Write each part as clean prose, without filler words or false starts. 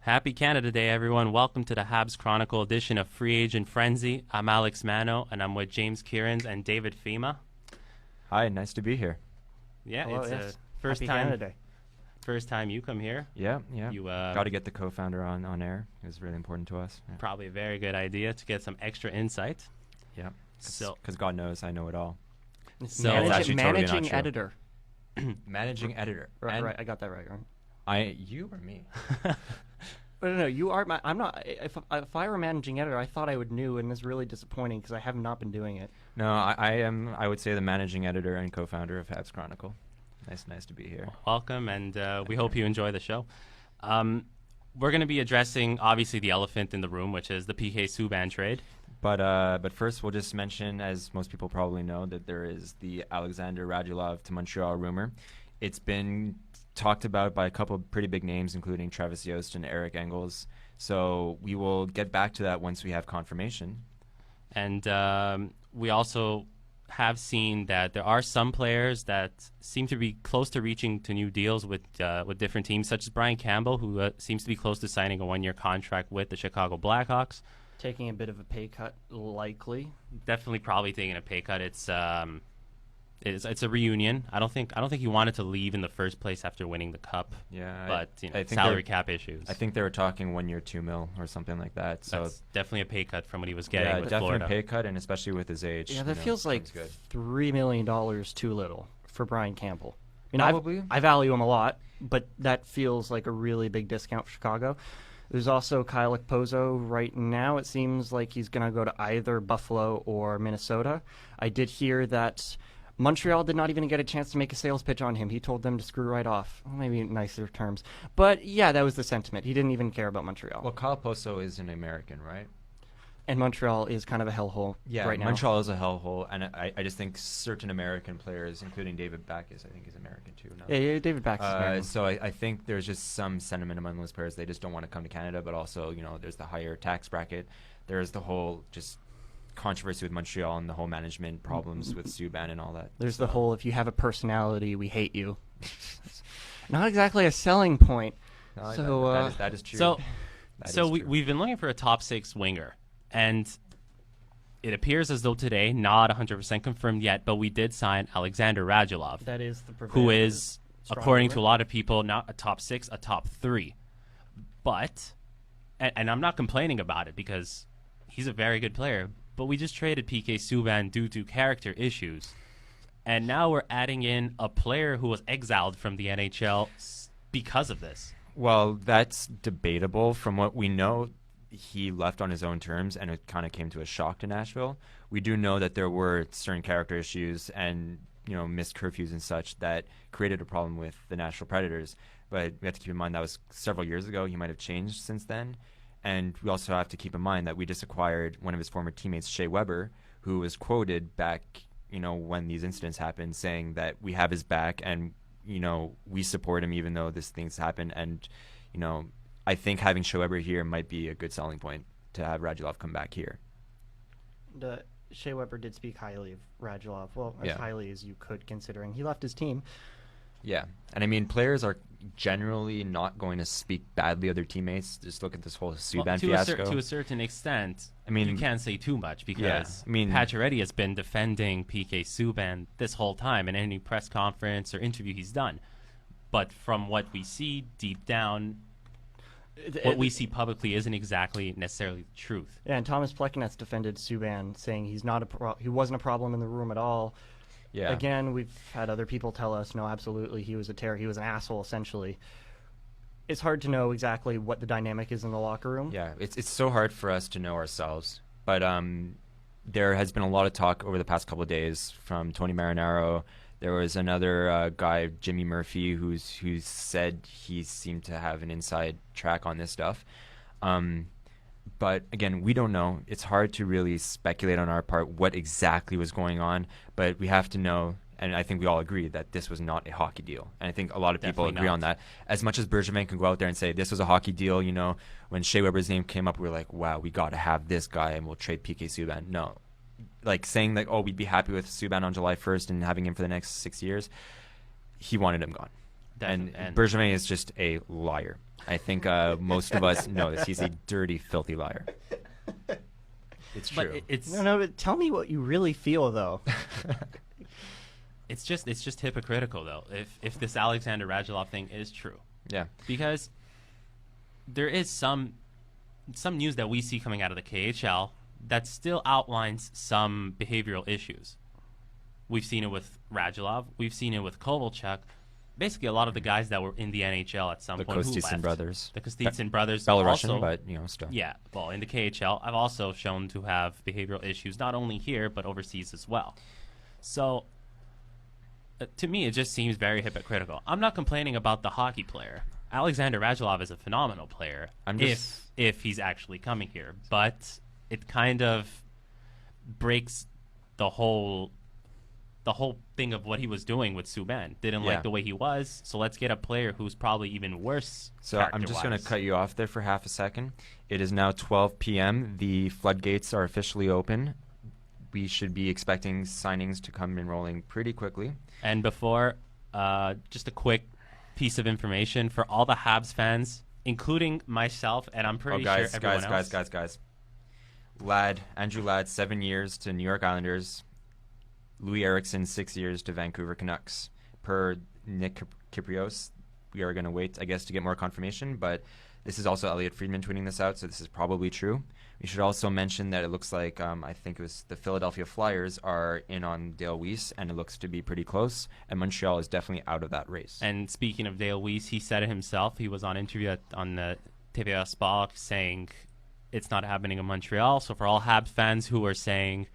Happy Canada Day, everyone. Welcome to the Habs Chronicle edition of Free Agent Frenzy. I'm Alex Mano, and I'm with James Kieran's and David Fema. Hi, nice to be here. Yeah, Hello, it's yes. first Happy time. Canada Day. First time you come here. Yeah. You Got to get the co-founder on air. It was really important to us. Yeah. probably a very good idea to get some extra insight. Yeah. So, Because God knows I know it all. So- It's actually totally not managing true. editor. Managing editor. Right, And right. I got that right. You or me? But no, you are. I'm not. If I were managing editor, I thought I would know, and it's really disappointing because I have not been doing it. No, I am. I would say the managing editor and co-founder of Habs Chronicle. Nice to be here. welcome, and we hope you enjoy the show. We're going to be addressing, obviously, the elephant in the room, which is the PK Subban trade. But first, we'll just mention, as most people probably know, that there is the Alexander Radulov to Montreal rumor. It's been talked about by a couple of pretty big names, including Travis Yost and Eric Engels. So we will get back to that once we have confirmation. And we also have seen that there are some players that seem to be close to reaching to new deals with different teams, such as Brian Campbell, who seems to be close to signing a one-year contract with the Chicago Blackhawks. Taking a bit of a pay cut, likely. Definitely, probably taking a pay cut. It's a reunion. I don't think he wanted to leave in the first place after winning the cup. Yeah, but I think salary cap issues. I think they were talking 1 year, $2 million or something like that. So that's definitely a pay cut from what he was getting yeah, with definitely Florida. a pay cut, and especially with his age. Yeah, that feels like sounds good. $3 million too little for Brian Campbell. Probably. I value him a lot, but that feels like a really big discount for Chicago. There's also Kyle Okposo. Right now, it seems like he's going to go to either Buffalo or Minnesota. I did hear that Montreal did not even get a chance to make a sales pitch on him. He told them to screw right off. Well, maybe nicer terms. But yeah, that was the sentiment. He didn't even care about Montreal. Well, Kyle Poso is an American, right? And Montreal is kind of a hellhole right now. Montreal is a hellhole, and I just think certain American players, including David Backes, I think is American too. No? Yeah, David Backes is American. So I think there's just some sentiment among those players. They just don't want to come to Canada, but also, there's the higher tax bracket. There's the whole just controversy with Montreal and the whole management problems with Subban and all that. There's the whole, if you have a personality, we hate you. Not exactly a selling point. No, So that is true. So, That is so true. we've been looking for a top six winger, and it appears as though today, not 100% confirmed yet, but we did sign Alexander Radulov, that is the who is, strong according word. to a lot of people, not a top six, a top three. But, and I'm not complaining about it because he's a very good player, but we just traded PK Subban due to character issues. And now we're adding in a player who was exiled from the NHL because of this. Well, that's debatable. From what we know, he left on his own terms, and it kind of came to a shock to Nashville. We do know that there were certain character issues and missed curfews and such that created a problem with the Nashville Predators. But we have to keep in mind that was several years ago. He might have changed since then. And we also have to keep in mind that we just acquired one of his former teammates, Shea Weber, who was quoted back, when these incidents happened, saying that we have his back and, we support him even though these things happen. And, I think having Shea Weber here might be a good selling point to have Radulov come back here. Shea Weber did speak highly of Radulov. Well, as Yeah. highly as you could, considering he left his team. Yeah. And I mean, players are generally not going to speak badly of their teammates. Just look at this whole Subban fiasco. To a certain extent, I mean, you can't say too much because Yeah, I mean- Pacioretty has been defending PK Subban this whole time in any press conference or interview he's done. But from what we see deep down, what we see publicly isn't exactly necessarily the truth. Yeah, and Thomas Plekanec defended Subban, saying he's not he wasn't a problem in the room at all. Yeah. Again, we've had other people tell us, no, absolutely, he was a terror. He was an asshole, essentially. It's hard to know exactly what the dynamic is in the locker room. Yeah, it's so hard for us to know ourselves. But there has been a lot of talk over the past couple of days from Tony Marinaro. There was another guy, Jimmy Murphy, who said he seemed to have an inside track on this stuff. But again, we don't know. It's hard to really speculate on our part what exactly was going on. But we have to know, and I think we all agree, that this was not a hockey deal. And I think a lot of people Definitely agree not. on that. As much as Bergevin can go out there and say this was a hockey deal, when Shea Weber's name came up, we were like, wow, we got to have this guy and we'll trade PK Subban. No. Like saying that, we'd be happy with Subban on July 1st and having him for the next 6 years, he wanted him gone. And Bergevin is just a liar. I think most of us know this. He's a dirty, filthy liar. It's true. But it's No, but tell me what you really feel, though. it's just hypocritical though. If this Alexander Radulov thing is true, Yeah. because there is some news that we see coming out of the KHL that still outlines some behavioral issues. We've seen it with Radulov. We've seen it with Kovalchuk. Basically, a lot of the guys that were in the NHL at some The point who Kostitsin left. brothers. The Kostitsin brothers. Belarusian, also, but still. yeah, well, in the KHL, I've also shown to have behavioral issues, not only here, but overseas as well. So, to me, it just seems very hypocritical. I'm not complaining about the hockey player. Alexander Radulov is a phenomenal player if he's actually coming here. But it kind of breaks the whole thing of what he was doing with Subban. Didn't like the way he was, so let's get a player who's probably even worse. So I'm just going to cut you off there for half a second. It is now 12 p.m. The floodgates are officially open. We should be expecting signings to come in rolling pretty quickly. And before, just a quick piece of information for all the Habs fans, including myself, and I'm pretty sure everyone else. Guys. Andrew Ladd, 7 years to New York Islanders. Louis Eriksson, 6 years to Vancouver Canucks. Per Nick Kyprios, we are going to wait, I guess, to get more confirmation, but this is also Elliot Friedman tweeting this out, so this is probably true. We should also mention that it looks like, I think it was the Philadelphia Flyers are in on Dale Weiss, and it looks to be pretty close, and Montreal is definitely out of that race. And speaking of Dale Weiss, he said it himself. He was on interview on the TVA Sport saying it's not happening in Montreal, so for all Habs fans who are saying,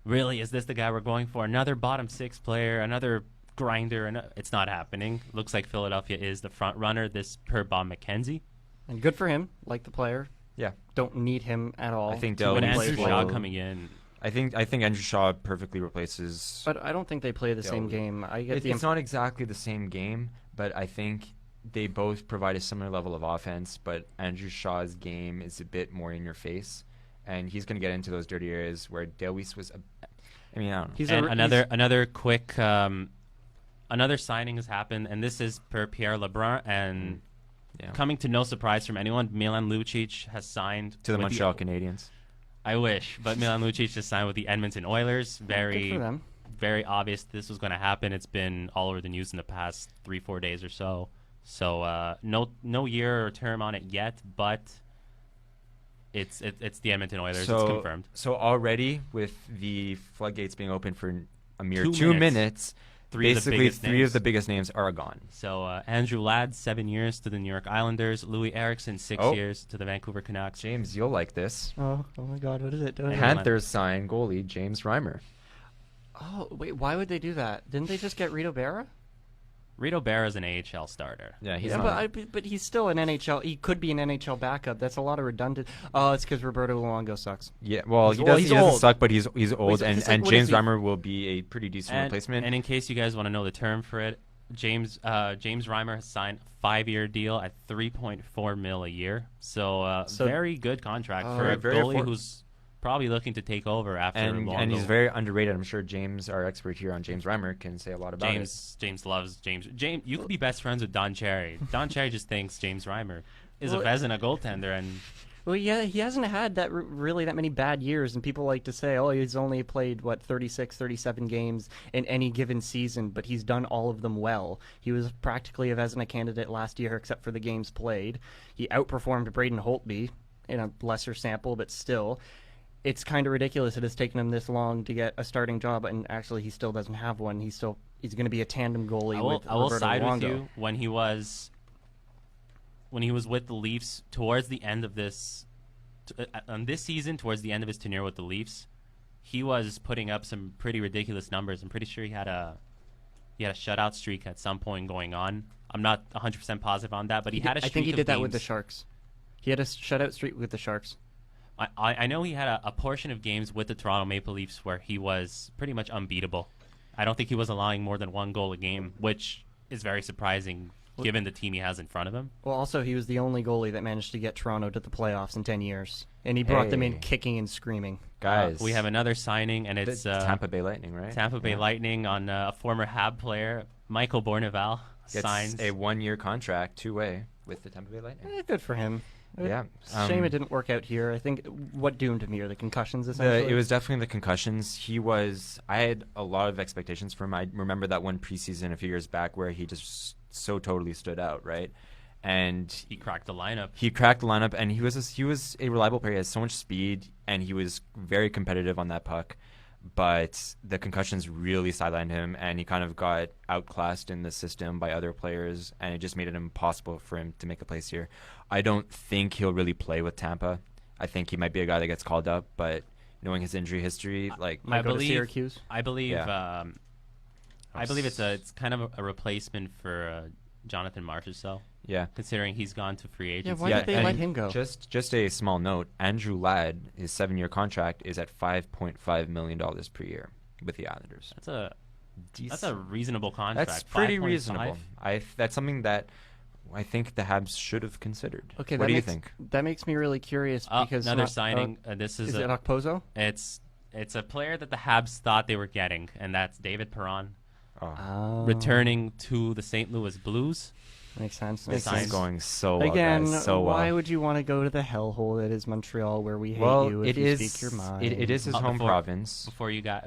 really, is this the guy we're going for? Another bottom six player, another grinder? It's not happening. Looks like Philadelphia is the front runner, this per Bob McKenzie. And good for him, like the player. Yeah. Don't need him at all. I think But Andrew Shaw coming in. I think Andrew Shaw perfectly replaces. But I don't think they play the same game. It's not exactly the same game, but I think they both provide a similar level of offense, but Andrew Shaw's game is a bit more in your face, and he's going to get into those dirty areas where Dale Weiss was. I don't know. Another quick, another signing has happened, and this is per Pierre Lebrun, and coming to no surprise from anyone, Milan Lucic has signed to the Montreal Canadiens. I wish, but Milan Lucic just signed with the Edmonton Oilers. Good for them. Very obvious this was going to happen. It's been all over the news in the past 3-4 days or so. So no year or term on it yet, but it's the Edmonton Oilers. It's confirmed. So already with the floodgates being open for a mere 2 minutes, three of the biggest names are gone. So Andrew Ladd, 7 years to the New York Islanders. Louis Eriksson, 6 years to the Vancouver Canucks. James, you'll like this. Oh my God, what is it? Panthers sign goalie James Reimer. Oh, wait, why would they do that? Didn't they just get Rito Berra? Rito Berra is an AHL starter. Yeah, but he's still an NHL. He could be an NHL backup. That's a lot of redundant. Oh, it's because Roberto Luongo sucks. Yeah, well, he doesn't suck, but he's old, and James Reimer will be a pretty decent replacement. And in case you guys want to know the term for it, James Reimer has signed a 5-year deal at $3.4 million a year. So very good contract for a goalie who's probably looking to take over after Luongo. And he's very underrated. I'm sure James, our expert here on James Reimer, can say a lot about it. James loves James. You could be best friends with Don Cherry. Don Cherry just thinks James Reimer is a Vezina goaltender, and well, yeah, he hasn't had really that many bad years, and people like to say, oh, he's only played 36, 37 games in any given season, but he's done all of them well. He was practically a Vezina candidate last year, except for the games played. He outperformed Braden Holtby in a lesser sample, but still. It's kind of ridiculous it has taken him this long to get a starting job, and actually he still doesn't have one. He's going to be a tandem goalie with Roberto Luongo. I will side with you when he was with the Leafs towards the end of this season, towards the end of his tenure with the Leafs. He was putting up some pretty ridiculous numbers. I'm pretty sure he had a shutout streak at some point going on. I'm not 100% positive on that, but he had a streak. I think he did that games. with the Sharks. He had a shutout streak with the Sharks. I know he had a portion of games with the Toronto Maple Leafs where he was pretty much unbeatable. I don't think he was allowing more than 1 goal a game, which is very surprising given the team he has in front of him. Well, also, he was the only goalie that managed to get Toronto to the playoffs in 10 years, and he brought them in kicking and screaming. Guys. We have another signing, and it's Tampa Bay Lightning, right? Tampa Bay Lightning on a former Hab player, Michael Bourneval Gets signs a 1-year contract, 2-way, with the Tampa Bay Lightning. Good for him. Yeah. Shame it didn't work out here. I think what doomed him here, the concussions essentially. It was definitely the concussions. I had a lot of expectations for him. I remember that one preseason a few years back where he just so totally stood out, right? And he cracked the lineup. And he was a reliable player. He has so much speed, and he was very competitive on that puck. But the concussions really sidelined him, and he kind of got outclassed in the system by other players, and it just made it impossible for him to make a place here. I don't think he'll really play with Tampa. I think he might be a guy that gets called up, but knowing his injury history, might go to Syracuse. I believe Yeah. it's kind of a replacement for Jonathan Marchessault. Yeah. Considering he's gone to free agency. Why did they let and him go? Just a small note, Andrew Ladd, his 7-year contract is at $5.5 million per year with the Islanders. That's a reasonable contract. That's pretty 5.5. reasonable. That's something that I think the Habs should have considered. Okay, what do you think? That makes me really curious because Another signing. This is it Okposo? It's a player that the Habs thought they were getting, and that's David Perron, returning to the St. Louis Blues. Makes sense. This is going so well, Again, guys, so why well. would you want to go to the hellhole that is Montreal, where we hate you if you speak your mind? It is his home province. Before you go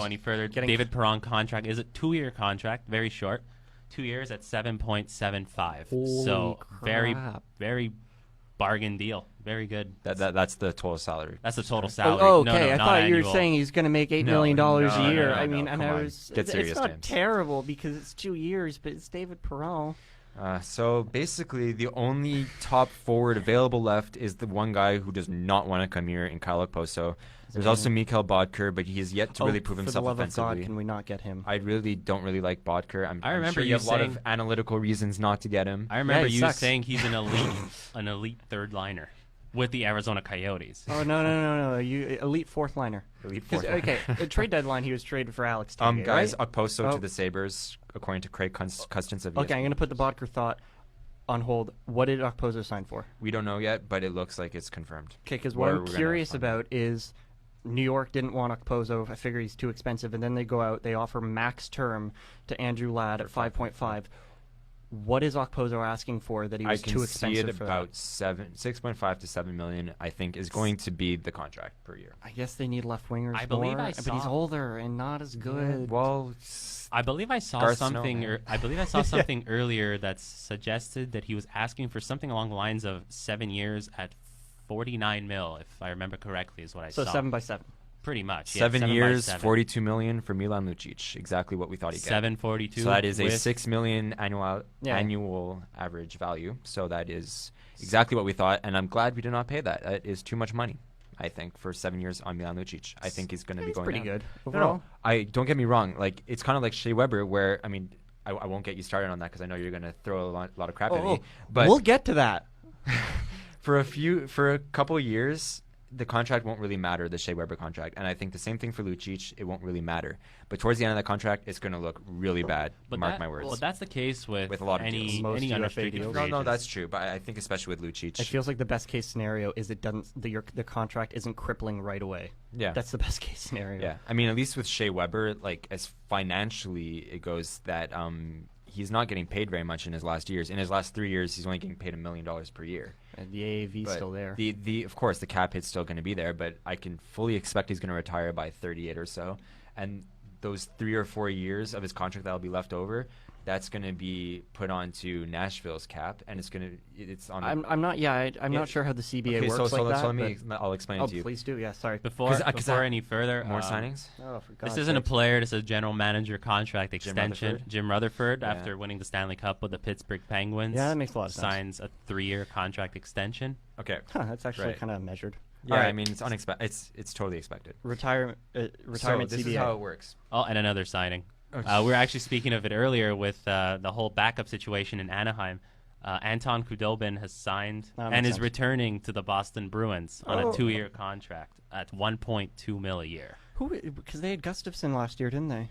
any further, Getting David Perron contract is a 2-year contract, very short, 2 years at 7.75. So very, very bargain deal, very good. That's the total salary. That's the total salary. Oh, No, okay. I not thought you were annual. saying he's going to make $8 million a year. No, I mean, come and I on. was. Get serious, it's not James. terrible because it's 2 years, but it's David Perron. So basically, the only top forward available left is the one guy who does not want to come here in Kyle Okposo. There's also Mikhail Bodker, but he has yet to really prove himself for the love offensively. of God, can we not get him? I really don't really like Bodker. I'm remember sure you you have a lot of saying- analytical reasons not to get him. I remember he you sucks. saying he's an elite third liner with the Arizona Coyotes. Oh no! You elite fourth liner. Elite 'Cause, fourth liner. okay, the trade deadline he was traded for Alex. Teague, Guys, right? Okposo Oh. to the Sabres, according to Craig Custance of Okay, I'm ESPN. going to put the Bodker thought on hold. What did Okposo sign for? We don't know yet, but it looks like it's confirmed. Okay, because what Or I'm we're gonna curious find out. about is New York didn't want Okposo. I figure he's too expensive, and then they go out, they offer max term to Andrew Ladd at 5.5. What is Okposo asking for that he was I can too see expensive it for about 6.5 to 7 million. I think is going to be the contract per year. that? I guess they need left wingers. I believe more, I but he's saw- older and not as good. Well, I believe I saw Garth something. Snow, man. I believe I saw something earlier that suggested that he was asking for something along the lines of 7 years at 49 mil, if I remember correctly, is what I So saw. 7x7. Pretty much. 7 by years, 7. 42 million for Milan Lucic. Exactly what we thought he'd get. 742. So that is a with- 6 million annual average value. So that is exactly what we thought, and I'm glad we did not pay that. That is too much money, I think, for 7 years on Milan Lucic. I think he's going to be He's going pretty down. good No, overall. I don't get me wrong. Like it's kind of like Shea Weber, where I mean, I won't get you started on that because I know you're going to throw a lot of crap at me. But we'll get to that. for a couple of years, the contract won't really matter, the Shea Weber contract. And I think the same thing for Lucic, it won't really matter. But towards the end of that contract, it's going to look really bad. Mark my words. Well, that's the case with a lot of any deals. Most any UFA unrestricted deals. free No, agents. that's true. But I think especially with Lucic. It feels like the best case scenario is it doesn't the contract isn't crippling right away. Yeah. That's the best case scenario. Yeah. I mean, at least with Shea Weber, like as financially it goes that he's not getting paid very much in his last years. In his last 3 years, he's only getting paid $1 million per year. And the AAV's But still there. The of course the cap hit's still going to be there, but I can fully expect he's going to retire by 38 or so, and those 3 or 4 years of his contract that'll be left over, that's going to be put onto Nashville's cap, and it's on. I'm not. Yeah, I'm not sure how the CBA okay, works so like that. let me. I'll explain Oh, it to you. please do. Yeah, sorry. Before 'Cause any further, More signings. Oh, for God's This isn't a sakes. player. This is a general manager contract extension. Rutherford? Jim Rutherford, Yeah. after winning the Stanley Cup with the Pittsburgh Penguins, Yeah, that makes a lot of sense. signs a 3-year contract extension. Okay. Huh, that's actually Right. kind of measured. Yeah, All right. I mean it's unexpected. It's totally expected. Retirement So this CBA. is how it works. Oh, and another signing. Okay. We were actually speaking of it earlier with the whole backup situation in Anaheim. Anton Khudobin has signed That and makes is sense. returning to the Boston Bruins on Oh. a 2-year contract at $1.2 million a year. Who? Because they had Gustafson last year, didn't they?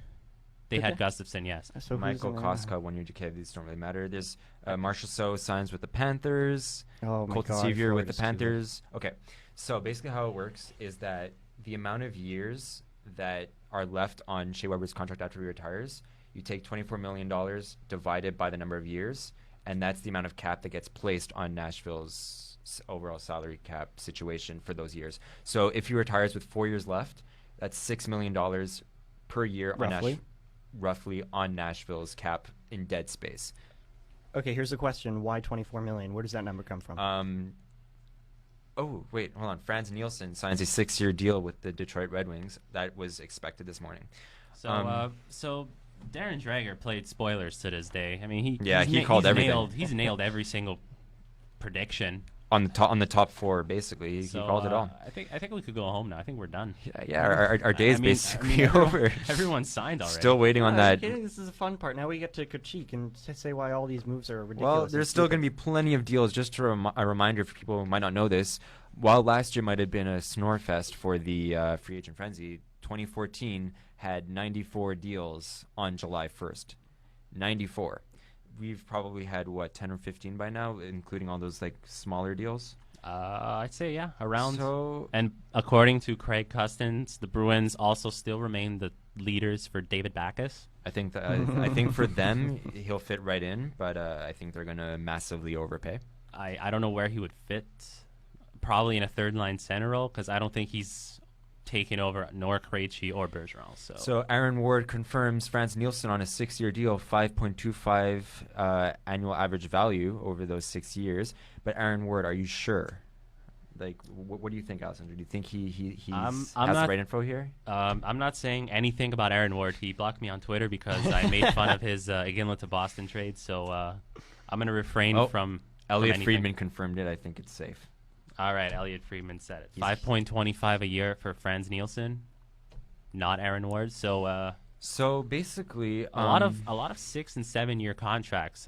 They Did had they? Gustafson, yes. So who's Michael in Koska, 1 year decay. These don't really matter. There's Marshall So signs with the Panthers. Oh my Colton God, Sevier with Ford the is too Panthers. Okay, so basically how it works is that the amount of years that are left on Shea Weber's contract after he retires, You take $24 million divided by the number of years, and that's the amount of cap that gets placed on Nashville's overall salary cap situation for those years. So if he retires with 4 years left, that's $6 million per year roughly on Nashville's cap in dead space. Okay, here's the question: why 24 million? Where does that number come from? Oh, wait, hold on. Franz Nielsen signs a 6-year deal with the Detroit Red Wings. That was expected this morning. So Darren Dreger played spoilers to this day. I mean, he called everything. He's nailed every single prediction on the top 4. Basically, he called it all. I think we could go home now. I think we're done. Our day is basically over. Everyone's signed already. Still waiting on that. This is the fun part. Now we get to critique and say why all these moves are ridiculous. Well, there's still going to be plenty of deals. Just a reminder for people who might not know this. While last year might have been a snore fest for the free agent frenzy, 2014 had 94 deals on July 1st. 94. We've probably had, 10 or 15 by now, including all those, smaller deals? I'd say, yeah, around. So, and according to Craig Custance, the Bruins also still remain the leaders for David Backes. I think I think for them, he'll fit right in, but I think they're going to massively overpay. I don't know where he would fit. Probably in a third-line center role, because I don't think he's taken over nor Krejci or Bergeron. So Aaron Ward confirms Franz Nielsen on a 6-year deal, 5.25 annual average value over those 6 years. But Aaron Ward, are you sure? What do you think, Alessandro? Do you think he has the right info here? I'm not saying anything about Aaron Ward. He blocked me on Twitter because I made fun of his Iginla to Boston trade. So I'm going to refrain from Elliot Friedman confirmed it. I think it's safe. All right, Elliot Friedman said it. 5.25 a year for Franz Nielsen, not Aaron Ward. So basically, a lot of 6 and 7 year contracts.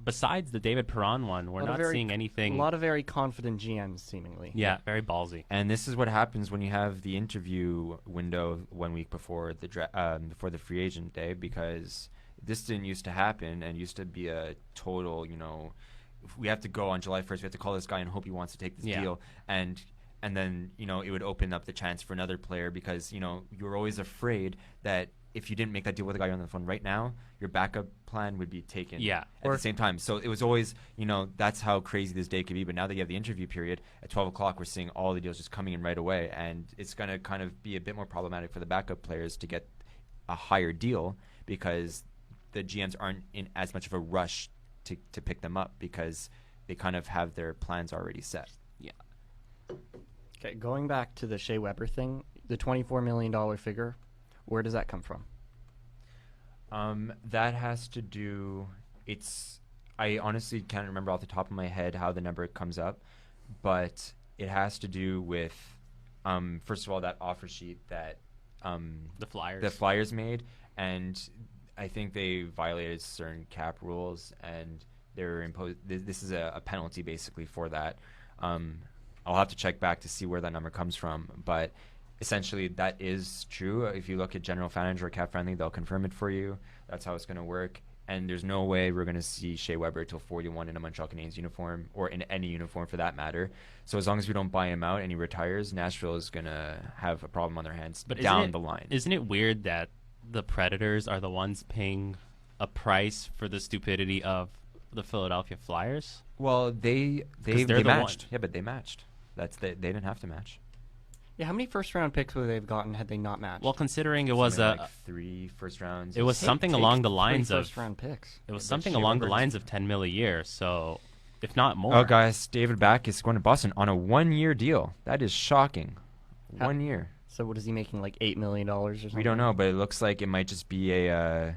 Besides the David Perron one, we're not seeing anything. A lot of very confident GMs, seemingly. Yeah, very ballsy. And this is what happens when you have the interview window 1 week before the free agent day, because this didn't used to happen and used to be a total, we have to go on July 1st. We have to call this guy and hope he wants to take this deal. And then, it would open up the chance for another player because, you're always afraid that if you didn't make that deal with the guy on the phone right now, your backup plan would be taken at the same time. So it was always, that's how crazy this day could be. But now that you have the interview period, at 12 o'clock, we're seeing all the deals just coming in right away. And it's going to kind of be a bit more problematic for the backup players to get a higher deal because the GMs aren't in as much of a rush to pick them up because they kind of have their plans already set. Yeah. Okay, going back to the Shea Weber thing, the $24 million figure, where does that come from? That has to do. I honestly can't remember off the top of my head how the number comes up, but it has to do with, first of all, that offer sheet that the Flyers made, and I think they violated certain cap rules, and they're imposed. This is a penalty basically for that. I'll have to check back to see where that number comes from, but essentially that is true. If you look at General Financial or Cap Friendly, they'll confirm it for you. That's how it's going to work. And there's no way we're going to see Shea Weber till 41 in a Montreal Canadiens uniform or in any uniform for that matter. So as long as we don't buy him out and he retires, Nashville is going to have a problem on their hands down the line. Isn't it weird that the Predators are the ones paying a price for the stupidity of the Philadelphia Flyers? Well, they matched. Yeah, but they matched. They didn't have to match. Yeah, how many first-round picks would they have gotten had they not matched? Well, considering it was 3 first rounds. It was something along the lines of first-round picks. It was something along the lines of $10 million a year. So, if not more. Oh, guys, David Back is going to Boston on a 1-year deal. That is shocking. 1 year. So, what is he making? Like $8 million or something? We don't know, but it looks like it might just be a,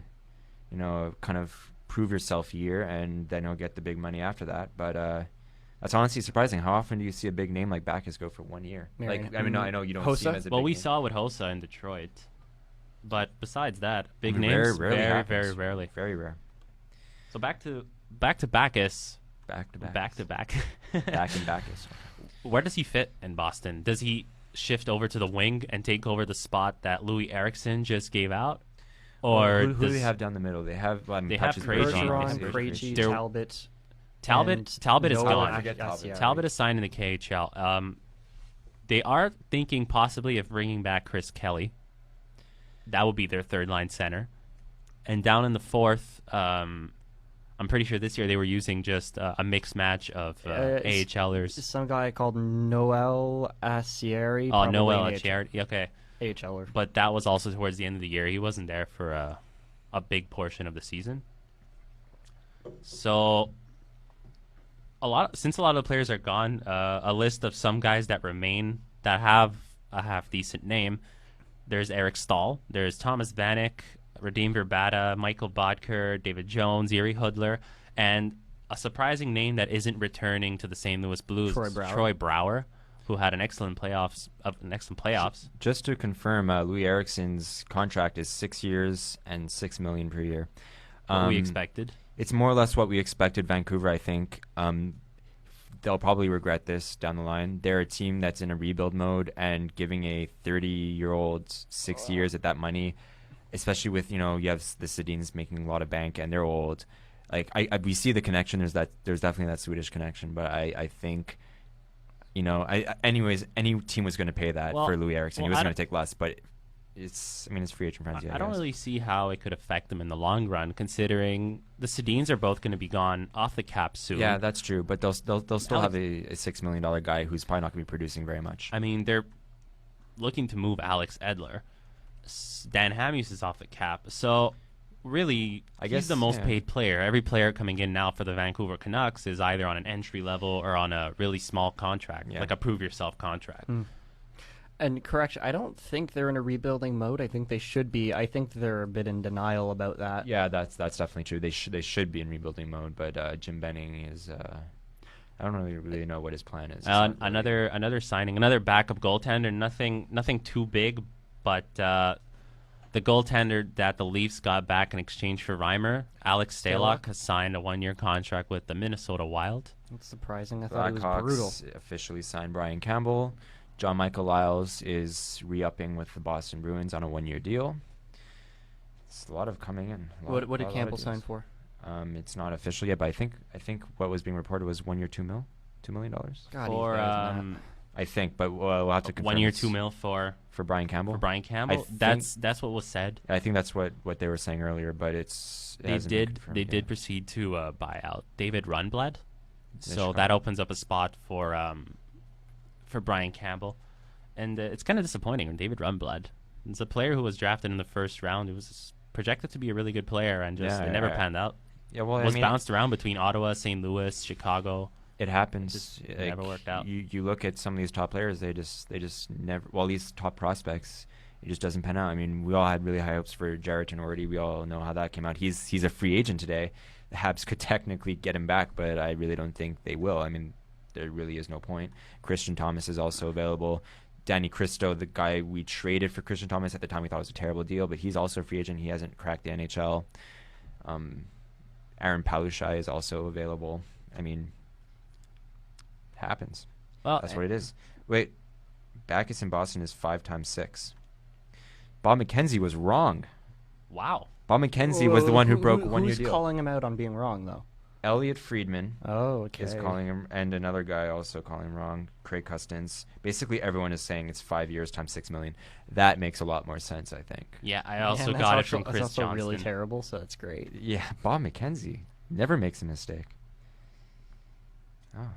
kind of prove yourself year, and then he'll get the big money after that. But that's honestly surprising. How often do you see a big name like Backes go for 1 year? I know you don't Hossa? see him as a well, big we name. saw with Hossa in Detroit. But besides that, big Very names, rarely very, happens. very rarely. Very rare. So back to Backes. Back to Backes. Back to back. Back and Backes. Where does he fit in Boston? Does he shift over to the wing and take over the spot that Louis Eriksson just gave out? Or who do they have down the middle? They have Krejci. Krejci, Talbot. Talbot is No, gone. I forget Talbot. Talbot is signed in the KHL. They are thinking possibly of bringing back Chris Kelly. That would be their third line center. And down in the fourth, I'm pretty sure this year they were using just a mixed match of AHLers. Some guy called Noel Acieri. Oh, Noel Acieri. Okay. AHLer. But that was also towards the end of the year. He wasn't there for a big portion of the season. So since a lot of the players are gone, a list of some guys that remain that have a half decent name. There's Eric Stahl. There's Thomas Vanek, Radim Verbata, Michael Bodker, David Jones, Yuri Hudler, and a surprising name that isn't returning to the St. Louis Blues, Troy Brouwer, who had an excellent playoffs. Just to confirm, Louis Eriksson's contract is 6 years and $6 million per year. What we expected. It's more or less what we expected. Vancouver, I think, they'll probably regret this down the line. They're a team that's in a rebuild mode, and giving a 30-year-old 6 years at that money, especially with, you have the Sedins making a lot of bank and they're old. Like we see the connection. There's definitely that Swedish connection, but I think, anyways, any team was going to pay that for Louis Eriksson. He was going to take less, but it's free agent frenzy. I don't really see how it could affect them in the long run, considering the Sedins are both going to be gone off the cap soon. Yeah, that's true, but they'll still have a $6 million guy who's probably not going to be producing very much. I mean, they're looking to move Alex Edler. Dan Hamhuis is off the cap, so really, he's the most paid player. Every player coming in now for the Vancouver Canucks is either on an entry level or on a really small contract, like a prove yourself contract. And correction, I don't think they're in a rebuilding mode. I think they should be. I think they're a bit in denial about that. Yeah, that's definitely true. They should be in rebuilding mode, but Jim Benning is. I don't really know what his plan is. Another signing, another backup goaltender. Nothing too big, but the goaltender that the Leafs got back in exchange for Reimer, Alex Stalock, has signed a 1-year contract with the Minnesota Wild. That's surprising. I thought it was brutal. Officially signed Brian Campbell. John Michael Lyles is re-upping with the Boston Bruins on a 1-year deal. It's a lot of coming in. What did Campbell sign for? It's not official yet, but I think what was being reported was 1 year, $2 million. God, for I think, but we'll have to confirm. 1 year, $2 million for Brian Campbell. For Brian Campbell, that's what was said. I think that's what they were saying earlier, but they did proceed to buy out David Rundblad, so that opens up a spot for Brian Campbell, and it's kind of disappointing. David Rundblad, it's a player who was drafted in the first round. It was projected to be a really good player, and it never panned out. Yeah, well, was bounced around between Ottawa, St. Louis, Chicago. It happens. It never worked out. You look at some of these top players; they just never. Well, these top prospects, it just doesn't pan out. I mean, we all had really high hopes for Jarrett Tenorti. We all know how that came out. He's a free agent today. The Habs could technically get him back, but I really don't think they will. I mean, there really is no point. Christian Thomas is also available. Danny Cristo, the guy we traded for Christian Thomas at the time, we thought was a terrible deal, but he's also a free agent. He hasn't cracked the NHL. Aaron Palushai is also available. I mean, it happens. Well, that's what it is. Wait, Backus in Boston is 5 times 6. Bob McKenzie was wrong. Wow. Bob McKenzie was the one who broke a 1-year deal. Who's calling him out on being wrong, though? Elliot Friedman is calling him, and another guy also calling him wrong, Craig Custance. Basically, everyone is saying it's 5 years times $6 million. That makes a lot more sense, I think. Yeah, I also got it from Chris Johnston. That's also really Johnston. terrible, so that's great. Yeah, Bob McKenzie never makes a mistake. Oh.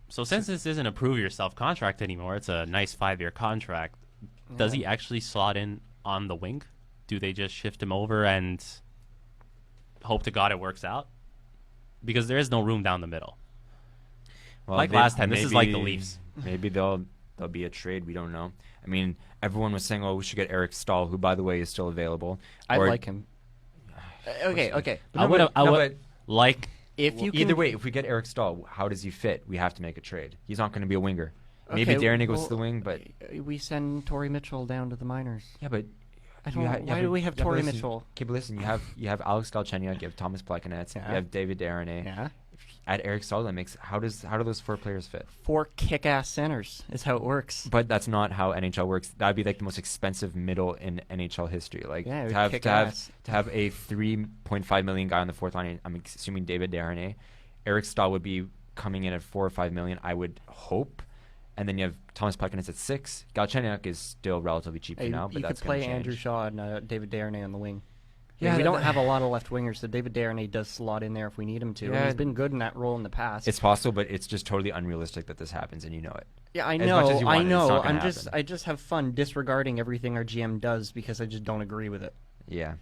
So since this isn't a prove yourself contract anymore, it's a nice 5-year contract. Does he actually slot in on the wing? Do they just shift him over and hope to God it works out? Because there is no room down the middle. Well, last time, this is like the Leafs. Maybe there'll be a trade. We don't know. I mean, everyone was saying, "Oh, we should get Eric Stahl," who, by the way, is still available. I like him. Okay. I would like. Either way, if we get Eric Stahl, how does he fit? We have to make a trade. He's not going to be a winger. Maybe Darren goes to the wing, but we send Torrey Mitchell down to the minors. Yeah, but why do we have Torrey Mitchell? Okay, but listen, you have Alex Galchenyuk, you have Thomas Plekanec, you have David Darnay. Yeah. Add Eric Stahl, that makes how do those 4 players fit? 4 kick-ass centers is how it works. But that's not how NHL works. That'd be like the most expensive middle in NHL history. Like to have a $3.5 million guy on the 4th line. I'm assuming David Darnay. Eric Stahl would be coming in at $4 or $5 million. I would hope. And then you have Thomas Plekanec at 6. Galchenyuk is still relatively cheap for now, but you could that's going play to change. Andrew Shaw and David Desharnais on the wing. Yeah, we don't have a lot of left wingers, so David Desharnais does slot in there if we need him to. And Yeah. he's been good in that role in the past. It's possible, but it's just totally unrealistic that this happens, and you know it. Yeah, I As much as you know. want it, it's not gonna I just have fun disregarding everything our GM does because I just don't agree with it. Yeah.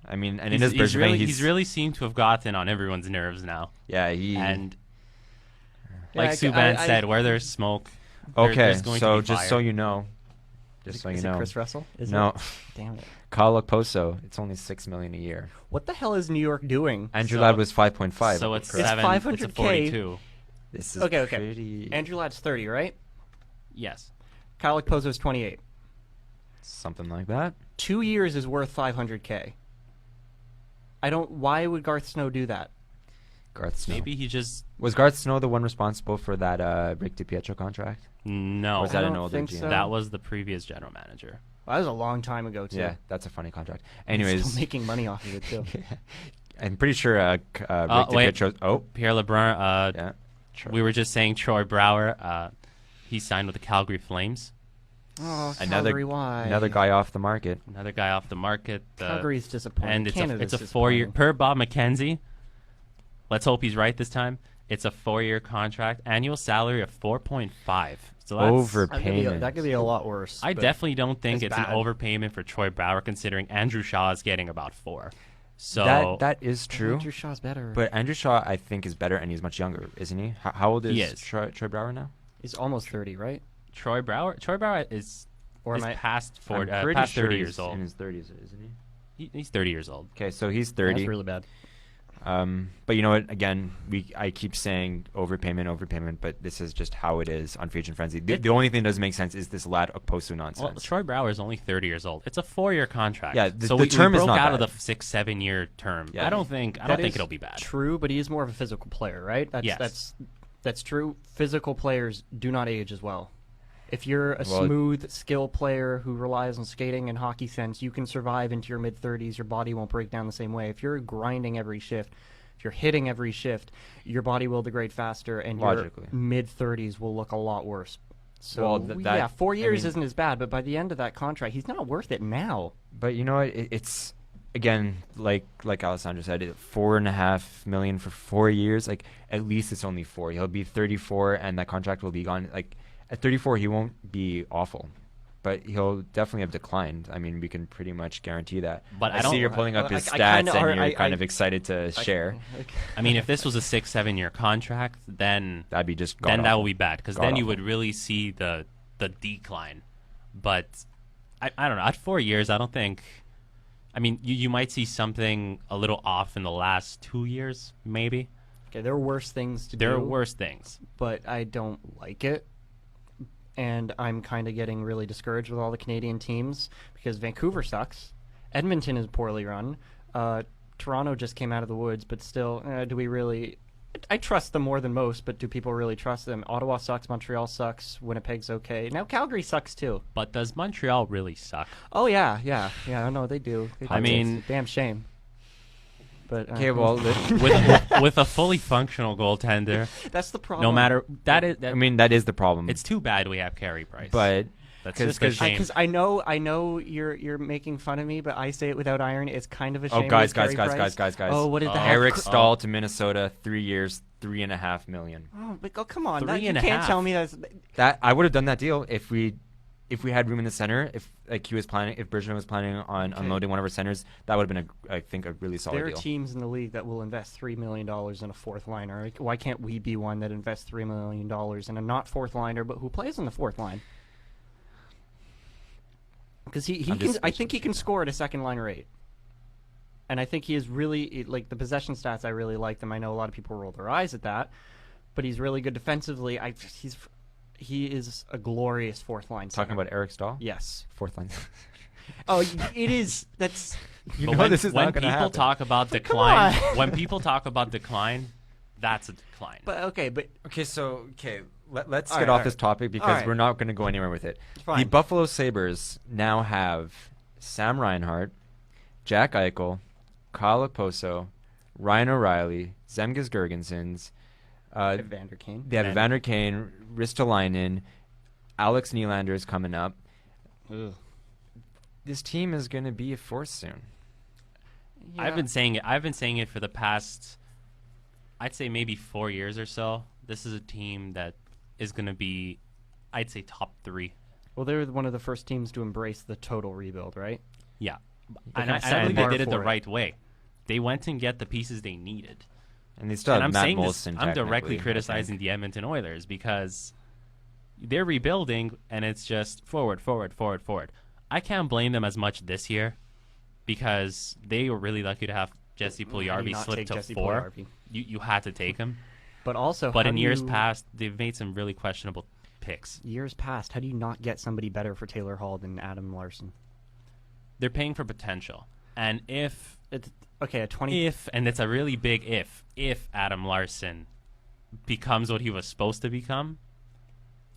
I mean, and He's, in his he's, Bergevin, he's really seemed to have gotten on everyone's nerves now. Yeah, And Yeah, like Subban said, where there's smoke, Okay, there's going so to be just fire. so you know, just so you Is know. it Chris Russell? Is No. it? Damn it. Kyle Okposo, it's only $6 million a year. What the hell is New York doing? Andrew So- Ladd was 5.5. So it's It's 7. It's a 500K. 42. This is Okay. pretty Andrew Ladd's 30, right? Yes. Kyle Okposo's 28. something like that. 2 years is worth 500K. I don't. Why would Garth Snow do that? Garth Snow. Maybe he just Was Garth Snow the one responsible for that Rick DiPietro contract? no. Or was that I an don't older think GM? so. That was the previous general manager. Well, that was a long time ago too. Yeah, that's a funny contract. He's Anyways, still making money off of it too. I'm pretty sure Rick wait. DiPietro. Oh, Pierre LeBrun. yeah. We were just saying Troy Brower. He signed with the Calgary Flames. Oh, Another- Calgary, why? Another guy off the market. Another guy off the market. Calgary's disappointing. And Canada's it's a 4-year disappointing. per Bob McKenzie. Let's hope he's right this time. It's a 4-year contract, annual salary of 4.5. So that's Overpayment. That could be a lot worse. I but definitely don't think it's it's an bad. overpayment for Troy Brower, considering Andrew Shaw is getting about 4. So that is true. Andrew Shaw's better. But Andrew Shaw, I think, is better, and he's much younger, isn't he? How old is, He is. Troy Brower now? he's almost 30, right? Troy Brower is Or am I? past I'm 40, pretty past sure 30 he's years old. in his 30s, isn't he? He's 30 years old. Okay, so he's 30. That's really bad. But you know what? Again, I keep saying overpayment, but this is just how it is on Free Agent Frenzy. The only thing that doesn't make sense is this Ladd Okposo Well, nonsense. Troy Brower is only 30 years old. It's a 4-year contract. Yeah, so the we term is broke not out bad. of the 6-7 year term. Yeah. I don't think That is it'll be bad. True, but he is more of a physical player, right? Yes. That's true. Physical players do not age as well. If you're a Well, smooth skill player who relies on skating and hockey sense, you can survive into your mid-30s. Your body won't break down the same way. If you're grinding every shift, if you're hitting every shift, your body will degrade faster, and Logically. your mid-30s will look a lot worse. So, Well, that- yeah, 4 years I mean- isn't as bad, but by the end of that contract, he's not worth it now. But you know what? It's again like Alessandro said, $4.5 million for 4 years. Like at least it's only 4. He'll be 34, and that contract will be gone. Like at 34, he won't be awful, but he'll definitely have declined. I mean, we can pretty much guarantee that. But I I don't- see you're pulling up his I stats, kinda and are- you're kind of excited to I- share. I mean, if this was a 6-7 year contract, then That'd be just then that god-awful. would be bad because then you would really see the decline. But I don't know. At 4 years, I don't think. I mean, you might see something a little off in the last 2 years, maybe. Okay, there are worse things to do. There are worse things. But I don't like it. And I'm kind of getting really discouraged with all the Canadian teams because Vancouver sucks. Edmonton is poorly run. Toronto just came out of the woods, but still, do we really... I trust them more than most, but do people really trust them? Ottawa sucks, Montreal sucks, Winnipeg's okay. Now Calgary sucks too. But does Montreal really suck? Oh, yeah, no, they do. I mean- It's a damn shame. But Okay, well, with a fully functional goaltender, that's the problem. no matter that is. I mean, that is the problem. It's too bad we have Carey Price. but that's 'cause- just a 'cause- shame. Because I know you're making fun of me, but I say it without irony. It's kind of a shame. oh, guys, with guys, Carey guys, Price. guys, guys. Oh, what did the hell? Eric Stahl to Minnesota, 3 years, $3.5 million. Oh, but, come on, Three you and a can't half. tell me that's. That I would have done that deal if we had room in the center. If he was planning, if Bergevin was planning on unloading one of our centers, that would have been I think a really solid There are deal. teams in the league that will invest $3 million in a fourth liner. Like, why can't we be one that invests $3 million in a not fourth liner, but who plays on the fourth line? Because he I'm can. just I think he can score at a second line rate. And I think he is really like the possession stats. I really like them. I know a lot of people roll their eyes at that, but he's really good defensively. He is a glorious fourth line. Talking center. about Eric Stahl, Yes. fourth line. Oh, it is. That's. You But know when, this is when not going to people happen. talk about Come decline, on. when people talk about decline, that's a decline. But okay, but Okay, so let's All get right, off all this right. topic because All right. we're not going to go anywhere with it. The Fine. Buffalo Sabres now have Sam Reinhart, Jack Eichel, Kyle Okposo, Ryan O'Reilly, Zemgus Girgensons. Evander Kane. They have Evander Kane, Ristolainen, Alex Nylander is coming up. Ugh. This team is going to be a force soon. Yeah. I've been saying it for the past, I'd say maybe 4 years or so. This is a team that is going to be, I'd say, top 3. Well, they were one of the first teams to embrace the total rebuild, right? Yeah. They And I kinda believe they bar did it the for it. right way. They went and get the pieces they needed. And they still And have I'm Matt saying this, Molson. I'm directly technically, I criticizing think. the Edmonton Oilers because they're rebuilding and it's just forward, forward, forward, forward. I can't blame them as much this year because they were really lucky to have Jesse How do you Puljujarvi not slip take to Jesse 4. Puljujarvi? You had to take him. But also, But how in do years you- past, they've made some really questionable picks. years past, how do you not get somebody better for Taylor Hall than Adam Larson? They're paying for potential. And if, It's, okay, a 20. and it's a really big if Adam Larson becomes what he was supposed to become,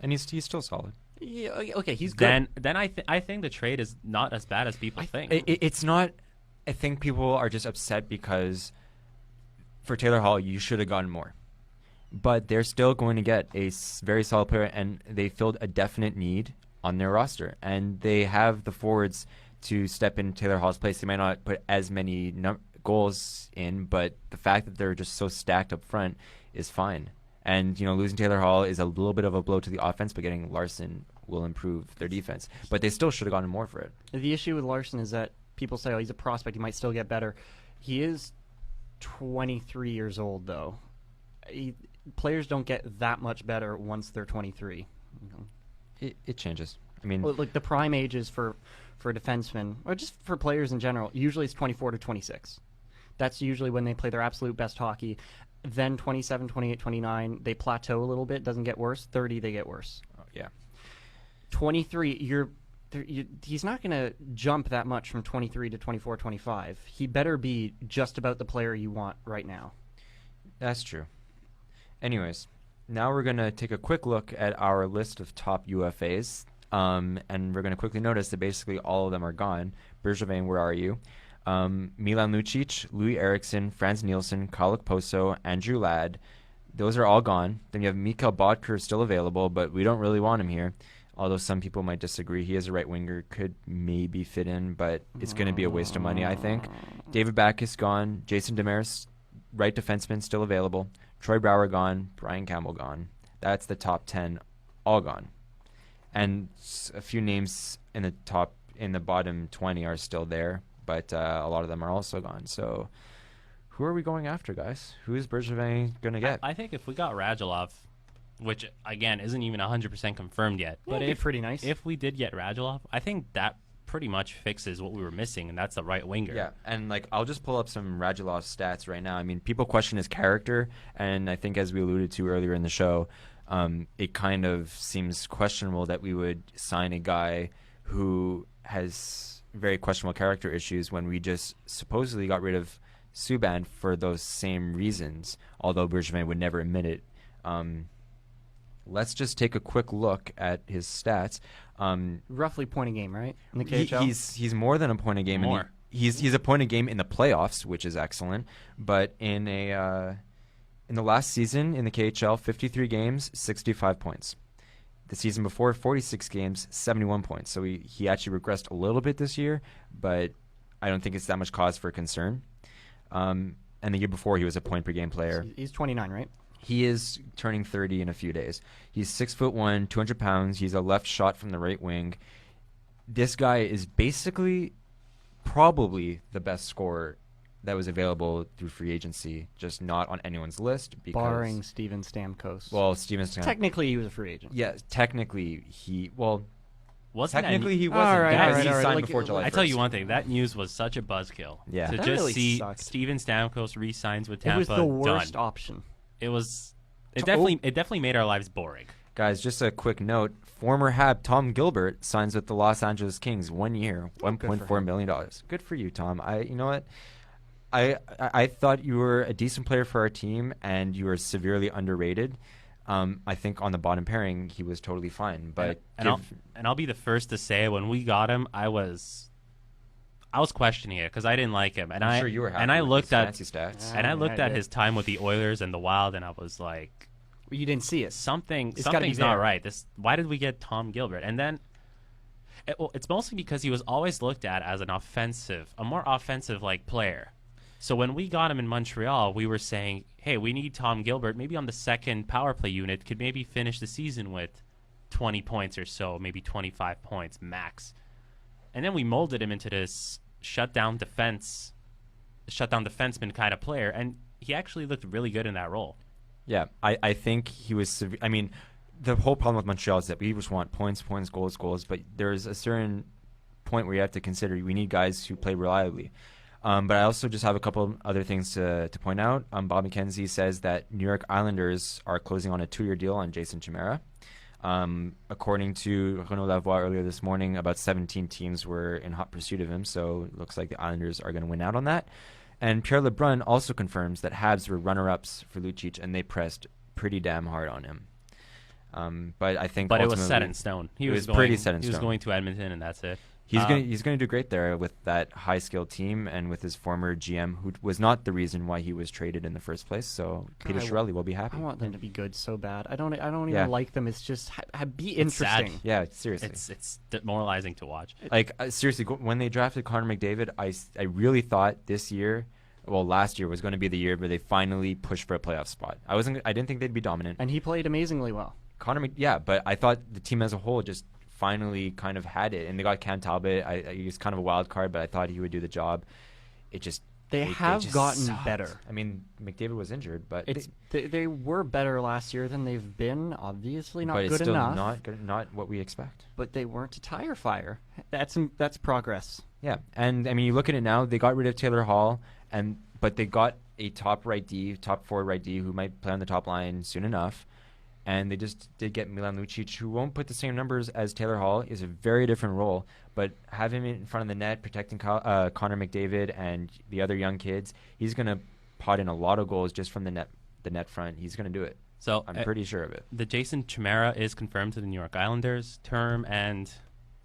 And he's still solid. Yeah, okay, he's good. then I think the trade is not as bad as people think. It's not. I think people are just upset because for Taylor Hall, you should have gotten more. But they're still going to get a very solid player, and they filled a definite need on their roster. And they have the forwards to step in Taylor Hall's place. They might not put as many goals in, but the fact that they're just so stacked up front is fine. And, losing Taylor Hall is a little bit of a blow to the offense, but getting Larson will improve their defense. But they still should have gotten more for it. The issue with Larson is that people say, oh, he's a prospect, he might still get better. He is 23 years old, though. Players don't get that much better once they're 23. It changes. I mean, Well, like the prime ages for defensemen, or just for players in general, usually it's 24 to 26. That's usually when they play their absolute best hockey. Then 27, 28, 29, they plateau a little bit, doesn't get worse. 30, they get worse. yeah. 23, he's not going to jump that much from 23 to 24, 25. He better be just about the player you want right now. That's true. Anyways, now we're going to take a quick look at our list of top UFAs. And we're going to quickly notice that basically all of them are gone. Bergevin, where are you? Milan Lucic, Louis Eriksson, Franz Nielsen, Kyle Poso, Andrew Ladd. Those are all gone. Then you have Mikhail Bodker still available, but we don't really want him here. Although some people might disagree. He is a right winger, could maybe fit in, but it's going to be a waste of money, I think. David Backes gone. Jason Demers, right defenseman, still available. Troy Brower gone. Brian Campbell gone. That's the top 10, all gone. And a few names in the bottom 20 are still there, but a lot of them are also gone. So who are we going after, guys? Who is Bergevin going to get? I think if we got Radulov, which again isn't even 100% confirmed yet, but That'd be pretty nice. if we did get Radulov, I think that pretty much fixes what we were missing, and that's the right winger. Yeah, and I'll just pull up some Radulov stats right now. I mean, people question his character, and I think as we alluded to earlier in the show, it kind of seems questionable that we would sign a guy who has very questionable character issues when we just supposedly got rid of Subban for those same reasons, although Bergevin would never admit it. Let's just take a quick look at his stats. Roughly point a game, right? In the KHL? He's more than a point a game. More. He's a point a game in the playoffs, which is excellent. But in the last season in the KHL, 53 games, 65 points. The season before, 46 games, 71 points. So he actually regressed a little bit this year, but I don't think it's that much cause for concern. And the year before, he was a point per game player. He's 29, right? He is turning 30 in a few days. He's 6'1", 200 pounds. He's a left shot from the right wing. This guy is basically probably the best scorer that was available through free agency, just not on anyone's list. Because, Barring Steven Stamkos. well, Steven Stamkos. Technically, he was a free agent. Yeah, technically he. Well, Wasn't technically he All wasn't right, because all right, he all right. signed Like, before July 1st. I tell you one thing, that news was such a buzzkill. Yeah. To That just really see sucked. Steven Stamkos re-signs with It Tampa, was the worst done. option. It definitely made our lives boring. Guys, just a quick note. Former Hab Tom Gilbert signs with the Los Angeles Kings 1 year, $1.4 million. Good for you, Tom. You know what? I thought you were a decent player for our team, and you were severely underrated. I think on the bottom pairing, he was totally fine. But I'll be the first to say when we got him, I was questioning it because I didn't like him, and I'm sure you were happy and I with looked his at fancy stats. and I Yeah, looked I at did. his time with the Oilers and the Wild, and I was like, You didn't see it. It's gotta be Something's not there. right. Why did we get Tom Gilbert? And then it's mostly because he was always looked at as a more offensive like player. So when we got him in Montreal, we were saying, hey, we need Tom Gilbert, maybe on the second power play unit, could maybe finish the season with 20 points or so, maybe 25 points max. And then we molded him into this shutdown defenseman kind of player, and he actually looked really good in that role. Yeah, I think he was. I mean, the whole problem with Montreal is that we just want points, goals. But there's a certain point where you have to consider we need guys who play reliably. But I also just have a couple of other things to point out. Bob McKenzie says that New York Islanders are closing on a 2-year deal on Jason Chimera. According to Renaud Lavoie earlier this morning, about 17 teams were in hot pursuit of him, so it looks like the Islanders are going to win out on that. And Pierre LeBrun also confirms that Habs were runner-ups for Lucic, and they pressed pretty damn hard on him. But I think it was set in stone. He was pretty set in stone. He was going to Edmonton, and that's it. He's going to do great there with that high-skilled team and with his former GM, who was not the reason why he was traded in the first place. So Peter Chiarelli will be happy. I want them to be good so bad. I don't even like them. It's just be interesting. It's sad. Yeah, seriously. It's demoralizing to watch. Like seriously, when they drafted Connor McDavid, I really thought last year was going to be the year where they finally pushed for a playoff spot. I didn't think they'd be dominant. And he played amazingly well. But I thought the team as a whole just finally kind of had it, and they got Cam Talbot. He was kind of a wild card, but I thought he would do the job. They have gotten sucked. better. I mean, McDavid was injured, but they were better last year than they've been. Obviously, not but good it's still enough. not what we expect. But they weren't a tire fire. That's progress. Yeah, and I mean, you look at it now. They got rid of Taylor Hall, but they got a top forward right D who might play on the top line soon enough. And they just did get Milan Lucic, who won't put the same numbers as Taylor Hall. Is a very different role, but have him in front of the net, protecting Connor McDavid and the other young kids. He's going to pot in a lot of goals just from the net front. He's going to do it. So I'm pretty sure of it. The Jason Chimera is confirmed to the New York Islanders. Term and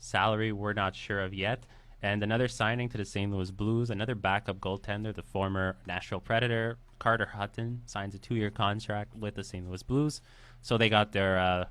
salary we're not sure of yet. And another signing to the St. Louis Blues, another backup goaltender, the former Nashville Predator, Carter Hutton, signs a 2-year contract with the St. Louis Blues. So they got their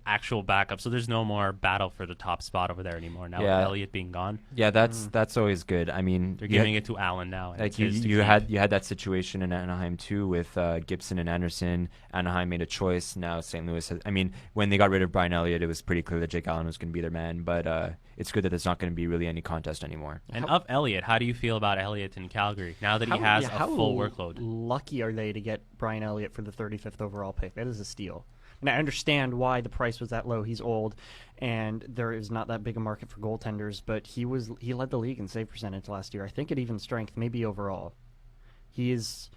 actual backup. So there's no more battle for the top spot over there anymore now with Elliott being gone. Yeah, that's always good. I mean, they're giving it to Allen now. Like you had that situation in Anaheim too with Gibson and Anderson. Anaheim made a choice. Now St. Louis has. I mean, when they got rid of Brian Elliott, it was pretty clear that Jake Allen was going to be their man. But it's good that there's not going to be really any contest anymore. And of Elliott, how do you feel about Elliott in Calgary now that he has a full workload? Lucky are they to get Brian Elliott for the 35th overall pick? That is a steal. And I understand why the price was that low. He's old, and there is not that big a market for goaltenders. But he led the league in save percentage last year. I think at even strength, maybe overall. He is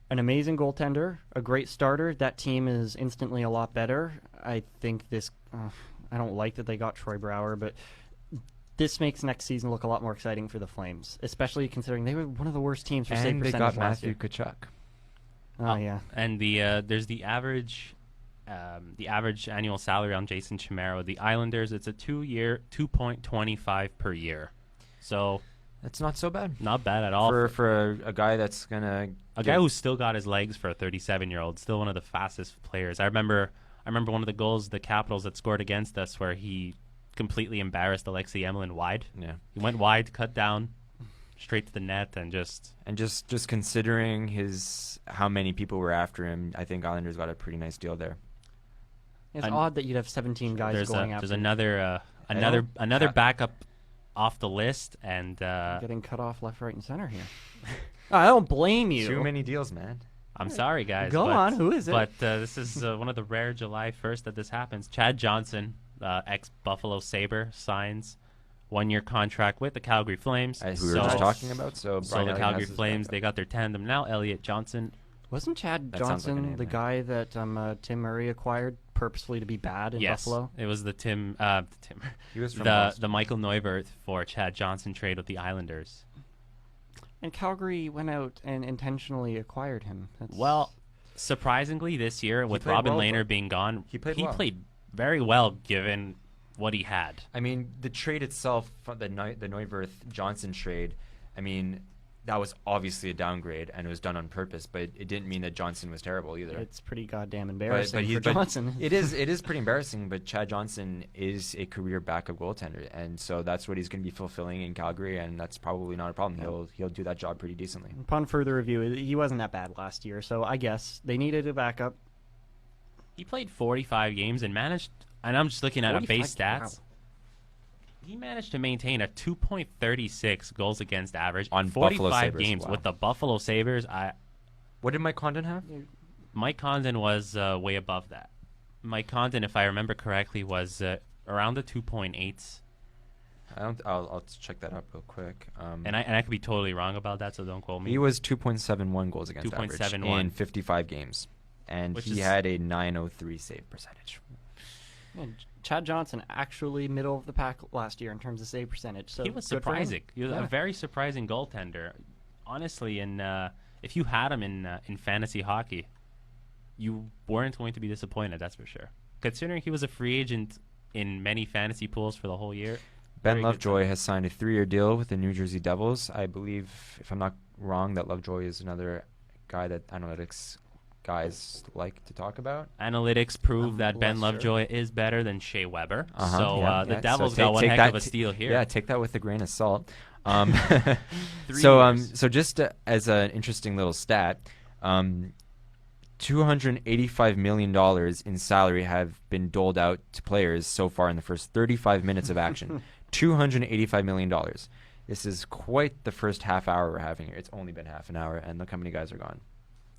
an amazing goaltender, a great starter. That team is instantly a lot better. I think this. I don't like that they got Troy Brouwer, but this makes next season look a lot more exciting for the Flames, especially considering they were one of the worst teams for save percentage last year. And they got Matthew Tkachuk. Oh yeah. And there's the average annual salary on Jason Chimera with the Islanders. It's a 2-year, $2.25 per year. So that's not so bad. Not bad at all for a guy that's gonna guy who's still got his legs for a 37-year-old. Still one of the fastest players. I remember one of the goals the Capitals that scored against us where he completely embarrassed Alexei Emelin wide. Yeah, he went wide, cut down, straight to the net, and just considering how many people were after him, I think Islanders got a pretty nice deal there. It's odd that you'd have 17 guys going after. There's another backup off the list, and getting cut off left, right, and center here. I don't blame you. Too many deals, man. I'm sorry, guys. Go on. Who is it? But this is one of the rare July 1st that this happens. Chad Johnson, ex-Buffalo Sabre, signs 1-year contract with the Calgary Flames. As we were just talking about. So the Calgary Flames, they got their tandem now. Elliott Johnson. Wasn't Chad Johnson the guy that Tim Murray acquired purposefully to be bad in Buffalo? It was the Tim. He was from the Michael Neuwirth for Chad Johnson trade with the Islanders. And Calgary went out and intentionally acquired him. Well, surprisingly, this year with Robin Lehner being gone, he played very well given what he had. I mean, the trade itself, the Neuwirth Johnson trade. I mean, that was obviously a downgrade, and it was done on purpose. But it didn't mean that Johnson was terrible either. It's pretty goddamn embarrassing But for Johnson. It is pretty embarrassing. But Chad Johnson is a career backup goaltender, and so that's what he's going to be fulfilling in Calgary, and that's probably not a problem. He'll do that job pretty decently. Upon further review, he wasn't that bad last year, so I guess they needed a backup. He played 45 games and managed, and I'm just looking at base stats. Wow. He managed to maintain a 2.36 goals against average on 45 Buffalo Sabres. games Wow. with the Buffalo Sabres. What did Mike Condon have? Mike Condon was way above that. Mike Condon, if I remember correctly, was around the 2.8s. I'll check that up real quick. And I could be totally wrong about that, so don't quote me. He was 2.71 goals against average 2.71 in 55 games, and Which he is- had a 903 save percentage. And Chad Johnson actually middle of the pack last year in terms of save percentage. So He was good for him. surprising. He was a very surprising goaltender. Honestly, and if you had him in fantasy hockey, you weren't going to be disappointed, that's for sure. Considering he was a free agent in many fantasy pools for the whole year. Ben Very good Lovejoy has signed a 3-year deal with the New Jersey Devils. I believe, if I'm not wrong, that Lovejoy is another guy that analytics guys like to talk about. Analytics prove I'm that Ben less sure. Lovejoy is better than Shea Weber. Uh-huh, So yeah, the yeah. Devils So got one take heck that of a steal here. Yeah, take that with a grain of salt. 3 So years. so just as an interesting little stat, $285 million in salary have been doled out to players so far in the first 35 minutes of action. $285 million. This is quite the first half hour we're having here. It's only been half an hour, and look how many guys are gone.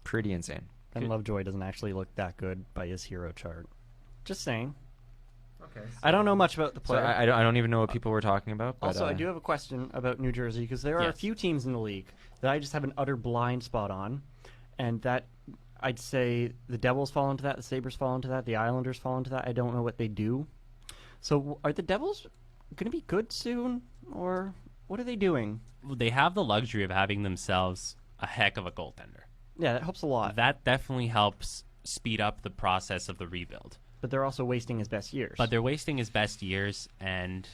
Pretty insane. Ben Lovejoy doesn't actually look that good by his hero chart. Just saying. Okay. I don't know much about the So player. I don't even know what people were talking about. But, Also, I do have a question about New Jersey because there are a Yes. few teams in the league that I just have an utter blind spot on, and that I'd say the Devils fall into that, the Sabres fall into that, the Islanders fall into that. I don't know what they do. So are the Devils going to be good soon, or what are they doing? They have the luxury of having themselves a heck of a goaltender. Yeah, that helps a lot. That definitely helps speed up the process of the rebuild. But they're also wasting his best years. But they're wasting his best years, and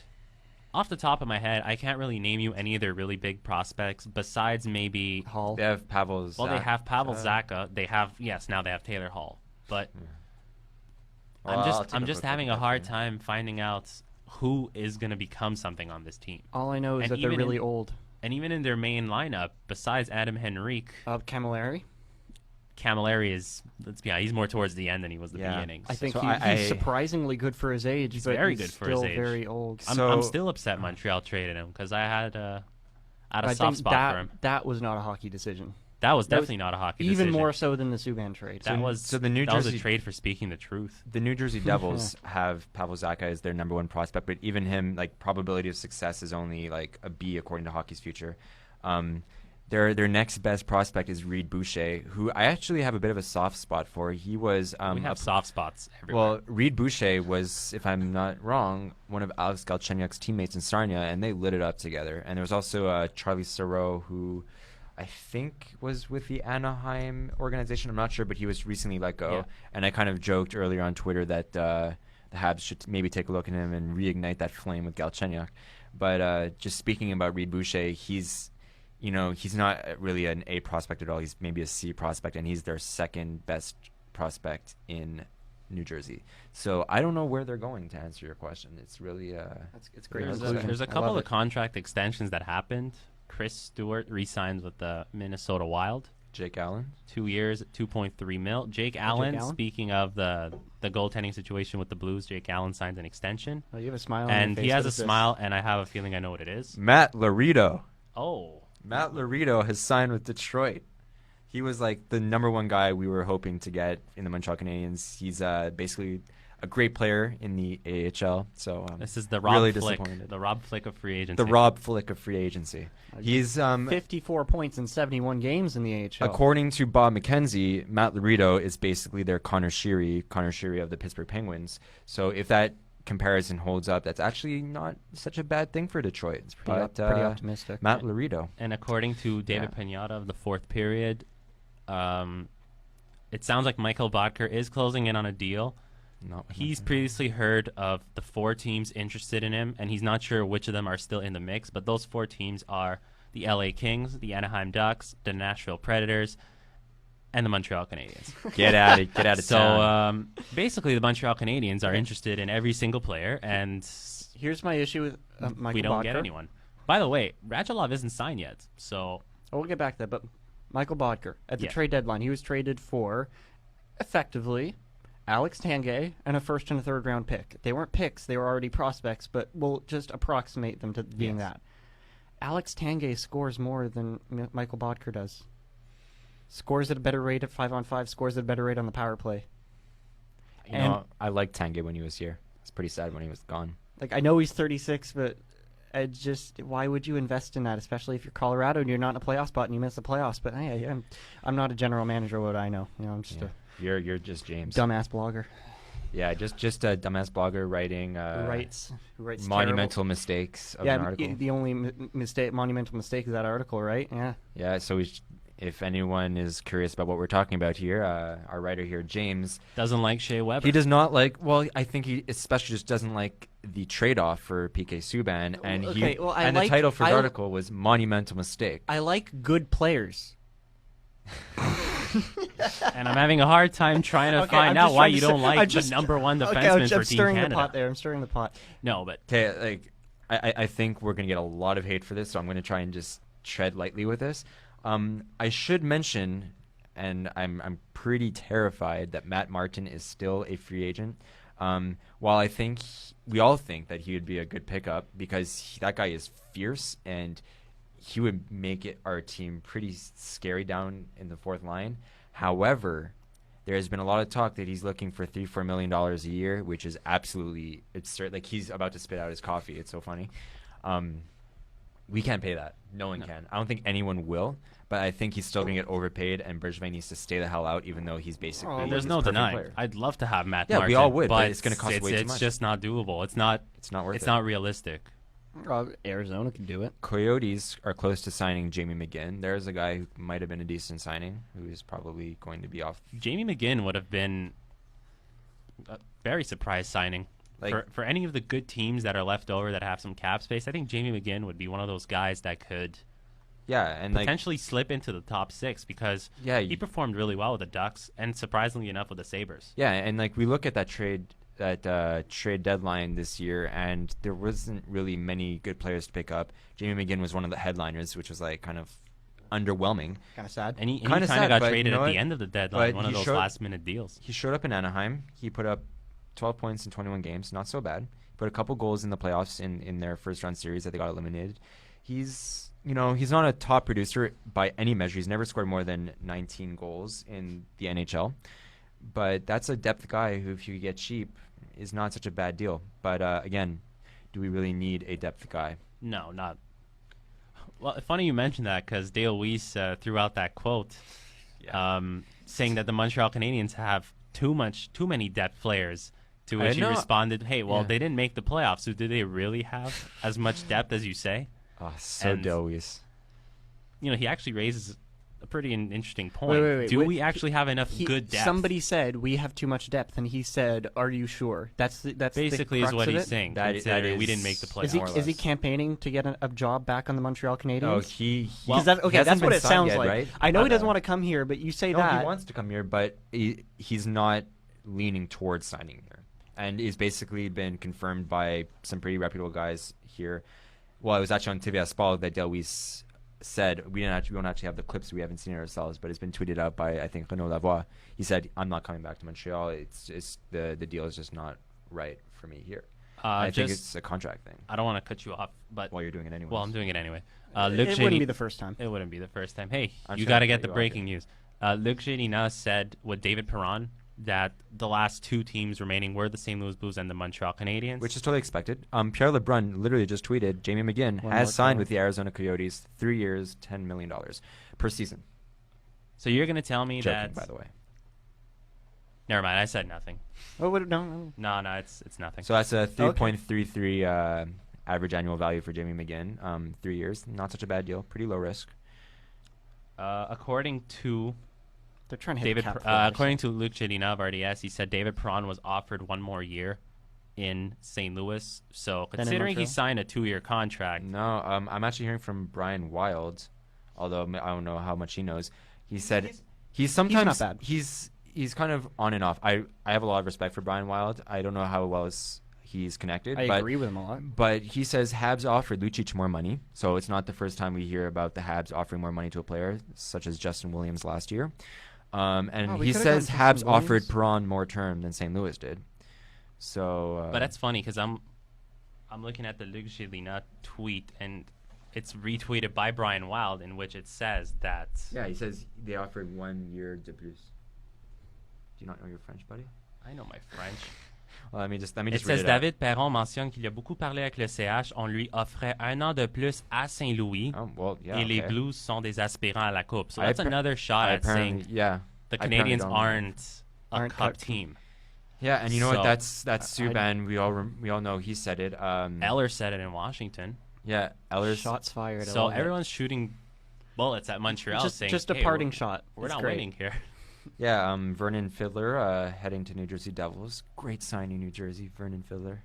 off the top of my head, I can't really name you any of their really big prospects besides maybe. Hall. They have Pavel Zacha. Well, they have Pavel Zacha. They have now they have Taylor Hall. But Well, I'll take I'm a just look having at a hard that. time finding out who is going to become something on this team. All I know is And that they're even really in- old. And even in their main lineup, besides Adam Henrique, Camilleri. Camilleri is, let's be honest, he's more towards the end than he was the Yeah. beginning. I think So he's surprisingly good for his age. He's but very he's good for his still age. very old. I'm So- still upset Montreal traded him because I had a I soft think spot for him. that was not a hockey decision. That was that was definitely not a hockey Even decision. more so than the Subban trade. That was so the New that was a Jersey- trade for speaking the truth. The New Jersey Devils have Pavel Zacha as their number one prospect, but even him, like, probability of success is only like a B according to Hockey's Future. Their next best prospect is Reed Boucher, who I actually have a bit of a soft spot for. He was We have soft spots everywhere. well, Reed Boucher was, if I'm not wrong, one of Alex Galchenyuk's teammates in Sarnia, and they lit it up together. And there was also Charlie Sauro, who I think was with the Anaheim organization. I'm not sure, but he was recently let go. Yeah. And I kind of joked earlier on Twitter that the Habs should maybe take a look at him and reignite that flame with Galchenyuk. But just speaking about Reed Boucher, he's not really an A prospect at all. He's maybe a C prospect, and he's their second best prospect in New Jersey. So I don't know where they're going, to answer your question. It's really It's great. there's conclusion. a I couple love of it. contract extensions that happened. Chris Stewart re-signs with the Minnesota Wild. Jake Allen. 2 years at $2.3 million. Jake Allen, Allen? speaking of the goaltending situation with the Blues, Jake Allen signs an extension. Oh, you have a smile on your And face. he has What a is this? smile, and I have a feeling I know what it is. Matt Laredo. Oh. Matt Laredo has signed with Detroit. He was like the number one guy we were hoping to get in the Montreal Canadiens. He's basically a great player in the AHL. So This is the Rob really Flick. disappointed. The Rob Flick of free agency. The Rob Flick of free agency. He's 54 points in 71 games in the AHL. according to Bob McKenzie, Matt Laredo is basically their Connor Sheary of the Pittsburgh Penguins. So if that comparison holds up, that's actually not such a bad thing for Detroit. It's pretty optimistic. Matt Laredo. And according to David Pinata of the fourth period, it sounds like Michael Bodker is closing in on a deal. No, He's previously heard of the 4 teams interested in him, and he's not sure which of them are still in the mix, but those 4 teams are the LA Kings, the Anaheim Ducks, the Nashville Predators, and the Montreal Canadiens. Get out of town. So basically, the Montreal Canadiens are interested in every single player, and Here's my issue with Michael we don't get Bodker. anyone. By the way, Radulov isn't signed yet, so We'll get back to that, but Michael Bodker, at the Yeah. trade deadline, he was traded for, effectively, Alex Tanguay and a first and a third round pick. They weren't picks, they were already prospects, but we'll just approximate them to being Yes. that. Alex Tanguay scores more than Michael Bodker does. Scores at a better rate at 5-on-5, scores at a better rate on the power play. You know, I liked Tanguay when he was here. It's pretty sad when he was gone. Like, I know he's 36, but why would you invest in that, especially if you're Colorado and you're not in a playoff spot and you miss the playoffs? But hey, I'm not a general manager. What I know, I'm just You're just James. a dumbass blogger. Yeah, just a dumbass blogger writing Who writes monumental mistakes of terrible. an Yeah, article. the only monumental mistake is that article, right? Yeah. Yeah, so if anyone is curious about what we're talking about here, our writer here, James, doesn't like Shea Weber. he does not like. Well, I think he especially just doesn't like the trade-off for PK Subban, and Okay, well, I the like- title for the I- article was "Monumental Mistake." I like good players. And I'm having a hard time trying to Okay, find I'm out just why trying to you stir- don't like I'm the just- number one Okay, defenseman I'm for Team stirring Canada. the pot there. I'm stirring the pot. No, but Okay, like I think we're gonna get a lot of hate for this, so I'm gonna try and just tread lightly with this. I should mention, and I'm pretty terrified that Matt Martin is still a free agent. While I think we all think that he would be a good pickup because that guy is fierce and he would make our team pretty scary down in the fourth line. However, there has been a lot of talk that he's looking for $3-4 million a year, which is absolutely absurd. Like, he's about to spit out his coffee. It's so funny. We can't pay that. No one can. I don't think anyone will. But I think he's still going to get overpaid, and Bergevin needs to stay the hell out, even though he's basically there's this no perfect denying. player. I'd love to have Matt Yeah, Martin. we all would, but but it's gonna cost way too much. It's just not doable. It's not worth It's it. not realistic. Arizona can do it. Coyotes are close to signing Jamie McGinn. There's a guy who might have been a decent signing, who is probably going to be off. Jamie McGinn would have been a very surprise signing. Like- For any of the good teams that are left over that have some cap space, I think Jamie McGinn would be one of those guys that could Yeah, and like potentially slip into the top six because Yeah, he performed really well with the Ducks and surprisingly enough with the Sabres. yeah, and like we look at that trade deadline this year, and there wasn't really many good players to pick up. Jamie McGinn was one of the headliners, which was like kind of underwhelming. Kind of sad. And he Kinda kind sad, of got but traded you know at the what? end of the deadline, But one of he those showed- last-minute deals. He showed up in Anaheim. He put up 12 points in 21 games, not so bad. Put a couple goals in the playoffs in their first round series that they got eliminated. He's not a top producer by any measure. He's never scored more than 19 goals in the NHL. But that's a depth guy who, if you get cheap, is not such a bad deal. But again, do we really need a depth guy? No, not. Well, funny you mentioned that because Dale Weiss threw out that quote saying that the Montreal Canadiens have too many depth players. To which he know. responded, "Hey, well, Yeah. they didn't make the playoffs, so do they really have as much depth as you say?" Oh, so And- Dale Weiss. He actually raises a pretty interesting point. Wait, Do wait. we actually have enough good depth? Somebody said we have too much depth, and he said, "Are you sure?" That's basically the is crux what of he's it? saying. That considering we is- didn't make the playoffs. more or Is he less. campaigning to get a job back on the Montreal Canadiens? Oh, he Because that's he hasn't that's what been it signed sounds yet, like. right? I know he But, doesn't want to come here, but you say No, that. he wants to come here, but he's not leaning towards signing here. And he's basically been confirmed by some pretty reputable guys here. Well, it was actually on TVA Sport that Del Weiss said, we don't actually have the clips, we haven't seen it ourselves, but it's been tweeted out by, I think, Renaud Lavoie. He said, I'm not coming back to Montreal. It's the deal is just not right for me here. I think it's a contract thing. I don't want to cut you off, but While you're doing it anyway. well, I'm doing it anyway. it Luc wouldn't Génie- be the first time. It wouldn't be the first time. Hey, I'm you trying got to to get cut the you off breaking news. Luc Génie said with David Perron that the last two teams remaining were the St. Louis Blues and the Montreal Canadiens. Which is totally expected. Pierre LeBrun literally just tweeted, Jamie McGinn One has more signed time. with the Arizona Coyotes 3 years, $10 million per season. So you're going to tell me Joking, that... by the way. Never mind, I said nothing. Oh, no. No, it's nothing. So that's a 3.33 average annual value for Jamie McGinn. 3 years, not such a bad deal. Pretty low risk. According to They're trying to hit the cap floor, according to Luc Génie of RDS, he said David Perron was offered one more year in St. Louis. So Then in considering he Montreal? signed a 2-year contract, No, I'm actually hearing from Brian Wild, although I don't know how much he knows. He said he's sometimes bad. he's kind of on and off. I have a lot of respect for Brian Wild. I don't know how well he's connected. I but, agree with him a lot. But he says Habs offered Lucic more money, so it's not the first time we hear about the Habs offering more money to a player, such as Justin Williams last year. And we he could've says gotten Habs Justin offered Williams. Perron more term than St. Louis did. So, but that's funny because I'm looking at the Luc Gélina tweet, and it's retweeted by Brian Wild, in which it says that yeah, he says they offered 1 year de plus. Do you not know your French, buddy? I know my French. Well, let me just It read says it out. David Perron mentionne qu'il a beaucoup parlé avec le CH. On lui offrait 1 an de plus à Saint-Louis. Oh, well, yeah, et les okay. Blues sont des aspirants à la coupe. So I that's appar- another shot I at saying yeah. the I apparently Canadians don't- aren't a Aren't cup cup team. Yeah, and you know what? So- That's Subban. We all know he said it. Eller said it in Washington. Yeah, Eller's Shots fired. I So love it. everyone's shooting bullets at Montreal, saying, just a "Hey, parting we're- shot. We're It's not great. winning here." Yeah, Vernon Fiddler heading to New Jersey Devils. Great signing, New Jersey. Vernon Fiddler.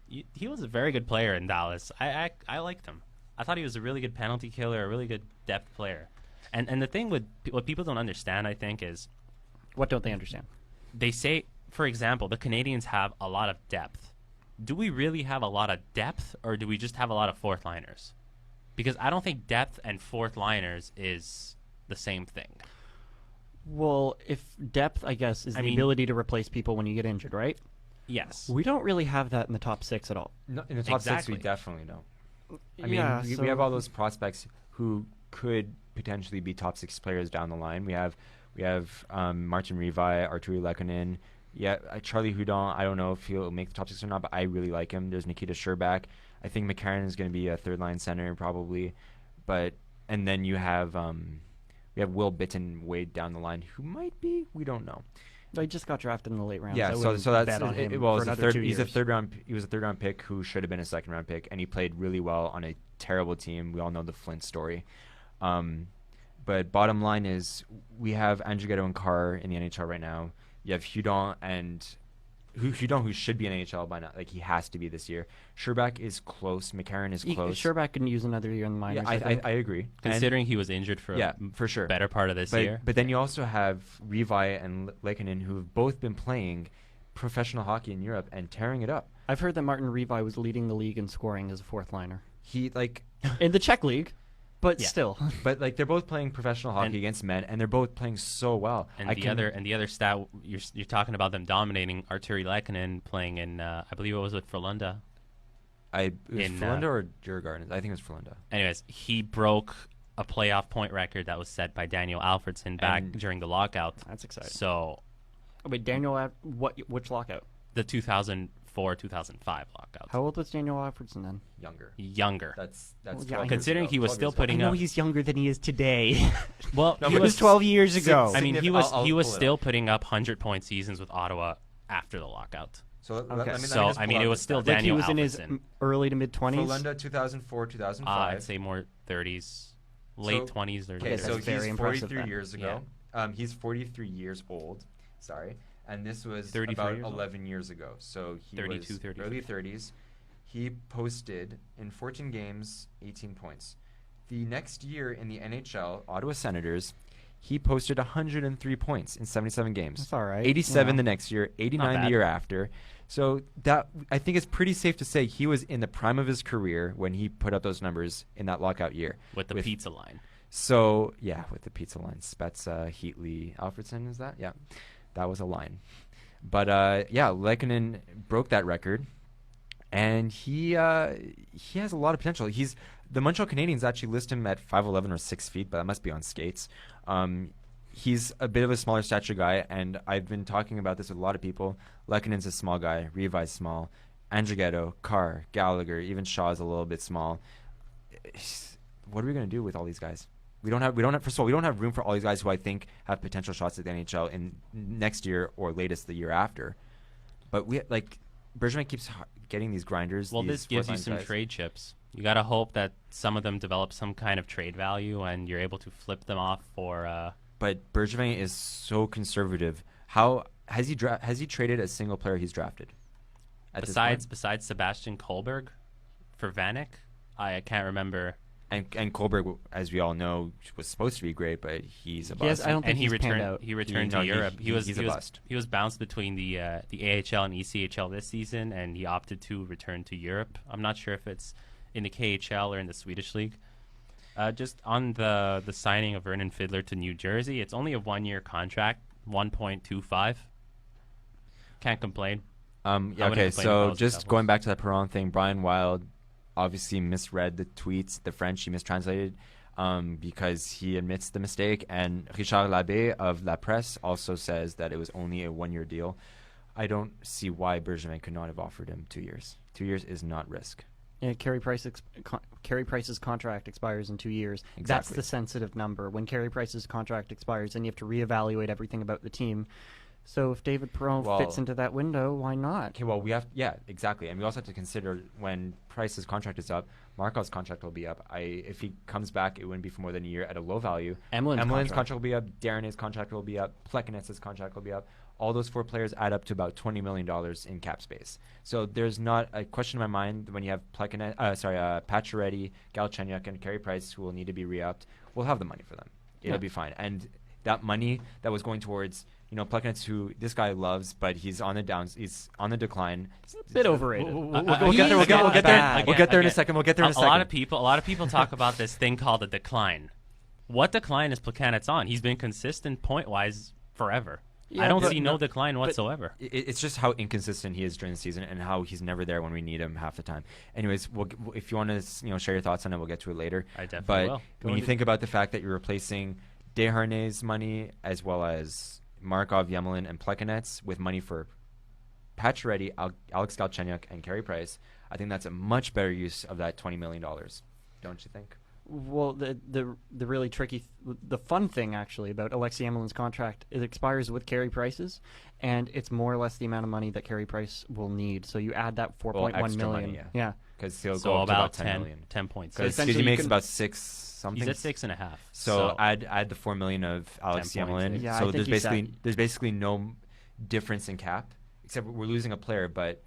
He was a very good player in Dallas. I liked him. I thought he was a really good penalty killer, a really good depth player. And the thing with what people don't understand, I think, is What don't they understand? they say, for example, the Canadians have a lot of depth. Do we really have a lot of depth, or do we just have a lot of fourth liners? Because I don't think depth and fourth liners is the same thing. Well, if depth, I guess, is I the mean- ability to replace people when you get injured, right? Yes. We don't really have that in the top 6 at all. No, in the top six, Exactly. we definitely don't. I Yeah, mean, we have all those prospects who could potentially be top 6 players down the line. We have Martin Revi, Arturi Lehkonen. Yeah, Charlie Hudon. I don't know if he'll make the top 6 or not, but I really like him. There's Nikita Sherbak. I think McCarron is going to be a third line center probably, and then you have Will Bitton way down the line, who might be. We don't know. He just got drafted in the late rounds. Yeah, I so wouldn't that's bet on him well, for he's a another third. 2 He's a years. third round. He was a third round pick who should have been a second round pick, and he played really well on a terrible team. We all know the Flint story. But bottom line is, we have Andrighetto and Carr in the NHL right now. You have Hudon Hudon, who should be in NHL by now. Like, he has to be this year. Sherbak is close. McCarron is close. Sherbak can use another year in the minors. Yeah, I think. I agree. Considering he was injured for Yeah, a for sure. better part of this year. But then you also have Revi and Lehkonen, who have both been playing professional hockey in Europe and tearing it up. I've heard that Martin Revi was leading the league in scoring as a fourth liner He in the Czech league, but Yeah. still. but they're both playing professional hockey And- against men, and they're both playing so well. And the other stat, you're talking about them dominating. Arturi Lehkonen playing in, I believe it was with Frölunda. it was in, Frölunda or Djurgården? I think it was Frölunda. Anyways, he broke a playoff point record that was set by Daniel Alfredsson back And- during the lockout. That's exciting. So Oh, wait, Daniel, which lockout? the 2004-2005 lockout. How old was Daniel Alfredson then? Younger. That's Well, 12 yeah, years considering ago, he was 12 still years ago. putting up. he's younger than he is today. Well, No, he but was it's 12 years ago. I mean, he Significant- was I'll he was pull it still up. putting up 100-point seasons with Ottawa after the lockout. So Okay. So, I mean, it was still Like he Daniel was in his Alfredsson. early to mid 20s. Frölunda 2004, 2005. I'd say more 30s, late 20s. Or Okay, That's so late 30s. very he's impressive 43 then. years ago. He's 43 years old. Sorry. And this was 33 about years old? 11 years ago. So he 32, was 33. early 30s. He posted in 14 games 18 points. The next year in the NHL, Ottawa Senators, he posted 103 points in 77 games. That's all right. 87 Yeah. the next year, 89 the bad. year after. So that, I think it's pretty safe to say he was in the prime of his career when he put up those numbers in that lockout year. with the pizza line. So, yeah, with the pizza line. Spezza, Heatley, Alfredson, is that? Yeah, that was a line. But, yeah, Lehkonen broke that record, and he has a lot of potential. The Montreal Canadiens actually list him at 5'11" or 6 feet, but that must be on skates. He's a bit of a smaller stature guy, and I've been talking about this with a lot of people. Lehkonen's a small guy. Revi's small. Andrighetto, Carr, Gallagher, even Shaw's a little bit small. What are we going to do with all these guys? We don't have room for all these guys who I think have potential shots at the NHL in next year or latest the year after. But Bergevin keeps getting these grinders. Well, these this gives you fourth-line some guys. trade chips. You got to hope that some of them develop some kind of trade value, and you're able to flip them off for. But Bergevin is so conservative. How has he traded a single player he's drafted? at this point. Besides Sebastian Kohlberg for Vanek, I can't remember. And Kohlberg, as we all know, was supposed to be great, but he's a bust. I don't think And he he's panned returned. out. He returned No, to Europe. he's a bust. He was bounced between the AHL and ECHL this season, and he opted to return to Europe. I'm not sure if it's in the KHL or in the Swedish league. Just on the signing of Vernon Fiddler to New Jersey, it's only a 1-year contract, 1.25. Can't complain. Yeah, wouldn't okay, complain if I so was the just Devils. going back to that Perron thing, Brian Wild obviously misread the tweets, the French he mistranslated, because he admits the mistake. And Richard Labbé of La Presse also says that it was only a 1-year deal. I don't see why Bergevin could not have offered him 2 years. 2 years is not risk. Yeah, Carey Price's contract expires in 2 years. That's Exactly. the sensitive number. When Carey Price's contract expires, then you have to reevaluate everything about the team. So if David Perron fits into that window, why not? Okay, well, exactly. And we also have to consider when Price's contract is up, Markov's contract will be up. If he comes back, it wouldn't be for more than a year at a low value. Emelin's contract will be up. Darrenay's contract will be up. Plekanec's contract will be up. All those 4 players add up to about $20 million in cap space. So there's not a question in my mind when you have Pacioretty, Galchenyuk, and Carey Price who will need to be re-upped. We'll have the money for them. It'll be fine. And that money that was going towards Plekanec, who this guy loves, but he's on the he's on the decline. A bit overrated. We'll get there. We'll get there. We'll get there in a second. A lot of people talk about this thing called a decline. What decline is Plekanec on? He's been consistent point-wise forever. I don't see no decline whatsoever. It's just how inconsistent he is during the season and how he's never there when we need him half the time. Anyways, if you want to share your thoughts on it, we'll get to it later. I definitely but will. When you think about the fact that you're replacing Desharnais' money as well as Markov, Yemelin, and Plekanec with money for Pacioretty, Alex Galchenyuk, and Carey Price, I think that's a much better use of that $20 million. Don't you think? Well, the really tricky, the fun thing actually about Alexei Emelin's contract, it expires with Carey Price's, and it's more or less the amount of money that Carey Price will need. So you add that 4.1 extra million. money, yeah. Because he'll So go up to about about 10 million. 10.6. Because essentially he you makes can- about 6 something. He's at 6.5. So add the 4 million of Alex 10.6. Yemelin. Yeah, I so think there's basically no difference in cap, except we're losing a player, but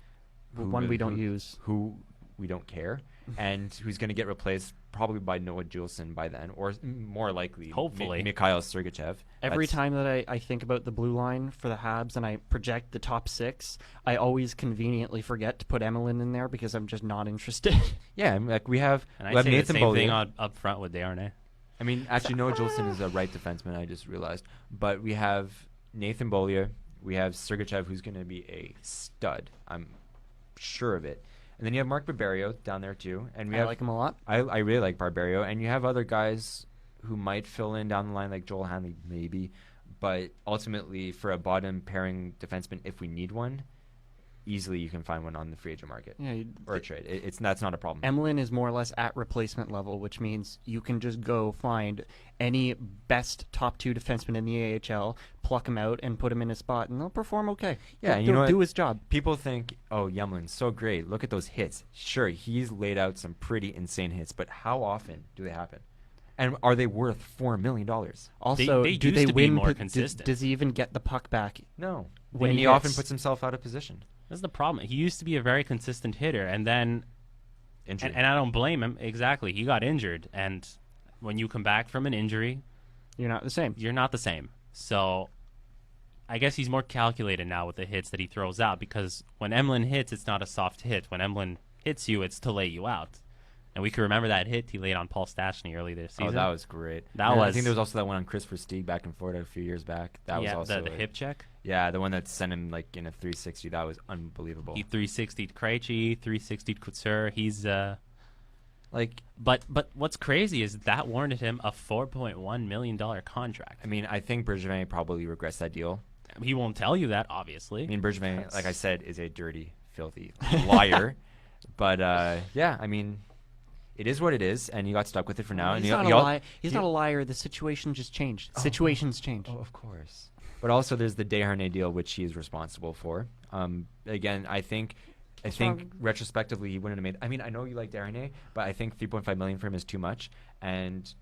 One we don't use. who we don't care, and who's going to get replaced probably by Noah Juleson by then, or more likely, Hopefully. Mikhail Sergachev. Every time that I think about the blue line for the Habs and I project the top 6, I always conveniently forget to put Emelin in there because I'm just not interested. Yeah, and, like we have And I say Nathan the same thing Beaulieu. up front with Desharnais. I mean, actually, Noah Juleson is a right defenseman. I just realized, but we have Nathan Beaulieu. We have Sergachev, who's going to be a stud. I'm sure of it. And then you have Mark Barberio down there too. And I like him a lot. I really like Barberio. And you have other guys who might fill in down the line, like Joel Hanley, maybe. But ultimately, for a bottom pairing defenseman, if we need one, easily you can find one on the free agent market Yeah, or a trade. That's not a problem. Emelin is more or less at replacement level, which means you can just go find any best top 2 defenseman in the AHL, pluck him out, and put him in a spot, and they'll perform okay. Yeah, He'll you know what? do his job. People think, oh, Yemelin's so great. Look at those hits. Sure, he's laid out some pretty insane hits, but how often do they happen? And are they worth $4 million? Also, they do used they to be win? more consistent. Does he even get the puck back? No. When And he he often hits. puts himself out of position. That's the problem. He used to be a very consistent hitter, and then Injury. and I don't blame him. Exactly, he got injured, and when you come back from an injury, You're not the same. you're not the same. So I guess he's more calculated now with the hits that he throws out, because when Emelin hits, it's not a soft hit. When Emelin hits you, it's to lay you out. And we can remember that hit he laid on Paul Stastny early this season. Oh, that was great. That And I was- think there was also that one on Chris Versteeg back in Florida a few years back. That was also the hip check. Yeah, the one that sent him like in a 360. That was unbelievable. He 360'd Krejci, 360'd Couture. He's Like, but what's crazy is that warranted him a $4.1 million contract. I mean, I think Bergevin probably regrets that deal. He won't tell you that, obviously. I mean, Bergevin, like I said, is a dirty, filthy liar. But yeah, I mean, it is what it is, and you got stuck with it for now. He's and not a liar. He's not a liar. The situation just changed. Situations change. Oh, of course. But also, there's the Desharnais deal, which he is responsible for. Again, I think wrong? retrospectively he wouldn't have made. I mean, I know you like Desharnais, but I think 3.5 million for him is too much. And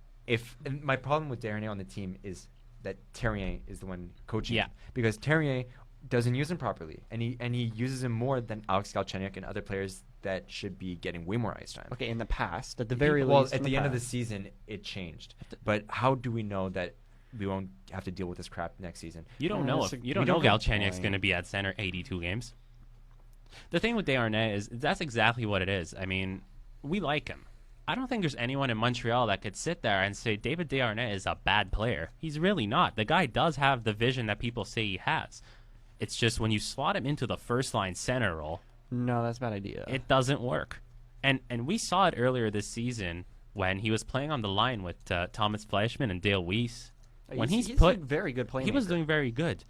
my problem with Desharnais on the team is that Terrien is the one coaching. Yeah. him. Because Terrien doesn't use him properly, and he uses him more than Alex Galchenyuk and other players that should be getting way more ice time. Okay, in the past, at the very well, least. at the end of the season, it changed. But how do we know that we won't have to deal with this crap next season? You don't know. You don't know Galchenyuk's going to be at center 82 games. The thing with Desharnais is that's exactly what it is. I mean, we like him. I don't think there's anyone in Montreal that could sit there and say David Desharnais is a bad player. He's really not. The guy does have the vision that people say he has. It's just when you slot him into the first-line center role, no, that's a bad idea. it doesn't work. And we saw it earlier this season when he was playing on the line with Thomas Fleischmann and Dale Weiss. When he's a very good playmaker. He was doing very good.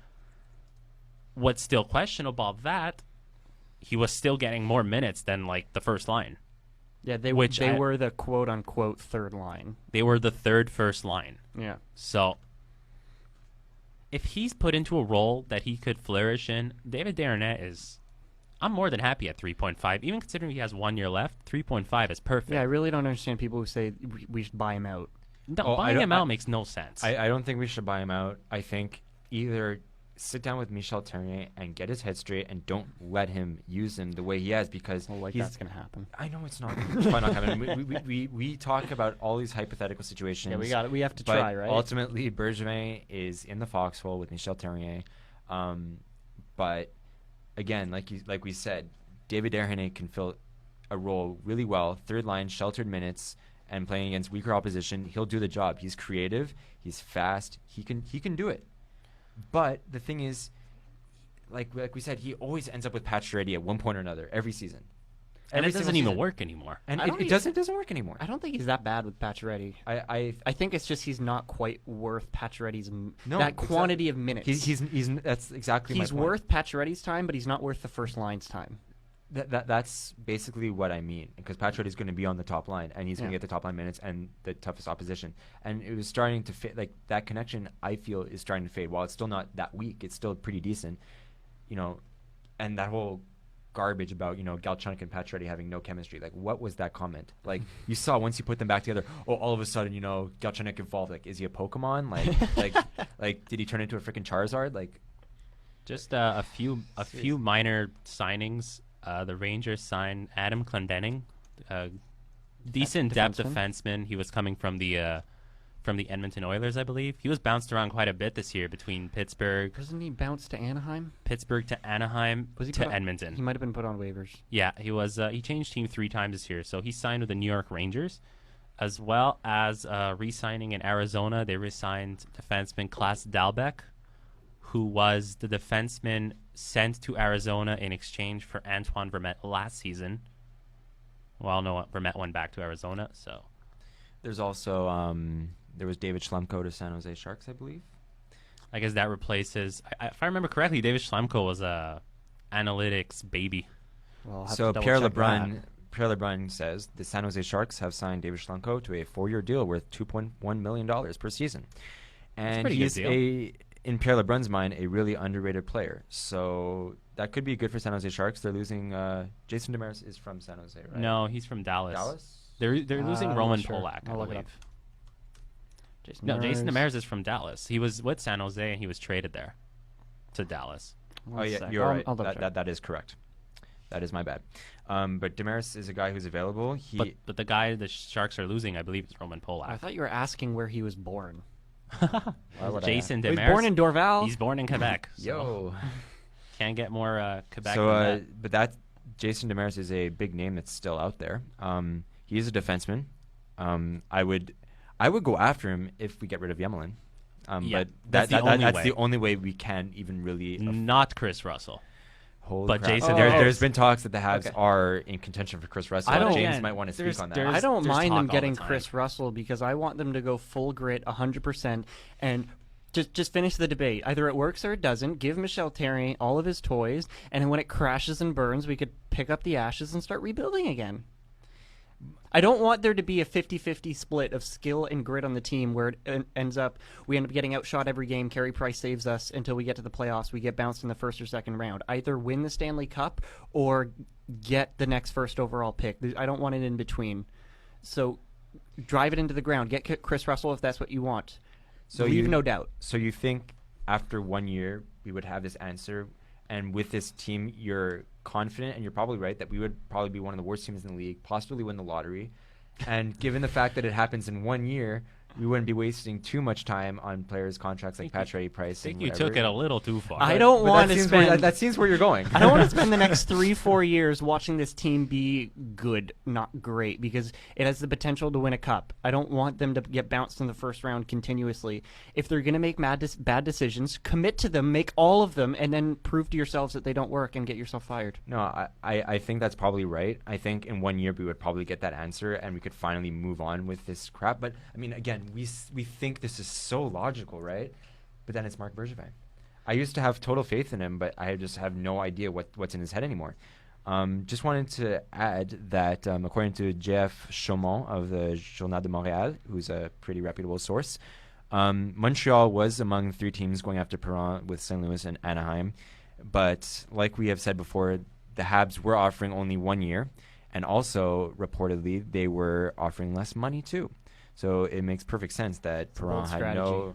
What's still questionable about that, he was still getting more minutes than like the first line. Yeah, they were the quote-unquote third line. They were the third first line. Yeah. So if he's put into a role that he could flourish in, David Desharnais is... I'm more than happy at 3.5. Even considering he has 1 year left, 3.5 is perfect. Yeah, I really don't understand people who say we should buy him out. No, buying him out makes no sense. I don't think we should buy him out. I think either sit down with Michel Therrien and get his head straight and don't let him use him the way he has because that's going to happen. I know it's not. It's probably not happening. We talk about all these hypothetical situations. Yeah, we got it. We have to but try, right? Ultimately, Bergevin is in the foxhole with Michel Therrien. But again, like we said, David Desharnais can fill a role really well. Third line, sheltered minutes, and playing against weaker opposition. He'll do the job. He's creative. He's fast. He can do it. But the thing is, like we said, he always ends up with Pacioretty at one point or another every season. And it doesn't even work anymore. And it doesn't work anymore. I don't think he's that bad with Pacioretty. I think it's just he's not quite worth Pacioretty's quantity of minutes. He's that's exactly my point. He's worth Pacioretty's time, but he's not worth the first line's time. That's basically what I mean, because Pacioretty is going to be on the top line, and he's going to get the top line minutes and the toughest opposition. And it was starting to fit, like that connection. I feel is starting to fade. While it's still not that weak, it's still pretty decent, And that whole garbage about Galchenyuk and Pacioretty having no chemistry. Like, what was that comment? Like, you saw once you put them back together. Oh, all of a sudden, Galchenyuk evolved. Like, is he a Pokemon? Like, did he turn into a freaking Charizard? Like, just a few minor signings. The Rangers signed Adam Clendening, decent depth defenseman. He was coming from the Edmonton Oilers, I believe. He was bounced around quite a bit this year between Pittsburgh. Wasn't he bounced to Anaheim? Pittsburgh to Anaheim to Edmonton. He might have been put on waivers. Yeah, he was. He changed team 3 times this year, so he signed with the New York Rangers, as well as re-signing in Arizona. They re-signed defenseman Klaas Dalbec, who was the defenseman sent to Arizona in exchange for Antoine Vermette last season. Well, no, Vermette went back to Arizona, so. There's also, there was David Schlemko to San Jose Sharks, I believe. I guess that replaces, if I remember correctly, David Schlemko was a analytics baby. Well, so Pierre LeBrun says the San Jose Sharks have signed David Schlemko to a 4-year deal worth $2.1 million per season. And he is in Pierre LeBrun's mind, a really underrated player. So that could be good for San Jose Sharks. They're losing Jason Demers is from San Jose, right? No, he's from Dallas. Dallas? They're losing Roman Polak, I I'll look it believe. up. Jason Demers is from Dallas. He was with San Jose, and he was traded there to Dallas. You're right. That is correct. That is my bad. But Demers is a guy who's available. But the guy the Sharks are losing, I believe, is Roman Polak. I thought you were asking where he was born. Jason Demers. He was born in Dorval. He's born in Quebec. Yo. Can't get more Quebec than that. But that Jason Demers is a big name that's still out there. He is a defenseman. I would go after him if we get rid of Yemelin. But that's the only way we can even really. Not Chris Russell. Holy but crap. Jason, there's been talks that the Habs are in contention for Chris Russell. James might want to speak on that. I don't mind them getting Chris Russell because I want them to go full grit 100% and just finish the debate. Either it works or it doesn't. Give Michel Therrien all of his toys, and when it crashes and burns, we could pick up the ashes and start rebuilding again. I don't want there to be a 50-50 split of skill and grit on the team where it ends up we end up getting outshot every game. Carey Price saves us until we get to the playoffs. We get bounced in the first or second round. Either win the Stanley Cup or get the next first overall pick. I don't want it in between. So drive it into the ground. Get Chris Russell if that's what you want. So leave no doubt. So you think after 1 year we would have this answer And with this team, you're confident, and you're probably right, that we would probably be one of the worst teams in the league, possibly win the lottery. And given the fact that it happens in 1 year, we wouldn't be wasting too much time on players' contracts like Patrick Price. I think you took it a little too far. I don't want to spend. That seems where you're going. I don't want to spend the next 3-4 years watching this team be good, not great, because it has the potential to win a cup. I don't want them to get bounced in the first round continuously. If they're going to make bad decisions, commit to them, make all of them, and then prove to yourselves that they don't work and get yourself fired. No, I think that's probably right. I think in 1 year we would probably get that answer, and we could finally move on with this crap. But, I mean, again, we think this is so logical, right? But then it's Marc Bergevin. I used to have total faith in him, but I just have no idea what's in his head anymore. Just wanted to add that according to Jeff Chaumont of the Journal de Montréal, who's a pretty reputable source, Montreal was among 3 teams going after Perron with St. Louis and Anaheim. But like we have said before, the Habs were offering only 1 year, and also reportedly they were offering less money too. So it makes perfect sense that Perron had no.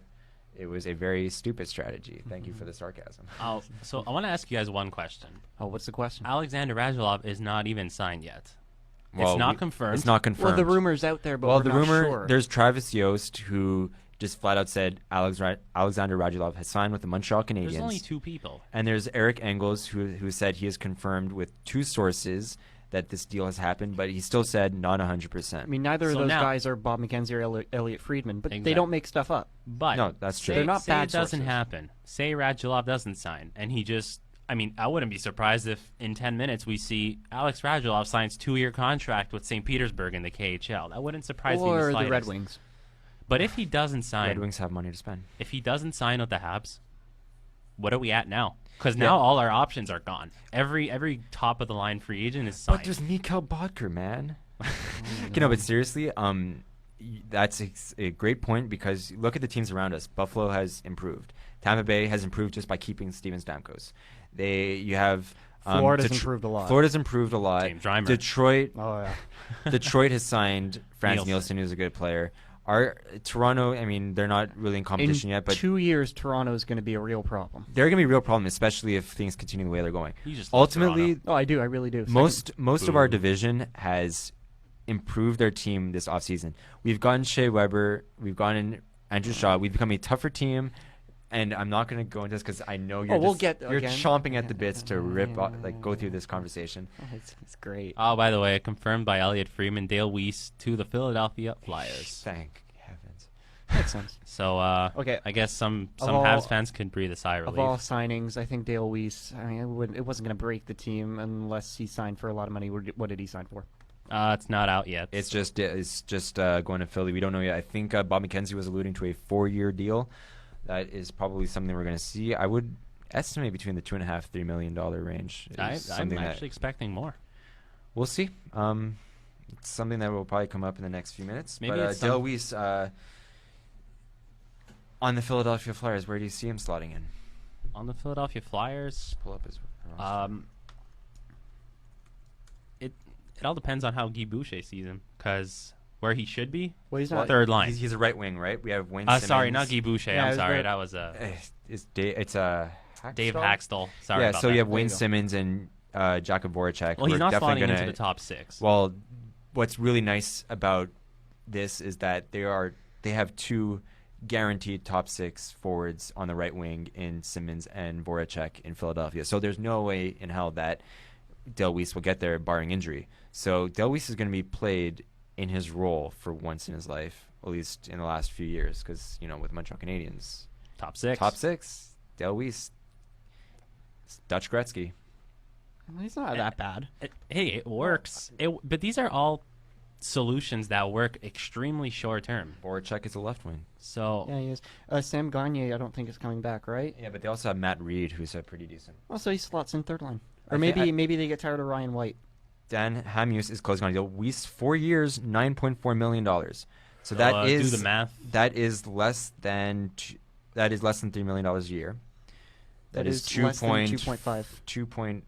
It was a very stupid strategy. Thank you for the sarcasm. So I want to ask you guys one question. Oh, what's the question? Alexander Radulov is not even signed yet. Well, it's not confirmed. It's not confirmed. Well, the rumor's out there, but well, we're the not rumor sure. There's Travis Yost who just flat out said Alexander Radulov has signed with the Montreal Canadiens. There's only 2 people. And there's Eric Engels who said he has confirmed with 2 sources that this deal has happened, but he still said not 100%. I mean, neither of those guys are Bob McKenzie or Elliot Friedman, but they don't make stuff up. But no, that's true. They're not say bad it doesn't sources. happen. Say Radulov doesn't sign, and he just... I mean, I wouldn't be surprised if in 10 minutes we see Alex Radulov signs 2-year contract with St. Petersburg in the KHL. That wouldn't surprise me in the Or the slightest. Red Wings. But if he doesn't sign... Red Wings have money to spend. If he doesn't sign with the Habs, what are we at now? Because now all our options are gone. Every top-of-the-line free agent is signed. But there's Mikhail Bodker, man. But seriously, that's a great point, because look at the teams around us. Buffalo has improved. Tampa Bay has improved just by keeping Steven Stamkos. You have Florida's improved a lot. Florida's improved a lot. James Reimer. Detroit. Oh yeah. Detroit has signed Franz Nielsen, who's a good player. Toronto, I mean, they're not really in competition yet, but 2 years, Toronto is going to be a real problem. They're going to be a real problem, especially if things continue the way they're going. You just love Ultimately, Oh, I do. I really do. most of our division has improved their team this offseason. We've gotten Shea Weber. We've gotten Andrew Shaw. We've become a tougher team. And I'm not going to go into this because I know you're you're chomping at the bits to go through this conversation. It's great. Oh, by the way, confirmed by Elliot Friedman, Dale Weiss to the Philadelphia Flyers. Thank heavens. Makes sense. So, okay. I guess some Habs fans can breathe a sigh of relief. Of all signings, I think Dale Weiss, I mean, it wasn't going to break the team unless he signed for a lot of money. What did he sign for? It's not out yet. It's just going to Philly. We don't know yet. I think Bob McKenzie was alluding to a 4-year deal. That is probably something we're going to see. I would estimate between the $2.5 $3 million range. I'm actually expecting more. We'll see. It's something that will probably come up in the next few minutes. Maybe but Dale Weiss on the Philadelphia Flyers, where do you see him slotting in? On the Philadelphia Flyers, pull up his roster. It all depends on how Guy Boucher sees him, because where he should be, he's not third line. He's a right wing, right? We have Wayne Simmons. Sorry, not Guy Boucher. Yeah, I'm sorry, right. that was It's Dave Haxtell. Sorry about so that. you have Wayne Simmons and Jakub Voracek. Well, he's not slotting into the top 6. Well, what's really nice about this is that they have 2 guaranteed top 6 forwards on the right wing in Simmons and Voracek in Philadelphia. So there's no way in hell that Dale Weiss will get there barring injury. So Dale Weiss is going to be played in his role for once in his life, at least in the last few years, because, with Montreal Canadiens. Top 6. Top 6. Dale Weiss. Dutch Gretzky. He's not that bad. It works. But these are all solutions that work extremely short term. Voracek is a left wing. So Yeah, he is. Sam Gagne, I don't think is coming back, right? Yeah, but they also have Matt Reed, who's pretty decent. Oh, so he slots in third line. Or maybe they get tired of Ryan White. Dan Hamhuis is closing on a deal. Weiss, 4 years, $9.4 million. So that is do the math. That is less than $3 million a year. That is 2.5. 2.3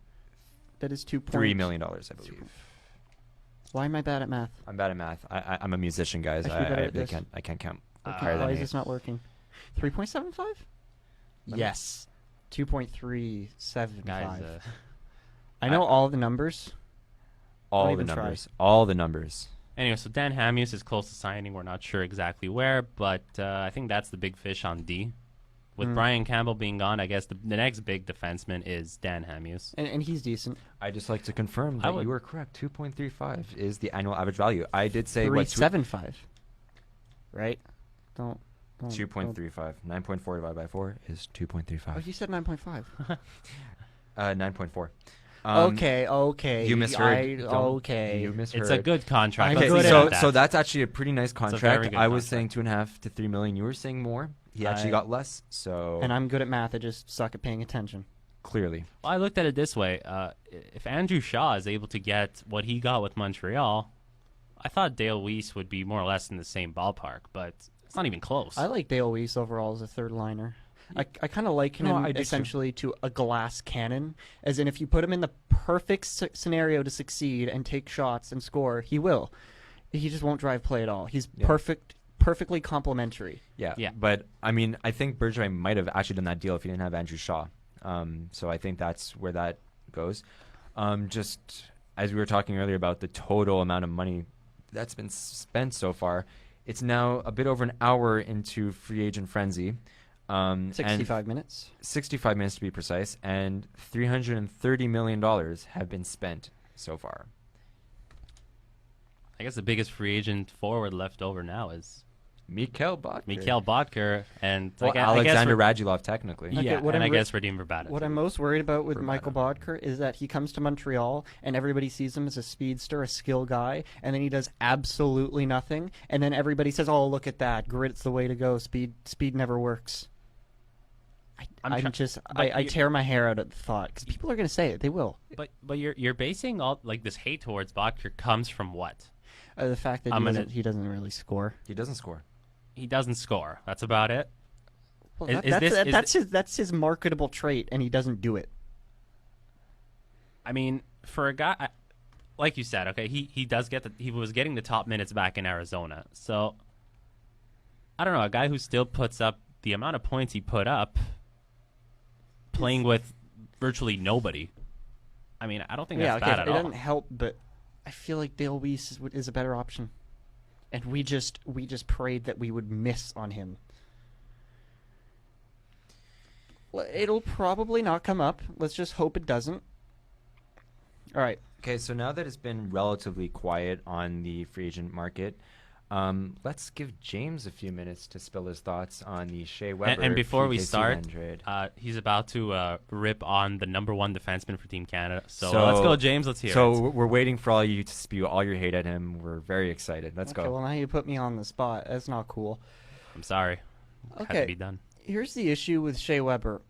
That is $2.3 million, I believe. Why am I bad at math? I'm bad at math. I'm a musician, guys. I can't count. Okay, why is this not working? 3.75? Yes. 2.375. Guys, I know all the numbers. All even the try. numbers. All the numbers. anyway, so Dan Hamius is close to signing. We're not sure exactly where, but I think that's the big fish on D. With Brian Campbell being gone, I guess the next big defenseman is Dan Hamius. And he's decent. I just like to confirm that would- you were correct. 2.35 is the annual average value. I did say 3.75. Right? Don't 2.35. 9.4 divided by 4 is 2.35. Oh, you said 9.5. 9.4. Okay. You misheard. Okay. You misheard. It's a good contract. I'm Let's good leave at it so, at that. so that's actually a pretty nice a very contract. good I was contract. saying 2.5 to 3 million. You were saying more. He actually got less. So And I'm good at math. I just suck at paying attention. clearly, Well, I looked at it this way. If Andrew Shaw is able to get what he got with Montreal, I thought Dale Weiss would be more or less in the same ballpark, but it's not even close. I like Dale Weiss overall as a third liner. I kind of liken No, him I do too. essentially to a glass cannon, as in if you put him in the perfect scenario to succeed and take shots and score, he will. He just won't drive play at all. He's Yeah. perfectly complementary. yeah. Yeah. But I mean, I think Bergevin might have actually done that deal if he didn't have Andrew Shaw. So I think that's where that goes. Just as we were talking earlier about the total amount of money that's been spent so far, it's now a bit over an hour into free agent frenzy. 65 minutes. 65 minutes to be precise, and $330 million have been spent so far. I guess the biggest free agent forward left over now is Mikhail Bottker. Mikhail Bottker and Well, I guess Alexander we're- Radulov, technically. Okay, Yeah, what and I'm I guess Radim Verbata. What too. I'm most worried about with Verbata. Michael Bodker is that he comes to Montreal and everybody sees him as a speedster, a skill guy, and then he does absolutely nothing, and then everybody says, "Oh, look at that, grit's the way to go. Speed never works." I you- tear my hair out at the thought because people are going to say it. They will. But you're basing all like this hate towards Bottker comes from what? The fact that he doesn't really score. He doesn't score. He doesn't score. That's about it. Well, Is that's his marketable trait, and he doesn't do it. I mean, for a guy like you said, okay, he does get he was getting the top minutes back in Arizona. So I don't know, a guy who still puts up the amount of points he put up playing with virtually nobody. I mean, I don't think that's bad at it all. doesn't help, but I feel like Dale Weiss is a better option, and we just prayed that we would miss on him. Well, it'll probably not come up. Let's just hope it doesn't. All right. Okay, so now that it's been relatively quiet on the free agent market, let's give James a few minutes to spill his thoughts on the Shea Weber. And before we PK start, Subban trade. he's about to rip on the number one defenseman for Team Canada. So, So- let's go, James. Let's hear So it. we're waiting for all you to spew all your hate at him. We're very excited. Let's Okay, go. well, now you put me on the spot. That's not cool. I'm sorry. Had Okay. to be done. Here's the issue with Shea Weber.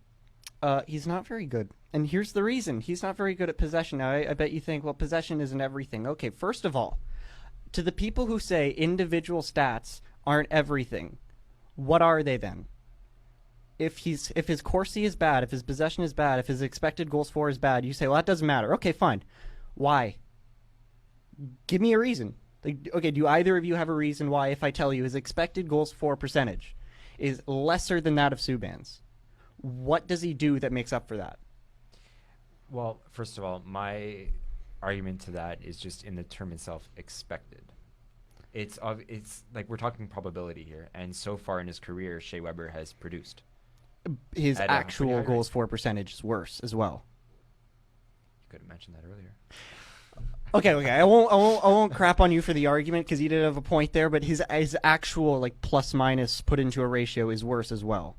He's not very good. And here's the reason. He's not very good at possession. Now, I bet you think, well, possession isn't everything. Okay, first of all, to the people who say individual stats aren't everything, what are they then? If his Corsi is bad, if his possession is bad, if his expected goals for is bad, you say, well, that doesn't matter. Okay, fine. Why? Give me a reason. Like, okay, do either of you have a reason why, if I tell you his expected goals for percentage is lesser than that of Subban's? What does he do that makes up for that? Well, first of all, my argument to that is just in the term itself, expected. It's like we're talking probability here, and so far in his career, Shea Weber has produced. His At a pretty actual high goals rate. for percentage is worse as well. You could have mentioned that earlier. Okay. I won't crap on you for the argument because you did have a point there, but his actual like plus minus put into a ratio is worse as well.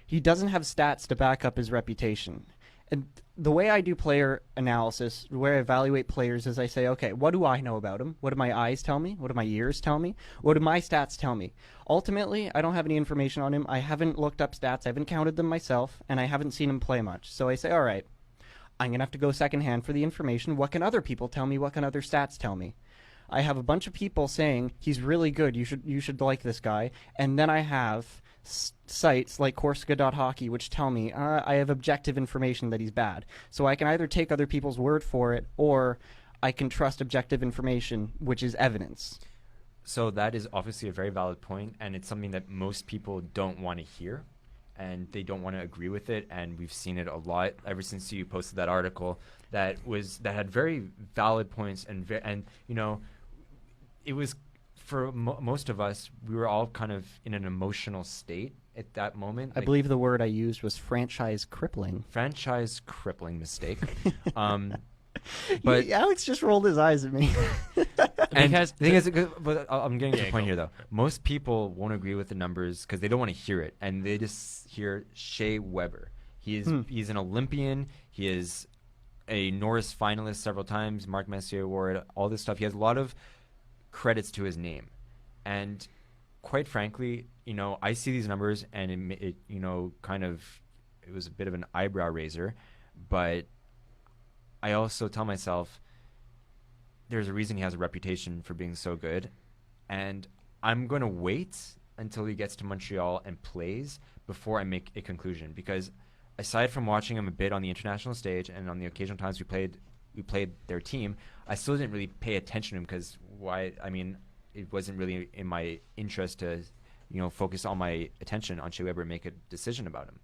He doesn't have stats to back up his reputation. And the way I do player analysis, the way I evaluate players is I say, okay, what do I know about him? What do my eyes tell me? What do my ears tell me? What do my stats tell me? Ultimately, I don't have any information on him. I haven't looked up stats. I haven't counted them myself, and I haven't seen him play much. So I say, all right, I'm going to have to go secondhand for the information. What can other people tell me? What can other stats tell me? I have a bunch of people saying he's really good. You should like this guy. And then I have sites like Corsica.hockey which tell me I have objective information that he's bad. So I can either take other people's word for it or I can trust objective information, which is evidence. So that is obviously a very valid point, and it's something that most people don't want to hear. and they don't want to agree with it. And we've seen it a lot ever since you posted that article that had very valid points, and you know, it was for most of us, we were all kind of in an emotional state at that moment. I believe the word I used was franchise crippling. Franchise crippling mistake. But Alex just rolled his eyes at me. And the thing is, but I'm getting to the point here, though. Most people won't agree with the numbers because they don't want to hear it, and they just hear Shea Weber. He's an Olympian. He is a Norris finalist several times, Mark Messier Award, all this stuff. He has a lot of credits to his name, and quite frankly, you know, I see these numbers, and it you know, kind of, it was a bit of an eyebrow raiser, but I also tell myself there's a reason he has a reputation for being so good, and I'm going to wait until he gets to Montreal and plays before I make a conclusion, because aside from watching him a bit on the international stage and on the occasional times we played their team, I still didn't really pay attention to him because it wasn't really in my interest to, you know, focus all my attention on Shea Weber and make a decision about him.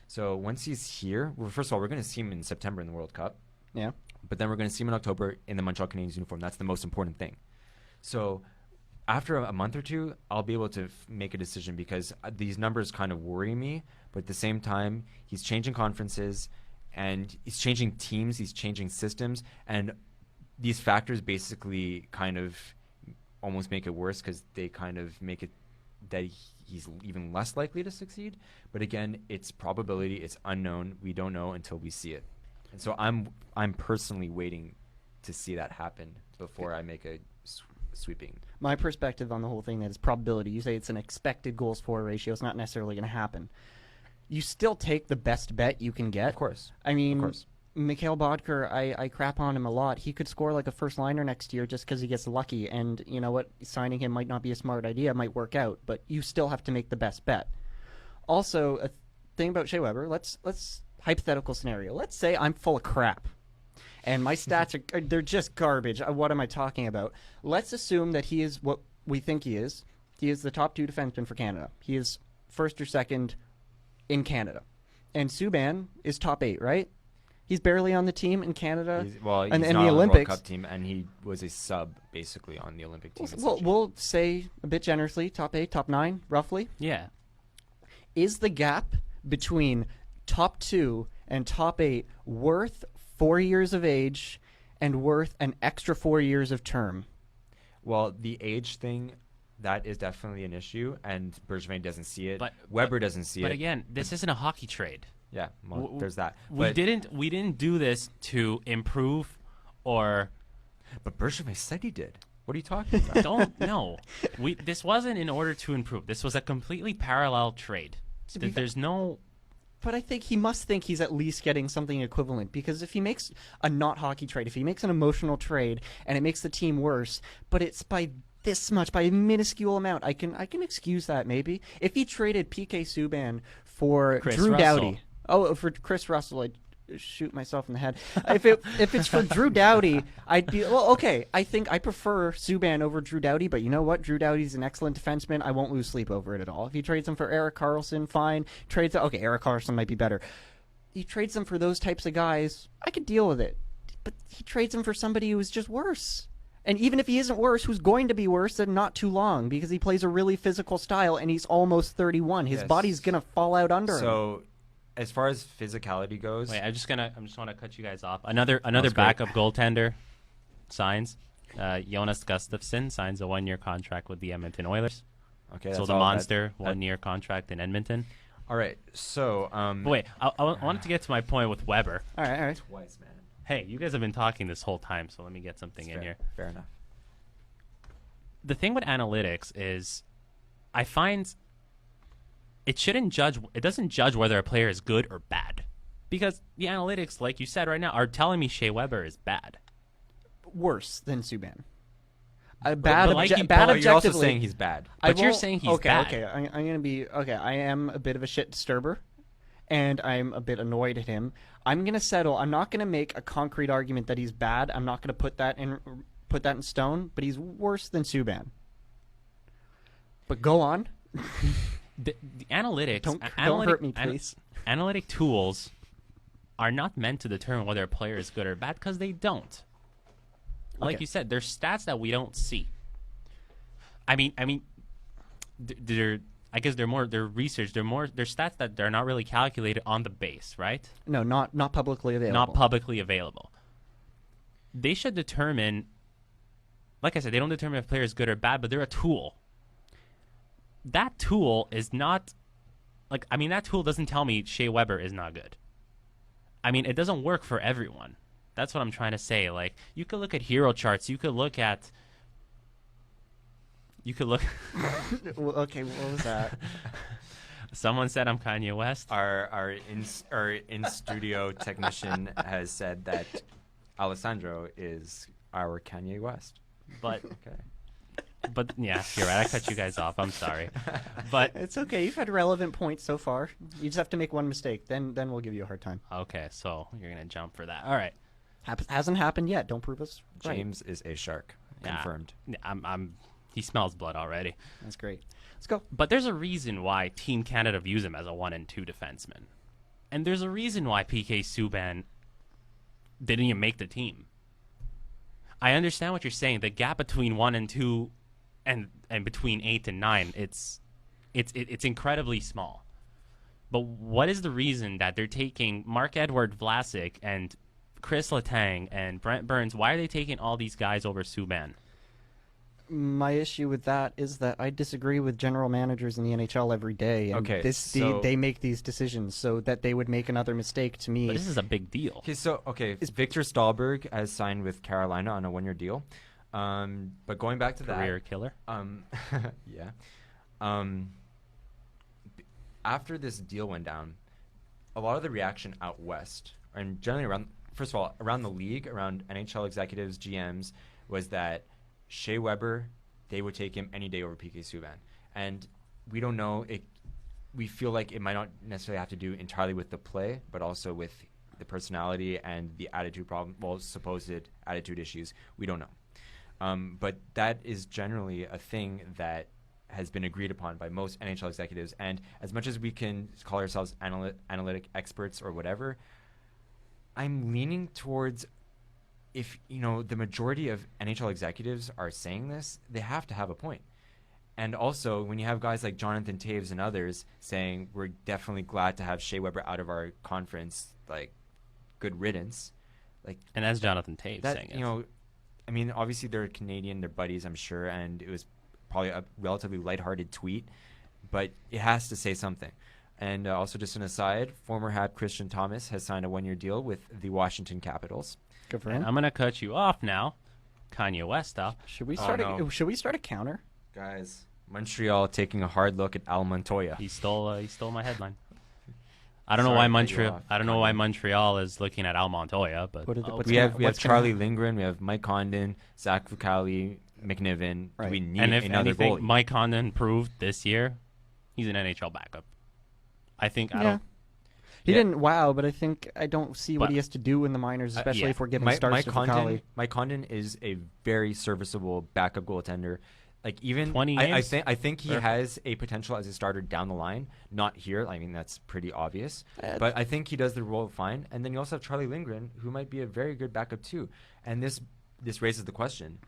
So once he's here, well, first of all, we're going to see him in September in the World Cup. Yeah. But then we're going to see him in October in the Montreal Canadiens uniform. That's the most important thing. So after a month or two, I'll be able to make a decision, because these numbers kind of worry me. But at the same time, he's changing conferences, and he's changing teams, he's changing systems, and these factors basically kind of almost make it worse, because they kind of make it that he's even less likely to succeed. But again, it's probability, it's unknown. We don't know until we see it. And so I'm personally waiting to see that happen before I make a sweeping. My perspective on the whole thing is probability. You say it's an expected goals for ratio. It's not necessarily going to happen. You still take the best bet you can get. Of course. I mean, of course. Mikhail Bodker, I crap on him a lot. He could score like a first liner next year just because he gets lucky. And you know what? Signing him might not be a smart idea. It might work out. But you still have to make the best bet. Also, a thing about Shea Weber, let's hypothetical scenario. Let's say I'm full of crap, and my stats they're just garbage. What am I talking about? Let's assume that he is what we think he is. He is the top 2 defenseman for Canada. He is first or second in Canada, and Subban is top 8, right? He's barely on the team in Canada. He's and not the on the Olympics. World Cup team, and he was a sub basically on the Olympic team. We'll say a bit generously, top 8, top 9, roughly. Yeah. Is the gap between top 2 and top 8 worth 4 years of age and worth an extra 4 years of term? Well, the age thing, that is definitely an issue, and Bergevin doesn't see it. But Weber doesn't see it. But again, this isn't a hockey trade. Yeah, well, there's that. We didn't do this to improve or. But Bergevin said he did. What are you talking about? No. This wasn't in order to improve. This was a completely parallel trade. There's no. But I think he must think he's at least getting something equivalent, because if he makes a not hockey trade, if he makes an emotional trade and it makes the team worse, but it's by this much, by a minuscule amount, I can excuse that maybe. If he traded PK Subban for Chris Drew Russell. Doughty, for Chris Russell, I'd shoot myself in the head. If it's for Drew Doughty, I'd be okay. I think I prefer Subban over Drew Doughty, but you know what? Drew Doughty's an excellent defenseman. I won't lose sleep over it at all. If he trades him for Erik Karlsson, fine. Erik Karlsson might be better. He trades him for those types of guys, I could deal with it. But he trades him for somebody who's just worse. And even if he isn't worse, who's going to be worse in not too long, because he plays a really physical style and he's almost 31. His body's gonna fall out under him. So, as far as physicality goes, Wait, I just want to cut you guys off. Another backup goaltender signs. Jonas Gustafsson signs a 1-year contract with the Edmonton Oilers. Okay, So the monster 1-year contract in Edmonton. All right, so But wait, I wanted to get to my point with Weber. All right. twice, man. Hey, you guys have been talking this whole time, so let me get something in here. Fair enough. The thing with analytics is, I find it doesn't judge whether a player is good or bad, because the analytics, like you said right now, are telling me Shea Weber is bad. Worse than Subban. Bad You're objectively. also saying he's bad. But you're saying he's bad. Okay, I'm going to be... Okay, I am a bit of a shit disturber, and I'm a bit annoyed at him. I'm going to settle. I'm not going to make a concrete argument that he's bad. I'm not going to put that in stone, but he's worse than Subban. But go on. the analytics. Don't analytic, hurt me, please. Analytic tools are not meant to determine whether a player is good or bad because they don't. Like Okay. you said, there's stats that we don't see. I mean, they're. I guess they're research. They're stats that they're not really calculated on the base, right? No, not publicly available. Not publicly available. They should determine. Like I said, they don't determine if a player is good or bad, but they're a tool. That tool is not. That tool doesn't tell me Shea Weber is not good. I mean, it doesn't work for everyone. That's what I'm trying to say. Like, you could look at hero charts. You could look. Well, okay, what was that? Someone said I'm Kanye West. Our in studio technician has said that Alessandro is our Kanye West. But Okay. but yeah, you're right. I cut you guys off. I'm sorry. But It's okay. You've had relevant points so far. You just have to make one mistake. Then we'll give you a hard time. okay, so you're gonna jump for that. All right. Hasn't happened yet. Don't prove us right. James is a shark. Yeah. Confirmed. I'm. He smells blood already. That's great. Let's go. But there's a reason why Team Canada views him as a 1 and 2 defenseman, and there's a reason why PK Subban didn't even make the team. I understand what you're saying. The gap between 1 and 2, and between 8 and 9, it's incredibly small. But what is the reason that they're taking Marc-Edouard Vlasic and Chris Letang and Brent Burns? Why are they taking all these guys over Subban? My issue with that is that I disagree with general managers in the NHL every day. And Okay, so- they make these decisions so that they would make another mistake to me. But this is a big deal. Okay, Victor Stahlberg has signed with Carolina on a 1-year deal. But going back to Career killer. yeah. After this deal went down, a lot of the reaction out west, and generally around the league, around NHL executives, GMs, was that Shea Weber, they would take him any day over PK Subban. And we don't know. We feel like it might not necessarily have to do entirely with the play, but also with the personality and the attitude problem, supposed attitude issues. We don't know. But that is generally a thing that has been agreed upon by most NHL executives. And as much as we can call ourselves analytic experts or whatever, I'm leaning towards, if the majority of NHL executives are saying this, they have to have a point. And also, when you have guys like Jonathan Toews and others saying we're definitely glad to have Shea Weber out of our conference, like, good riddance, like, And that's Jonathan Toews that, saying it. I mean, obviously they're Canadian, they're buddies, I'm sure, and it was probably a relatively lighthearted tweet, but it has to say something. And also, just an aside, former Hab Christian Thomas has signed a 1-year deal with the Washington Capitals. Good for And him. I'm gonna cut you off now, Kanye West style. Should we Oh, start? no. Should we start a counter? Guys, Montreal taking a hard look at Al Montoya. He stole my headline. I don't know Sorry why to cut you Montreal. off, I don't know why Kanye. Montreal is looking at Al Montoya, but What are the- oh, what's We gonna- have what's Charlie gonna- Lindgren, we have Mike Condon, Zach Fucali, McNiven. Right. Do we need and if another anything, goalie? Mike Condon proved this year he's an NHL backup. I think I Yeah. don't. He Yeah. didn't wow, but I don't see what But- he has to do in the minors, especially yeah. if we're giving starts to Fucali. Mike Condon is a very serviceable backup goaltender. Like, even 20 I games? think he Perfect. has a potential as a starter down the line. Not here. I mean, that's pretty obvious. Uh, But I think he does the role fine. And then you also have Charlie Lindgren, who might be a very good backup too. And this raises the question: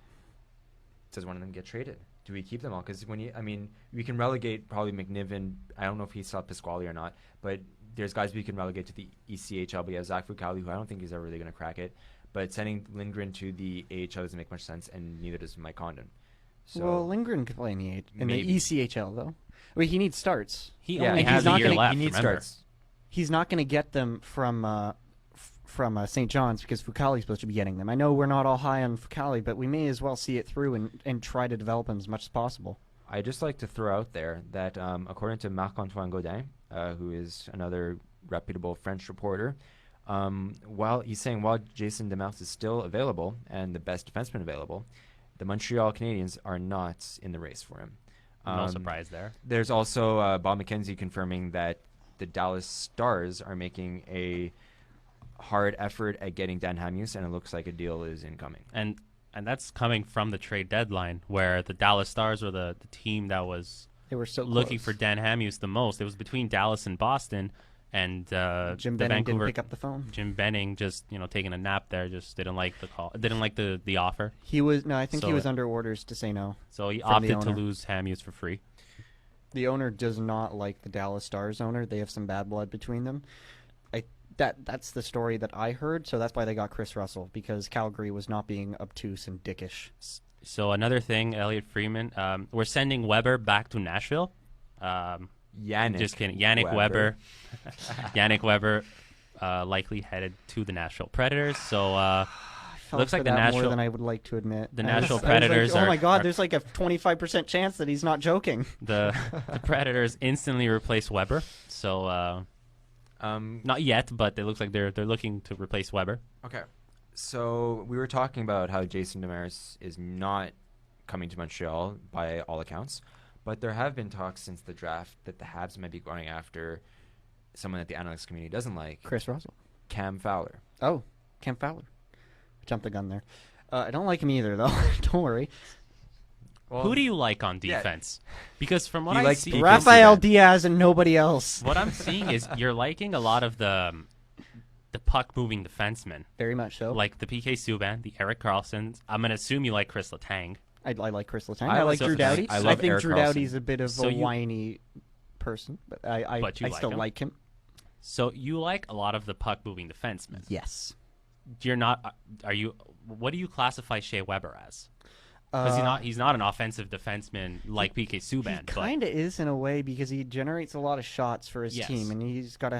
does one of them get traded? Do we keep them all? Because we can relegate probably McNiven. I don't know if he saw Pasquale or not, but there's guys we can relegate to the ECHL. We have Zach Fucali, who I don't think he's ever really going to crack it. But sending Lindgren to the AHL doesn't make much sense, and neither does Mike Condon. So well, Lindgren could play in the Maybe. ECHL though. I mean, he needs starts. He yeah, only and has he's a not year gonna- left. he needs remember. starts. He's not going to get them from St. John's because Fucali's supposed to be getting them. I know we're not all high on Fucali, but we may as well see it through and try to develop him as much as possible. I'd just like to throw out there that according to Marc-Antoine Gaudin, who is another reputable French reporter, while Jason Demers is still available and the best defenseman available, the Montreal Canadiens are not in the race for him. No surprise there. There's also Bob McKenzie confirming that the Dallas Stars are making a hard effort at getting Dan Hamhuis, and it looks like a deal is incoming. And that's coming from the trade deadline, where the Dallas Stars were the team that was They were so looking close. for Dan Hamhuis the most. It was between Dallas and Boston, and Jim the Benning didn't Vancouver pick up the phone. Jim Benning just taking a nap there, just didn't like the call, didn't like the offer, I think he So- was under orders to say no. so he From the opted to owner. lose Hamhuis for free. The owner does not like the Dallas Stars owner. They have some bad blood between them. That's the story that I heard, so that's why they got Chris Russell, because Calgary was not being obtuse and dickish. So another thing, Elliot Freeman, we're sending Weber back to Nashville. Yannick. Just kidding. Yannick Weber. Yannick Weber likely headed to the Nashville Predators. So Felt looks for like the that more Nashville than I would like to admit. the I was- Nashville I was Predators like, oh are- my God, are- there's like a 25% chance that he's not joking. the Predators instantly replaced Weber. So not yet, but it looks like they're looking to replace Weber. Okay. So we were talking about how Jason Demers is not coming to Montreal by all accounts, but there have been talks since the draft that the Habs might be going after someone that the analytics community doesn't like, Chris Russell. Cam Fowler. Oh, Cam Fowler. Jumped the gun there. I don't like him either, though. Don't worry. Well, Who do you like on yeah. defense? Because from what You I like see, PK Rafael Subban. Diaz and nobody else. what I'm seeing is you're liking a lot of the puck moving defensemen, Very much so. like the PK Subban, the Eric Carlsons. I'm gonna assume you like Chris Letang. I like Chris Letang. I I like like Drew Letang. Doughty. I love think Erik Drew Karlsson. Doughty's a bit of So a you- whiny person, but I But you like still him? like him. So you like a lot of the puck moving defensemen. Yes. You're not. Are you? What do you classify Shea Weber as? Because he's not an offensive defenseman like PK Subban. But Kind of is in a way, because he generates a lot of shots for his Yes. team, and he's got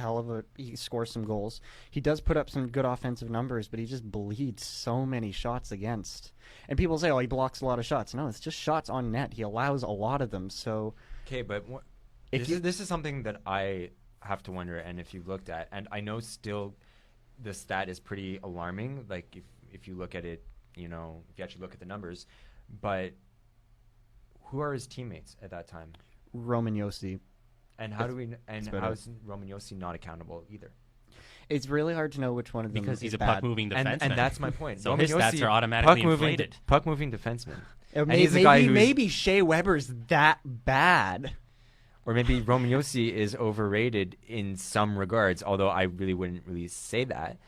he scores some goals. He does put up some good offensive numbers, but he just bleeds so many shots against. And people say, oh, he blocks a lot of shots. No, it's just shots on net. He allows a lot of them. So Okay, but If this is something that I have to wonder, and if you looked at, and I know still the stat is pretty alarming, like if you look at it, if you actually look at the numbers, but who are his teammates at that time? Roman Yossi. And how do we, and about how it. is Roman Yossi not accountable either? It's really hard to know which one of them because is he's a bad. puck moving defenseman. And that's my point. So Roman his stats Josi, are automatically puck-moving inflated. Puck-moving defenseman. Or And he's a guy who's- maybe Shea Weber's that bad. Or maybe Roman Josi is overrated in some regards, although I really wouldn't really say that.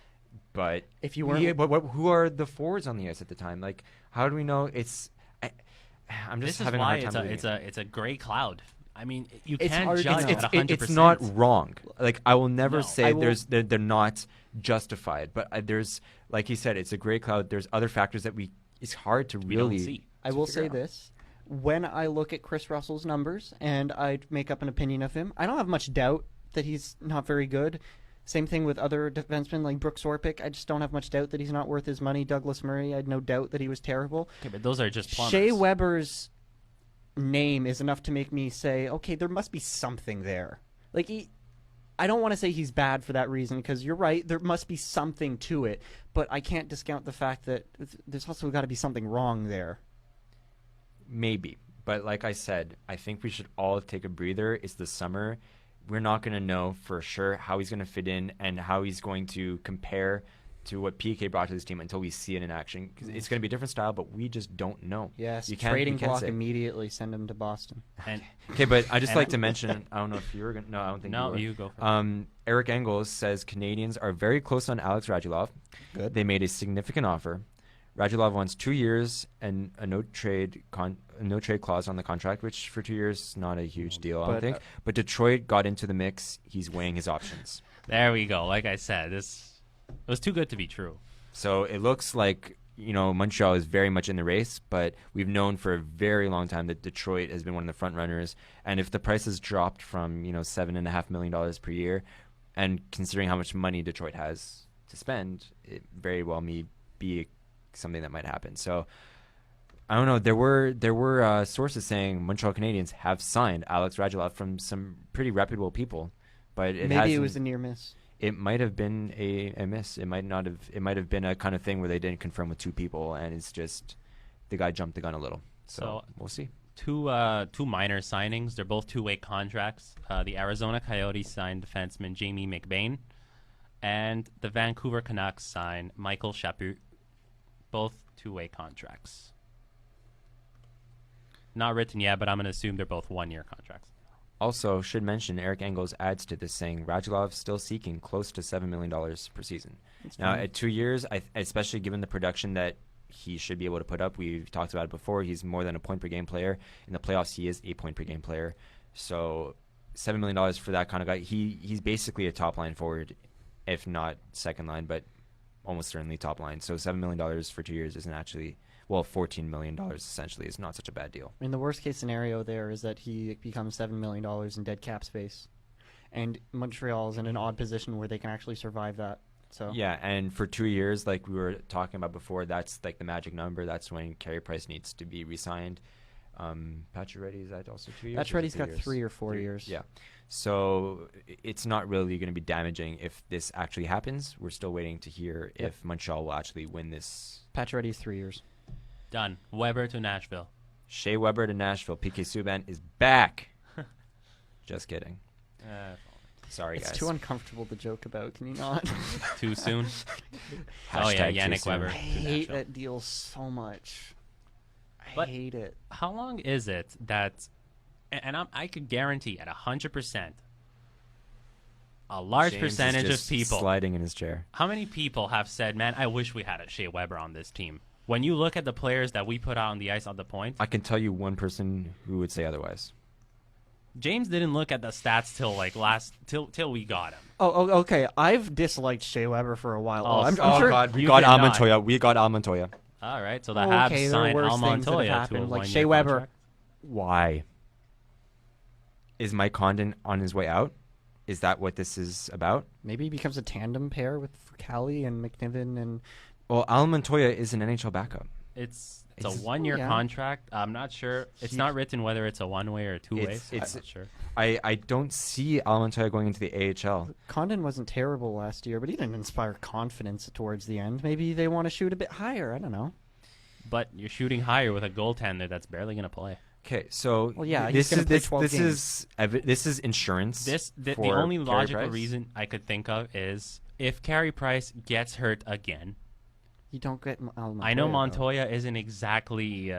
But If you weren't- who are the forwards on the ice at the time? Like, how do we know it's? I'm just This is having a why hard time. believing it. it's a gray cloud. I mean, you It's can't hard to judge know. at 100%. It's not wrong. Like, I will never No. say I will- they're not justified. But there's, like you said, it's a gray cloud. There's other factors that it's hard to We really don't see. I to will figure say out. this. When I look at Chris Russell's numbers and I make up an opinion of him, I don't have much doubt that he's not very good. Same thing with other defensemen like Brooks Orpik. I just don't have much doubt that he's not worth his money. Douglas Murray, I had no doubt that he was terrible. Okay, but those are just plumbers. Shea Weber's name is enough to make me say, okay, there must be something there. Like, I don't want to say he's bad for that reason, because you're right, there must be something to it. But I can't discount the fact that there's also got to be something wrong there. Maybe. But like I said, I think we should all take a breather. It's the summer. We're not going to know for sure how he's going to fit in and how he's going to compare to what PK brought to this team until we see it in action. Because it's going to be a different style, but we just don't know. Yes, You can't- trading you can't block say. immediately, send him to Boston. And Okay, but I just And like I- to mention, I don't know if you were going to, no, I don't think no, you you were. go for it. Eric Engels says Canadians are very close on Alex Radulov. Good. They made a significant offer. Radulov wants 2 years and a no trade clause on the contract, which for 2 years is not a huge deal, I don't But, think. But Detroit got into the mix. He's weighing his options. There we go. Like I said, it was too good to be true. So it looks like, Montreal is very much in the race, but we've known for a very long time that Detroit has been one of the front runners. And if the prices dropped from, $7.5 million per year, and considering how much money Detroit has to spend, it very well may be something that might happen. So I don't know. There were sources saying Montreal Canadiens have signed Alex Radulov from some pretty reputable people, but Maybe it was a near miss. It might have been a miss. It might not have. It might have been a kind of thing where they didn't confirm with two people, and it's just the guy jumped the gun a little. So we'll see. Two minor signings. They're both two-way contracts. The Arizona Coyotes signed defenseman Jamie McBain, and the Vancouver Canucks signed Michael Chaput. Both two-way contracts. Not written yet, but I'm going to assume they're both 1-year contracts. Also, should mention Eric Engels adds to this saying Radulov still seeking close to $7 million per season. Now, at 2 years, especially given the production that he should be able to put up, we've talked about it before, he's more than a point per game player. In the playoffs, he is a point per game player. So $7 million for that kind of guy, he's basically a top line forward, if not second line, but almost certainly top line. So $7 million for 2 years isn't actually... Well, $14 million essentially is not such a bad deal. I mean, the worst case scenario there is that he becomes $7 million in dead cap space. And Montreal is in an odd position where they can actually survive that. So yeah, and for 2 years, like we were talking about before, that's like the magic number. That's when Carey Price needs to be re-signed. Pacioretty, is that also 2 years? Pacioretty's got 3 or 4 years. Yeah. So it's not really going to be damaging if this actually happens. We're still waiting to hear if Montreal will actually win this. Pacioretty's 3 years. Done. Weber to Nashville. Shea Weber to Nashville. PK Subban is back. Just kidding. Sorry, guys. It's too uncomfortable to joke about. Can you not? Too soon? Oh, yeah, Hashtag too Yannick soon. Weber. I to hate Nashville. that deal so much. I But- hate it. How long is it that, and I could guarantee at 100%, a large James is percentage of just people, sliding in his chair. how many people have said, man, I wish we had a Shea Weber on this team? When you look at the players that we put out on the ice on the point, I can tell you one person who would say otherwise. James didn't look at the stats till we got him. Oh, okay. I've disliked Shea Weber for a while. Oh, I'm oh, sure. God, we You got did Al not. Montoya. We got Al Montoya. All right, so the Okay, Habs there are signed worse Al things that have Montoya to a happened, like 1-year Shea Weber. contract. Why? Is Mike Condon on his way out? Is that what this is about? Maybe he becomes a tandem pair with Furcali and McNiven and Well, Al Montoya is an NHL backup. It's a It's- 1-year yeah. contract. I'm not sure. It's not written whether it's a one-way or a two-way. So It's- I'm not sure. I don't see Al Montoya going into the AHL. Condon wasn't terrible last year, but he didn't inspire confidence towards the end. Maybe they want to shoot a bit higher. I don't know. But you're shooting higher with a goaltender that's barely going to play. Okay, so Well, yeah, this he's gonna is play this 12 this is insurance. The for only Carey logical Price? reason I could think of is if Carey Price gets hurt again. You don't get Al Montoya. I know though. Montoya isn't exactly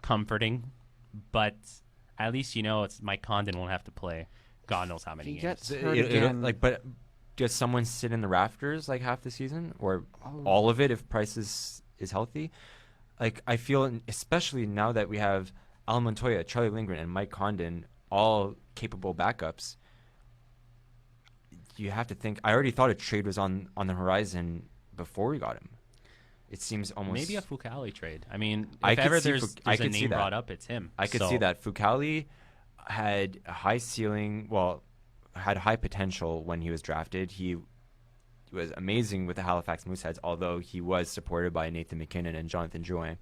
comforting, but at least you know it's Mike Condon won't have to play God knows how many He games. gets hurt again. But does someone sit in the rafters like half the season or Oh. all of it if Price is healthy? Like I feel, especially now that we have Al Montoya, Charlie Lindgren, and Mike Condon, all capable backups. You have to think. I already thought a trade was on the horizon before we got him. It seems almost Maybe a Foucault trade. I mean, if I could ever see there's I a could see name that. brought up, it's him. I could So, see that. Foucault had a high ceiling, had high potential when he was drafted. He was amazing with the Halifax Mooseheads, although he was supported by Nathan McKinnon and Jonathan Drouin.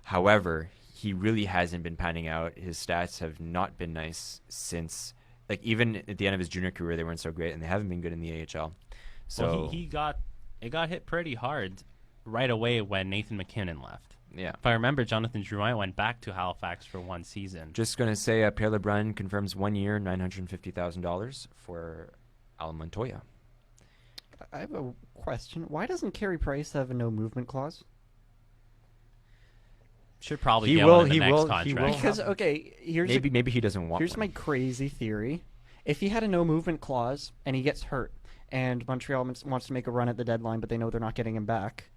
However, he really hasn't been panning out. His stats have not been nice since, like, even at the end of his junior career, they weren't so great, and they haven't been good in the AHL. So Well, he got hit pretty hard right away when Nathan McKinnon left. yeah. If I remember, Jonathan Drouin went back to Halifax for one season. Just going to say Pierre LeBrun confirms 1 year, $950,000 for Al Montoya. I have a question. Why doesn't Carey Price have a no movement clause? Should probably He get will- one in the he next will- he contract. will. Because okay, Maybe he doesn't want here's one. my crazy theory. If he had a no movement clause and he gets hurt, and Montreal wants to make a run at the deadline, but they know they're not getting him back,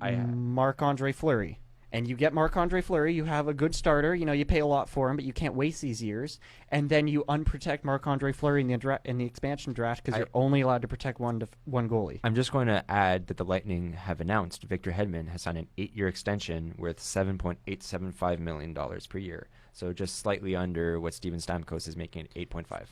Marc-Andre Fleury. And you get Marc-Andre Fleury, you have a good starter. You know, you pay a lot for him, but you can't waste these years. And then you unprotect Marc-Andre Fleury in the expansion draft because you're only allowed to protect one goalie. I'm just going to add that the Lightning have announced Victor Hedman has signed an 8-year extension worth $7.875 million per year. So just slightly under what Steven Stamkos is making at 8.5.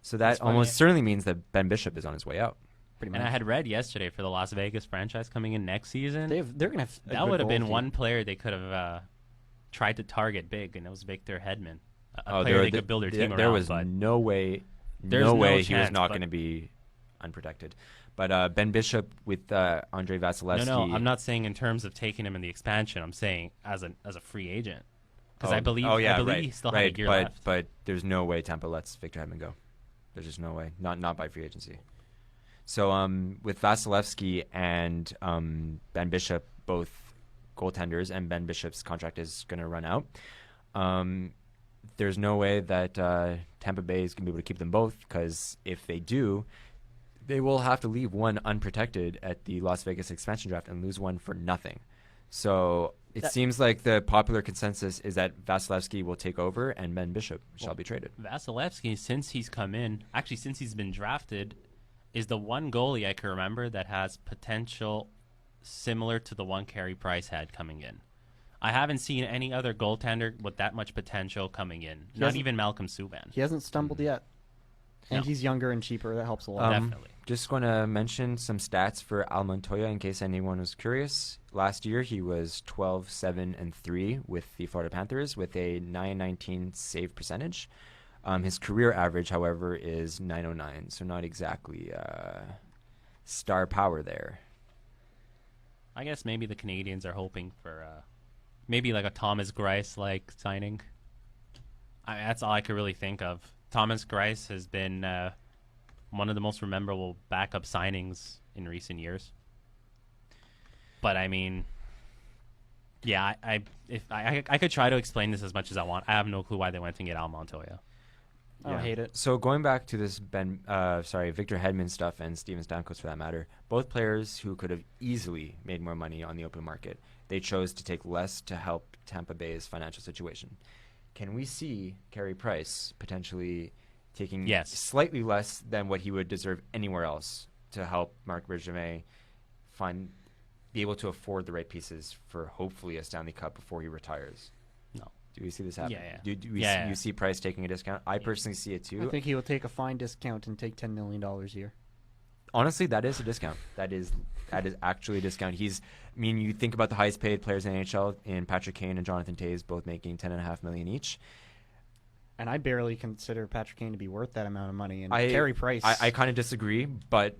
So that That's funny. almost certainly means that Ben Bishop is on his way out. Pretty And much. I had read yesterday for the Las Vegas franchise coming in next season. They're gonna have a That good would have been goalie. one player they could have tried to target big, and it was Victor Hedman, a Oh, player they could build their team there around. was but no way, There's no no way he was chance, not but- going to be unprotected. But Ben Bishop with Andre Vasilevsky. no, I'm not saying in terms of taking him in the expansion. I'm saying as a free agent, because I believe right, he still right, had a year but, left. But there's no way Tampa lets Victor Hedman go. There's just no way. Not by free agency. So with Vasilevsky and Ben Bishop both goaltenders, and Ben Bishop's contract is going to run out. There's no way that Tampa Bay is going to be able to keep them both, because if they do, they will have to leave one unprotected at the Las Vegas expansion draft and lose one for nothing. So it seems like the popular consensus is that Vasilevsky will take over and Ben Bishop shall be traded. Vasilevsky, since he's come in, actually since he's been drafted, is the one goalie I can remember that has potential similar to the one Carey Price had coming in. I haven't seen any other goaltender with that much potential coming in. Not even Malcolm Subban. He hasn't stumbled yet. And he's younger and cheaper. That helps a lot. Definitely. Just going to mention some stats for Al Montoya in case anyone was curious. Last year, he was 12-7-3 with the Florida Panthers with a .919 save percentage. His career average, however, is .909, so not exactly star power there. I guess maybe the Canadians are hoping for maybe like a Thomas Greiss-like signing. That's all I could really think of. Thomas Greiss has been one of the most memorable backup signings in recent years. But I mean, yeah, if I could try to explain this as much as I want. I have no clue why they went and get Al Montoya. I hate it. So going back to this Victor Hedman stuff and Steven Stamkos for that matter, both players who could have easily made more money on the open market, they chose to take less to help Tampa Bay's financial situation. Can we see Carey Price potentially taking slightly less than what he would deserve anywhere else to help Marc Bergevin be able to afford the right pieces for hopefully a Stanley Cup before he retires? No. Do we see this happen? Yeah. Do you see Price taking a discount? I personally see it too. I think he will take a fine discount and take $10 million a year. Honestly, that is a discount. That is actually a discount. You think about the highest paid players in the NHL in Patrick Kane and Jonathan Toews, both making $10.5 million each. And I barely consider Patrick Kane to be worth that amount of money. And Carey Price, I kind of disagree, but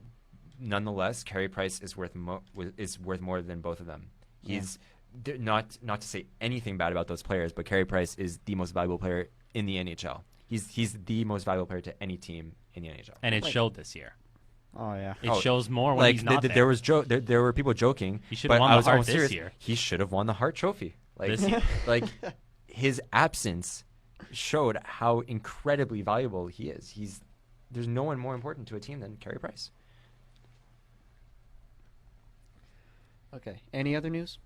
nonetheless, Carey Price is worth more than both of them. He's not to say anything bad about those players, but Carey Price is the most valuable player in the NHL. He's the most valuable player to any team in the NHL, and it showed this year. Oh yeah, it shows more when he's not there. There were people joking. He should have won the Hart this year. He should have won the Hart Trophy. This year. Like his absence showed how incredibly valuable he is. There's no one more important to a team than Carey Price. Okay. Any other news?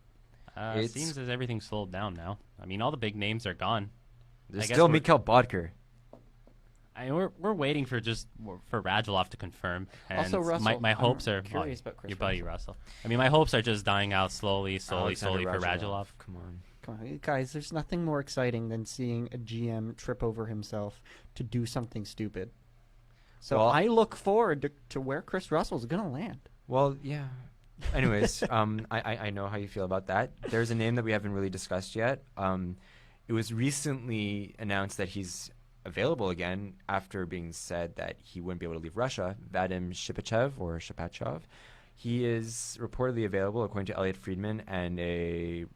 It seems as everything's slowed down now. I mean, all the big names are gone. There's still Mikhail Bodker. We're waiting for Radulov to confirm. And also, Russell, my hopes are curious about Chris your buddy Russell. I mean, my hopes are just dying out slowly for Radulov. Come on, guys. There's nothing more exciting than seeing a GM trip over himself to do something stupid. So I look forward to where Chris Russell's going to land. Well, yeah. Anyways, I know how you feel about that. There's a name that we haven't really discussed yet. It was recently announced that he's available again after being said that he wouldn't be able to leave Russia. Vadim Shipachyov. He is reportedly available, according to Elliot Friedman and a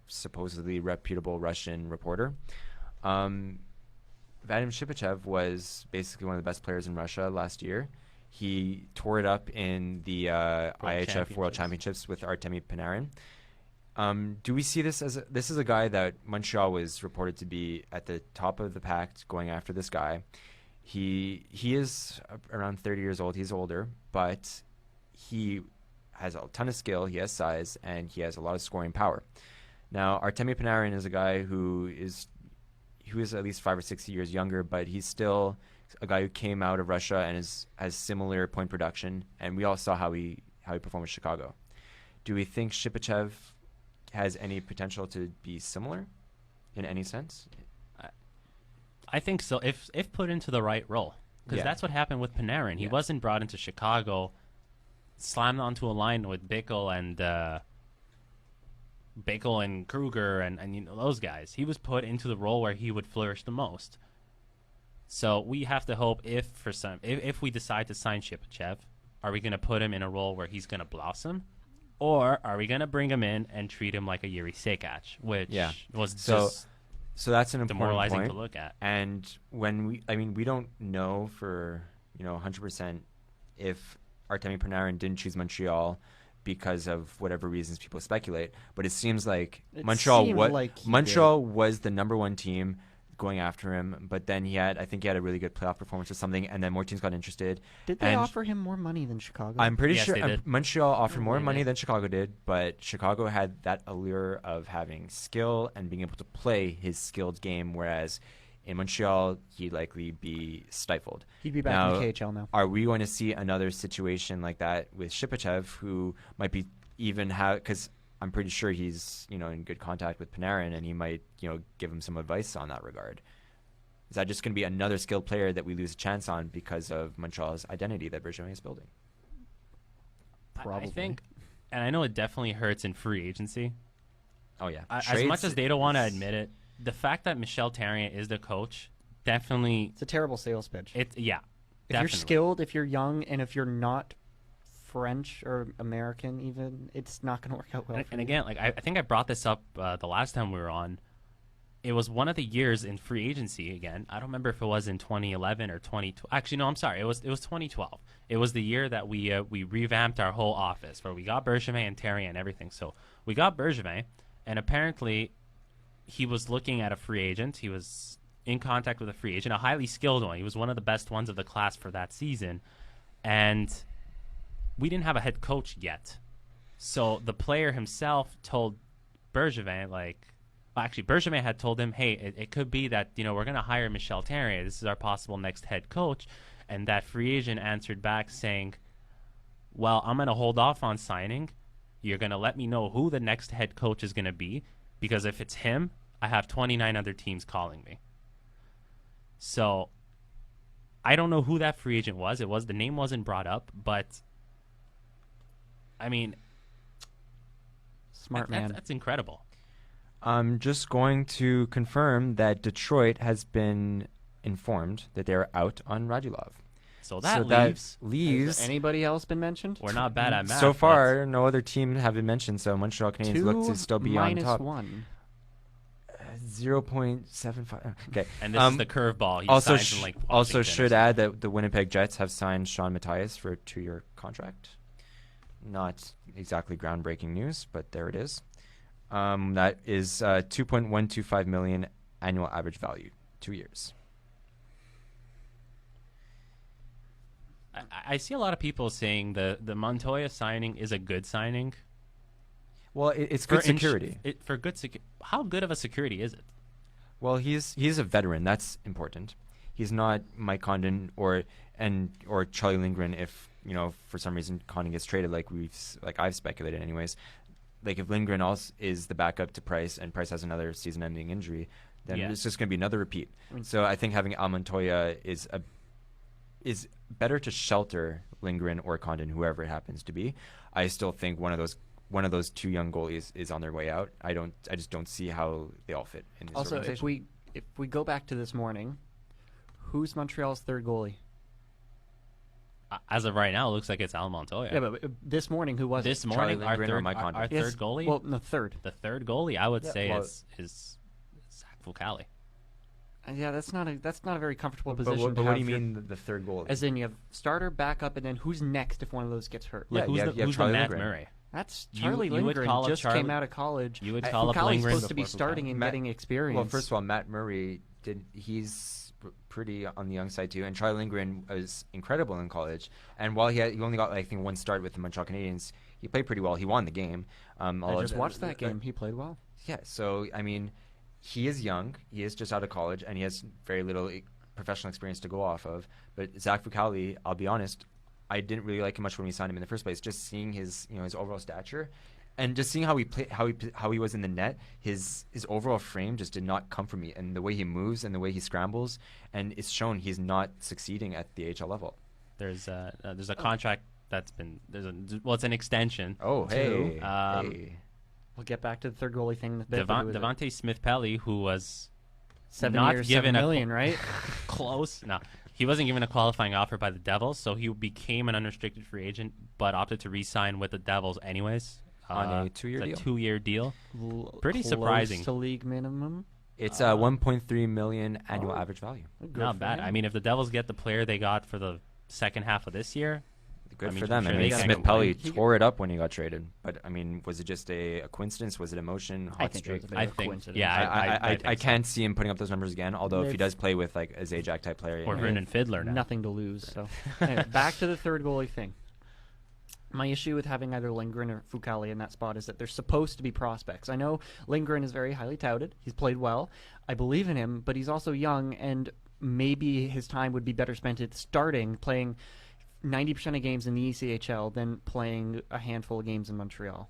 supposedly reputable Russian reporter. Vadim Shipachyov was basically one of the best players in Russia last year. He tore it up in the IHF World Championships with Artemi Panarin. Do we see this as this is a guy that Montreal was reported to be at the top of the pack going after this guy. He is around 30 years old. He's older, but he has a ton of skill. He has size, and he has a lot of scoring power. Now, Artemi Panarin is a guy who is at least 5 or 6 years younger, but he's still a guy who came out of Russia and has similar point production, and we all saw how he performed with Chicago. Do we think Shipachyov has any potential to be similar in any sense? I think so, if put into the right role, because that's what happened with Panarin. He wasn't brought into Chicago, slammed onto a line with Bickle and Kruger and those guys. He was put into the role where he would flourish the most. So we have to hope if we decide to sign Shipachyov, are we going to put him in a role where he's going to blossom, or are we going to bring him in and treat him like a Yuri Sekach, which was so that's an important demoralizing point to look at. And when we don't know for 100% if Artemi Panarin didn't choose Montreal because of whatever reasons people speculate. But it seems like It Montreal seemed like he was the number one team going after him, but then I think he had a really good playoff performance or something, and then more teams got interested. Did they And offer him more money than Chicago? I'm pretty Yes, sure they did. Montreal offered more Really money did. than Chicago did, but Chicago had that allure of having skill and being able to play his skilled game, whereas in Montreal, he'd likely be stifled. He'd be back Now, in the KHL now. Are we going to see another situation like that with Shipachev, who might be even have, because I'm pretty sure he's in good contact with Panarin, and he might give him some advice on that regard. Is that just going to be another skilled player that we lose a chance on because of Montreal's identity that Bergevin is building? Probably. I think, and I know it definitely hurts in free agency. Oh yeah, As much as they don't want to admit it, the fact that Michel Therrien is the coach definitely It's a terrible sales pitch. If If definitely. you're skilled, if you're young, and if you're not French or American even, it's not going to work out well. And, for and you. again, like I think I brought this up the last time we were on. It was one of the years in free agency again. I don't remember if it was in 2011 or 2012. Actually, no, I'm sorry. It was 2012. It was the year that we revamped our whole office, where we got Bergevin and Terry and everything. So we got Bergevin, and apparently he was looking at a free agent. He was in contact with a free agent, a highly skilled one. He was one of the best ones of the class for that season, and we didn't have a head coach yet. So the player himself told Bergevin, Bergevin had told him, hey, it could be that, we're going to hire Michel Therrien. This is our possible next head coach. And that free agent answered back saying, well, I'm going to hold off on signing. You're going to let me know who the next head coach is going to be, because if it's him, I have 29 other teams calling me. So I don't know who that free agent was. The name wasn't brought up, but I mean, Smart man. That's incredible. I'm just going to confirm that Detroit has been informed that they're out on Radulov. So that that leaves. Has anybody else been mentioned? We're not bad at math. So far, no other team have been mentioned, so Montreal Canadiens look to still be on top. 2-1. 0.75. Okay. And this is the curveball. He Also, signs in, like, also Washington or should something. add that the Winnipeg Jets have signed Sean Matthias for a 2-year contract. Not exactly groundbreaking news, but there it is. That is $2.125 million annual average value, 2 years. I see a lot of people saying the Montoya signing is a good signing. Well, it's good security. How good of a security is it? Well, he's a veteran. That's important. He's not Mike Condon or Charlie Lindgren. If for some reason Condon gets traded, like I've speculated, anyways. Like if Lindgren also is the backup to Price, and Price has another season-ending injury, then it's just going to be another repeat. So I think having Al Montoya is better to shelter Lindgren or Condon, whoever it happens to be. I still think one of those two young goalies is on their way out. I just don't see how they all fit in this Also, organization. if we go back to this morning, who's Montreal's third goalie? As of right now, it looks like it's Al Montoya. Yeah, but this morning, who was This it? morning, Charlie our Lindgren or third, Mike Condon? our Yes, third goalie, Well, no, third. the third goalie, I would say well- is Zach Fucale. Yeah, that's not a very comfortable But position. what to do have you your- mean the third goalie? As in, you have starter, backup, and then who's next if one of those gets hurt? Yeah, Like, who's you have the Charlie Matt Lindgren. Murray? That's You- Charlie you would Lindgren. call up Just Charlie- came out of college. You would call up Fucale's Lindgren supposed to be before starting Fucale. and getting experience. Well, first of all, Matt Murray he's pretty on the young side too, and Charlie Lindgren was incredible in college. And while he only got I think one start with the Montreal Canadiens, he played pretty well. He won the game. I just watched that game. He played well. Yeah, so I mean, he is young. He is just out of college, and he has very little professional experience to go off of. But Zach Fucale, I'll be honest, I didn't really like him much when we signed him in the first place. Just seeing his his overall stature, and just seeing how he was in the net, his overall frame just did not come from me, and the way he moves and the way he scrambles, and it's shown he's not succeeding at the AHL level. There's a contract that's been it's an extension. Oh, hey, Um, We'll get back to the third goalie thing in a bit. Devontae Smith-Pelly, who was 7 not years, given $7 a million, right? close. No, he wasn't given a qualifying offer by the Devils, so he became an unrestricted free agent, but opted to re-sign with the Devils anyways. On a 2-year it's deal? A 2-year deal. Pretty Close surprising. to league minimum. It's a 1.3 million annual average value. Good Not for bad. him. I mean, if the Devils get the player they got for the second half of this year, Good I mean, for them. sure I they mean, can't Smith complain. Pelly tore it up when he got traded. But, I mean, was it just a coincidence? Was it emotion? I Hot think it streak? was a bit I of a think, coincidence. yeah, I think I so. can't see him putting up those numbers again, although if he They've- does play with, like, a Zajac type player. Or yeah. Vernon Fiddler now. Nothing to lose. So anyway, back to the third goalie thing. My issue with having either Lindgren or Fucale in that spot is that they're supposed to be prospects. I know Lindgren is very highly touted. He's played well. I believe in him, but he's also young, and maybe his time would be better spent at starting, playing 90% of games in the ECHL than playing a handful of games in Montreal.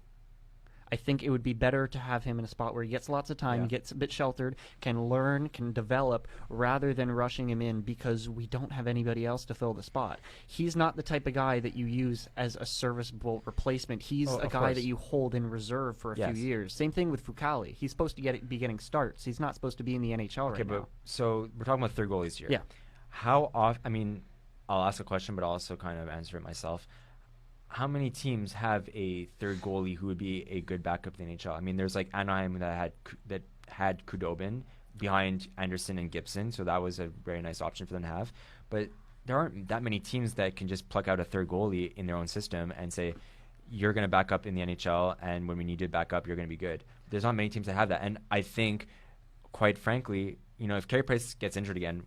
I think it would be better to have him in a spot where he gets lots of time, Yeah. gets a bit sheltered, can learn, can develop, rather than rushing him in because we don't have anybody else to fill the spot. He's not the type of guy that you use as a serviceable replacement. He's Oh, a of guy course. that you hold in reserve for a Yes. few years. Same thing with Fucale. He's supposed to be getting starts. He's not supposed to be in the NHL Okay, right but now. so we're talking about third goalies here. Yeah. How often? I mean, I'll ask a question, but I'll also kind of answer it myself. How many teams have a third goalie who would be a good backup in the NHL? I mean, there's like Anaheim that had Khudobin behind Anderson and Gibson, so that was a very nice option for them to have. But there aren't that many teams that can just pluck out a third goalie in their own system and say, you're going to back up in the NHL, and when we need to back up, you're going to be good. There's not many teams that have that. And I think, quite frankly, if Carey Price gets injured again,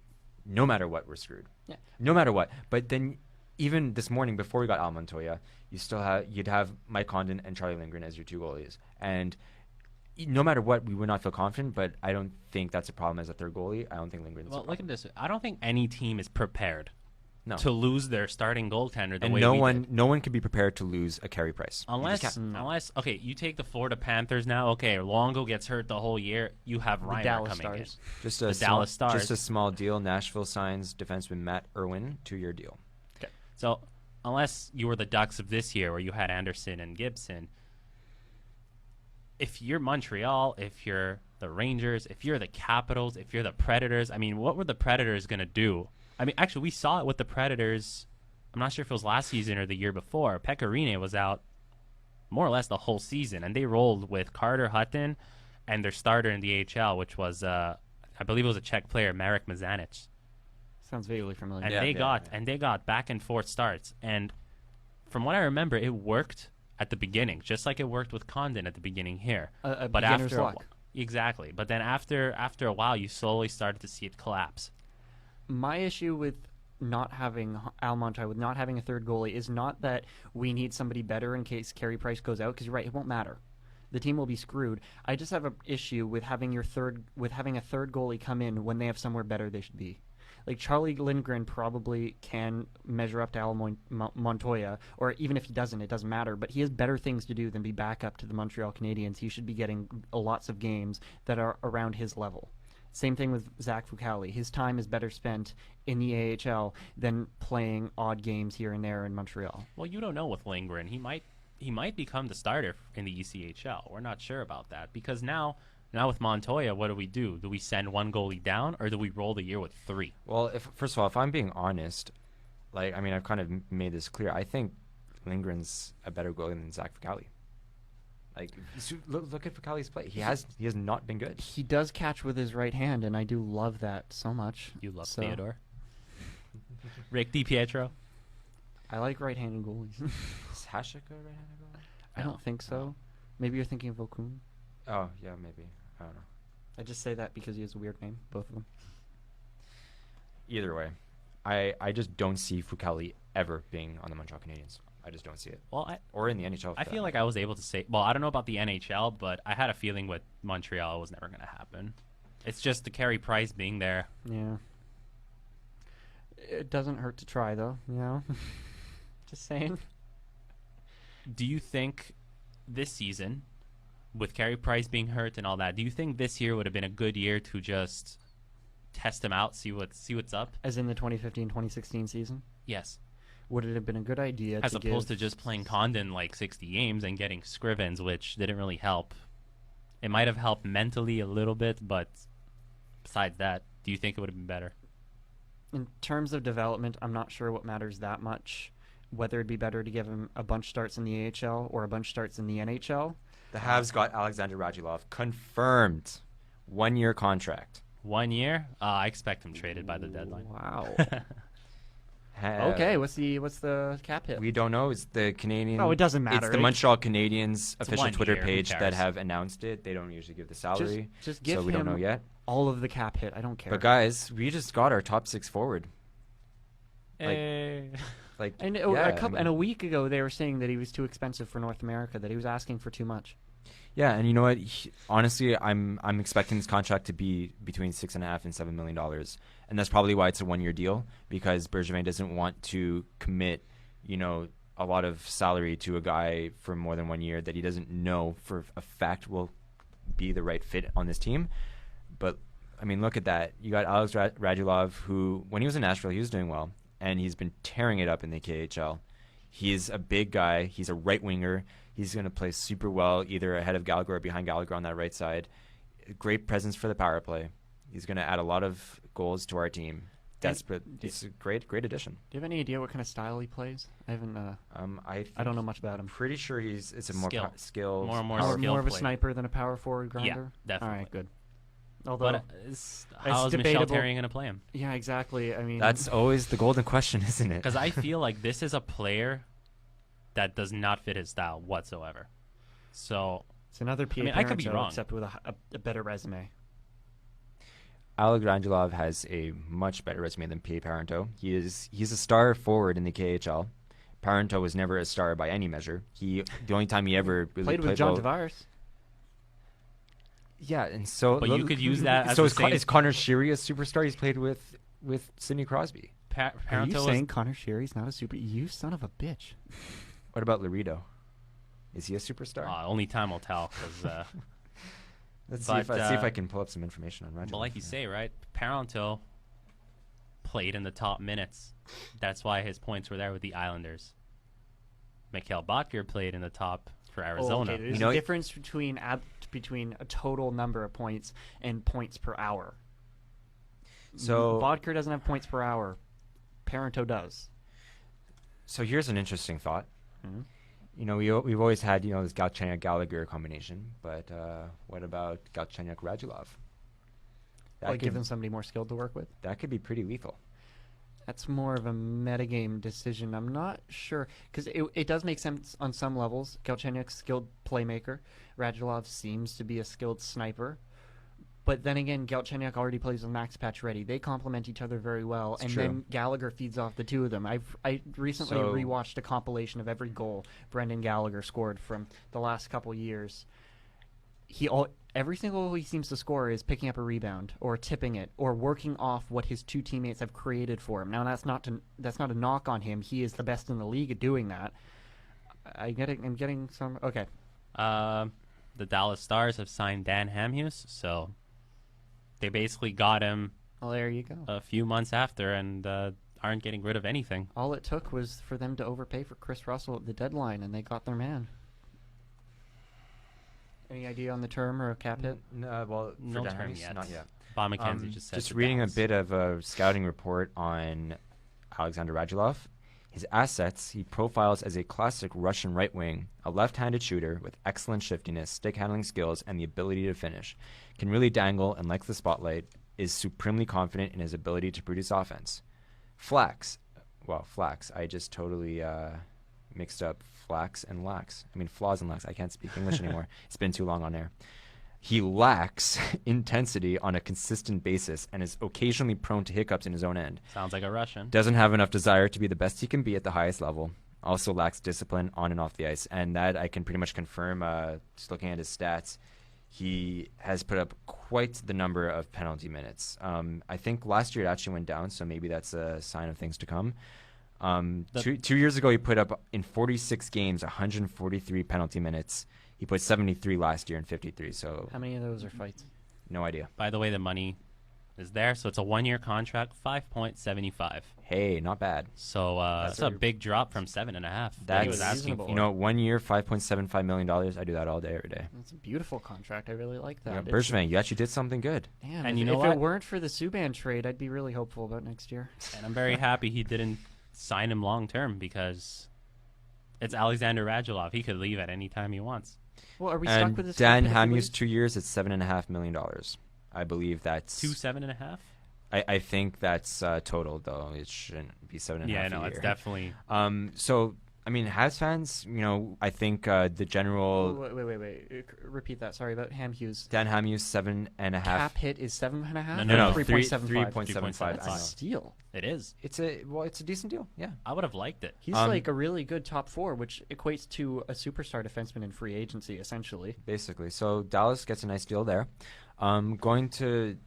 no matter what, we're screwed. Yeah. No matter what. But then even this morning, before we got Al Montoya, you'd have Mike Condon and Charlie Lindgren as your two goalies. And no matter what, we would not feel confident, but I don't think that's a problem as a third goalie. I don't think Lindgren's Well, a look problem. at this. I don't think any team is prepared No. to lose their starting goaltender the And way no we one did. no one can be prepared to lose a Carey Price. You just Unless, can't. okay, you take the Florida Panthers now. Okay, Longo gets hurt the whole year. You have The Reimer Dallas coming Stars. Just the a Dallas Stars. Just a small deal. Nashville signs defenseman Matt Irwin, 2-year deal. in. So, unless you were the Ducks of this year, where you had Anderson and Gibson, if you're Montreal, if you're the Rangers, if you're the Capitals, if you're the Predators, I mean, what were the Predators going to do? I mean, actually, we saw it with the Predators. I'm not sure if it was last season or the year before. Pecorine was out more or less the whole season, and they rolled with Carter Hutton and their starter in the AHL, which was, I believe it was a Czech player, Marek Mazanic. Sounds vaguely familiar. And Yeah, they got back and forth starts. And from what I remember, it worked at the beginning, just like it worked with Condon at the beginning here. A But beginner's after luck. exactly. But then after a while, you slowly started to see it collapse. My issue with not having Al Montoya, with not having a third goalie, is not that we need somebody better in case Carey Price goes out, because you're right, it won't matter. The team will be screwed. I just have an issue with having a third goalie come in when they have somewhere better they should be. Like Charlie Lindgren probably can measure up to Al Montoya, or even if he doesn't, it doesn't matter. But he has better things to do than be back up to the Montreal Canadiens. He should be getting lots of games that are around his level. Same thing with Zach Fucale. His time is better spent in the AHL than playing odd games here and there in Montreal. Well, you don't know with Lindgren. He might become the starter in the ECHL. We're not sure about that because now with Montoya, what do? Do we send one goalie down, or do we roll the year with three? Well, first of all, if I'm being honest, I've kind of made this clear. I think Lindgren's a better goalie than Zach Fucale. Look at Fucale's play. He has not been good. He does catch with his right hand, and I do love that so much. You love So, Theodore. Rick DiPietro. I like right-handed goalies. Is Hasek a right-handed goalie? I don't think so. Maybe you're thinking of Okun. Oh, yeah, maybe. I don't know. I just say that because he has a weird name, both of them. Either way, I just don't see Fucale ever being on the Montreal Canadiens. I just don't see it. Well, Or in the NHL. I feel like I was able to say. Well, I don't know about the NHL, but I had a feeling with Montreal it was never going to happen. It's just the Carey Price being there. Yeah. It doesn't hurt to try, though, you know? Just saying. Do you think this season, with Carey Price being hurt and all that, do you think this year would have been a good year to just test him out, see what's up? As in the 2015-2016 season? Yes. Would it have been a good idea As to opposed give... to just playing Condon like 60 games and getting Scrivens, which didn't really help. It might have helped mentally a little bit, but besides that, do you think it would have been better? In terms of development, I'm not sure what matters that much. Whether it'd be better to give him a bunch starts in the AHL or a bunch starts in the NHL. The Habs got Alexander Radulov confirmed. 1-year contract. 1 year? I expect him traded by the deadline. Wow. Okay, what's the cap hit? We don't know. It's the Canadian. Oh, it doesn't matter. It's the Montreal Canadiens official 1 Twitter year. Who page that cares? have announced it. They don't usually give the salary, Just give so we don't know him yet. all of the cap hit. I don't care. But guys, we just got our top 6 forward. Eh. Like, And a week ago, they were saying that he was too expensive for North America, that he was asking for too much. Yeah, and you know what? Honestly, I'm expecting this contract to be between $6.5 and $7 million, and that's probably why it's a 1-year deal, because Bergevin doesn't want to commit, a lot of salary to a guy for more than 1 year that he doesn't know for a fact will be the right fit on this team. But I mean, look at that. You got Alex Radulov, who when he was in Nashville, he was doing well, and he's been tearing it up in the KHL. He's a big guy. He's a right winger. He's going to play super well, either ahead of Gallagher or behind Gallagher on that right side. Great presence for the power play. He's going to add a lot of goals to our team. Desperate. It's a great addition. Do you have any idea what kind of style he plays? I haven't. I don't know much about him. Pretty sure it's a more Skill. More More of a play. sniper than a power forward grinder. Yeah, definitely. All right, good. Although, But how is Michel debatable. Therrien going to play him? yeah, exactly. I mean, That's always the golden question, isn't it? Because I feel like this is a player that does not fit his style whatsoever. So it's another PA I could be Parenteau, wrong. except with a better resume. Alex Radulov has a much better resume than P.A. Parenteau. He's a star forward in the KHL. Parenteau was never a star by any measure. The only time he ever really Played with John well, Tavares. Yeah, and so But you could use that as so the is, same. is Connor Sheary a superstar? He's played with Sidney Crosby. Are you Parenteau saying Connor Sheary's not a super? You son of a bitch. What about Laredo? Is he a superstar? only time will tell. 'Cause, Let's but, see if I can pull up some information on Radulov. but like you say, right? Parenteau played in the top minutes. That's why his points were there with the Islanders. Mikhail Botker played in the top for Arizona. Okay, there's a difference between a total number of points and points per hour. So Vodker doesn't have points per hour. Parenteau does. So here's an interesting thought. Mhm. We've always had this Galchenyuk-Gallagher combination, but what about Galchenyuk-Radulov? Give them somebody more skilled to work with. That could be pretty lethal. That's more of a metagame decision. I'm not sure because it does make sense on some levels. Galchenyuk's skilled playmaker. Radulov seems to be a skilled sniper. But then again, Galchenyuk already plays with Max Pacioretty. They complement each other very well, It's and true. then Gallagher feeds off the two of them. I recently rewatched a compilation of every goal Brendan Gallagher scored from the last couple years. Every single goal he seems to score is picking up a rebound or tipping it or working off what his two teammates have created for him. Now that's not a knock on him. He is the best in the league at doing that. I'm getting some okay. The Dallas Stars have signed Dan Hamhuis, so they basically got him Well, there you go. a few months after and aren't getting rid of anything. All it took was for them to overpay for Chris Russell at the deadline, and they got their man. Any idea on the term or a cap hit? No No Dan term Hamhuis, yet. not yet. Bob McKenzie just said Just to reading Dallas. a bit of a scouting report on Alexander Radulov. His assets, he profiles as a classic Russian right wing, a left-handed shooter with excellent shiftiness, stick handling skills, and the ability to finish. Can really dangle and likes the spotlight, is supremely confident in his ability to produce offense. Flax. I just totally mixed up flax and lax. I mean, flaws and lax. I can't speak English anymore. It's been too long on air. He lacks intensity on a consistent basis and is occasionally prone to hiccups in his own end. Sounds like a Russian. Doesn't have enough desire to be the best he can be at the highest level. Also lacks discipline on and off the ice. And that I can pretty much confirm just looking at his stats. He has put up quite the number of penalty minutes. I think last year it actually went down, so maybe that's a sign of things to come. 2 years ago, he put up in 46 games 143 penalty minutes. He put 73 last year and 53. So How many of those are fights? no idea. By the way, the money is there, so it's a 1-year contract, 5.75. Hey, not bad. So that's a big drop from 7.5 that That's he was asking reasonable. for. 1 year, $5.75 million. I do that all day, every day. That's a beautiful contract. I really like that. Yeah, It's- Bergevin, you actually did something good. Man, And if, you know if what? it weren't for the Subban trade, I'd be really hopeful about next year. And I'm very happy he didn't sign him long term because it's Alexander Radulov. He could leave at any time he wants. Well, are we stuck And with this? Dan cap hit if he Hamhuis, leaves? 2 years, it's $7.5 million. I believe that's 7.5. I think that's total, though. It shouldn't be 7.5 Yeah, a no, year. it's definitely. So, I mean, Habs fans, I think the general Wait. Repeat that. Sorry about Ham Hughes. Dan Hamhuis 7.5. Cap hit is 7.5. No, 3.75. 3.75. That's a steal. It is. It's a decent deal. Yeah. I would have liked it. He's like a really good top four, which equates to a superstar defenseman in free agency, essentially. Basically. So Dallas gets a nice deal there. Going to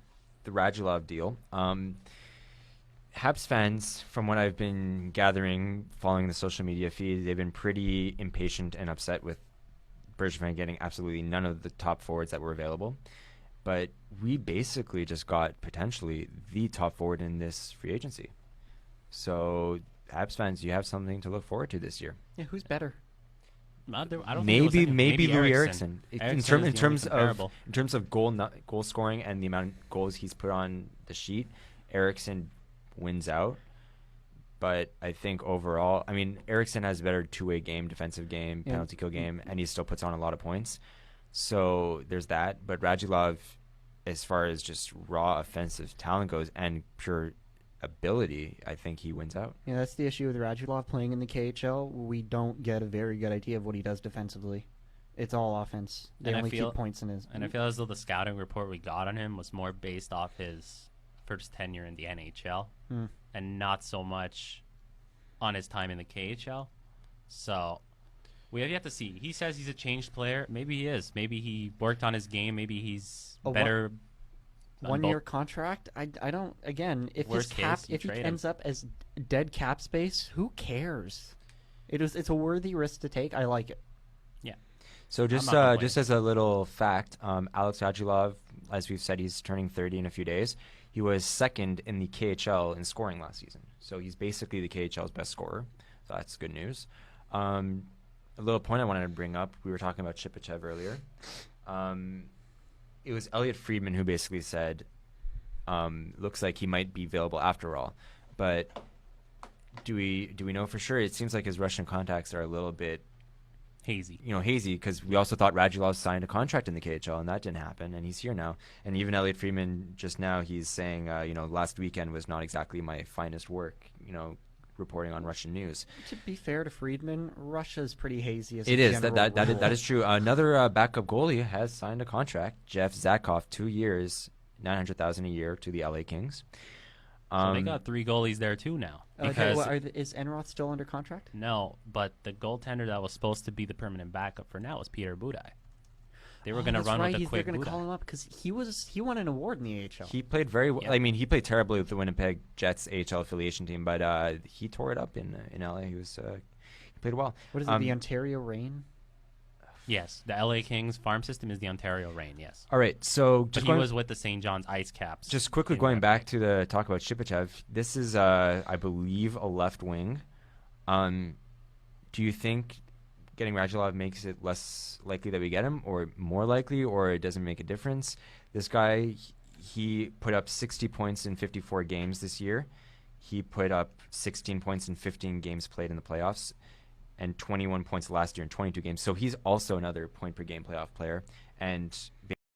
the Radulov deal. Habs fans, from what I've been gathering, following the social media feed, they've been pretty impatient and upset with Bergevin getting absolutely none of the top forwards that were available. But we basically just got potentially the top forward in this free agency. So, Habs fans, you have something to look forward to this year. Yeah, who's better? I don't Maybe think it was Louis Eriksson. Eriksson. In terms of comparable. goal scoring and the amount of goals he's put on the sheet, Eriksson wins out. But I think overall, I mean, Eriksson has a better two-way game, defensive game, penalty kill game, and he still puts on a lot of points. So there's that. But Radulov, as far as just raw offensive talent goes and pure ability, I think he wins out. Yeah, that's the issue with Radulov playing in the KHL. We don't get a very good idea of what he does defensively. It's all offense. They only keep points in his. And I feel as though the scouting report we got on him was more based off his first tenure in the NHL and not so much on his time in the KHL. So we have yet to see. He says he's a changed player. Maybe he is. Maybe he worked on his game. Maybe he's better. 1 year contract. I don't. Again, if he ends up as dead cap space, who cares? It's a worthy risk to take. I like it. Yeah. So just as a little fact, Alex Radulov, as we've said, he's turning 30 in a few days. He was second in the KHL in scoring last season. So he's basically the KHL's best scorer. So that's good news. A little point I wanted to bring up. We were talking about Chipachev earlier. It was Elliot Friedman who basically said, looks like he might be available after all. But do we know for sure? It seems like his Russian contacts are a little bit hazy. Hazy, because we also thought Radulov signed a contract in the KHL, and that didn't happen, and he's here now. And even Elliot Friedman, just now, he's saying, last weekend was not exactly my finest work, reporting on Russian news. To be fair to Friedman, Russia's pretty hazy as it a is. general That is true. Another backup goalie has signed a contract, Jeff Zakov, 2 years, $900,000 a year to the LA Kings. So they got 3 goalies there too now. Because is Enroth still under contract? No, but the goaltender that was supposed to be the permanent backup for now was Peter Budaj. They were going to run with the quick They're going to Budaj. call him up because he won an award in the AHL. He played very well. Yep. I mean, he played terribly with the Winnipeg Jets AHL affiliation team, but he tore it up in LA. He played well. What is it? The Ontario Reign? Yes, the LA Kings farm system is the Ontario Reign. Yes. All right, so But he was with the St. John's Ice Caps. Just quickly going back to the talk about Shipachev, this is, I believe, a left wing. Do you think getting Radulov makes it less likely that we get him, or more likely, or it doesn't make a difference? This guy, he put up 60 points in 54 games this year. He put up 16 points in 15 games played in the playoffs, and 21 points last year in 22 games. So he's also another point-per-game playoff player. And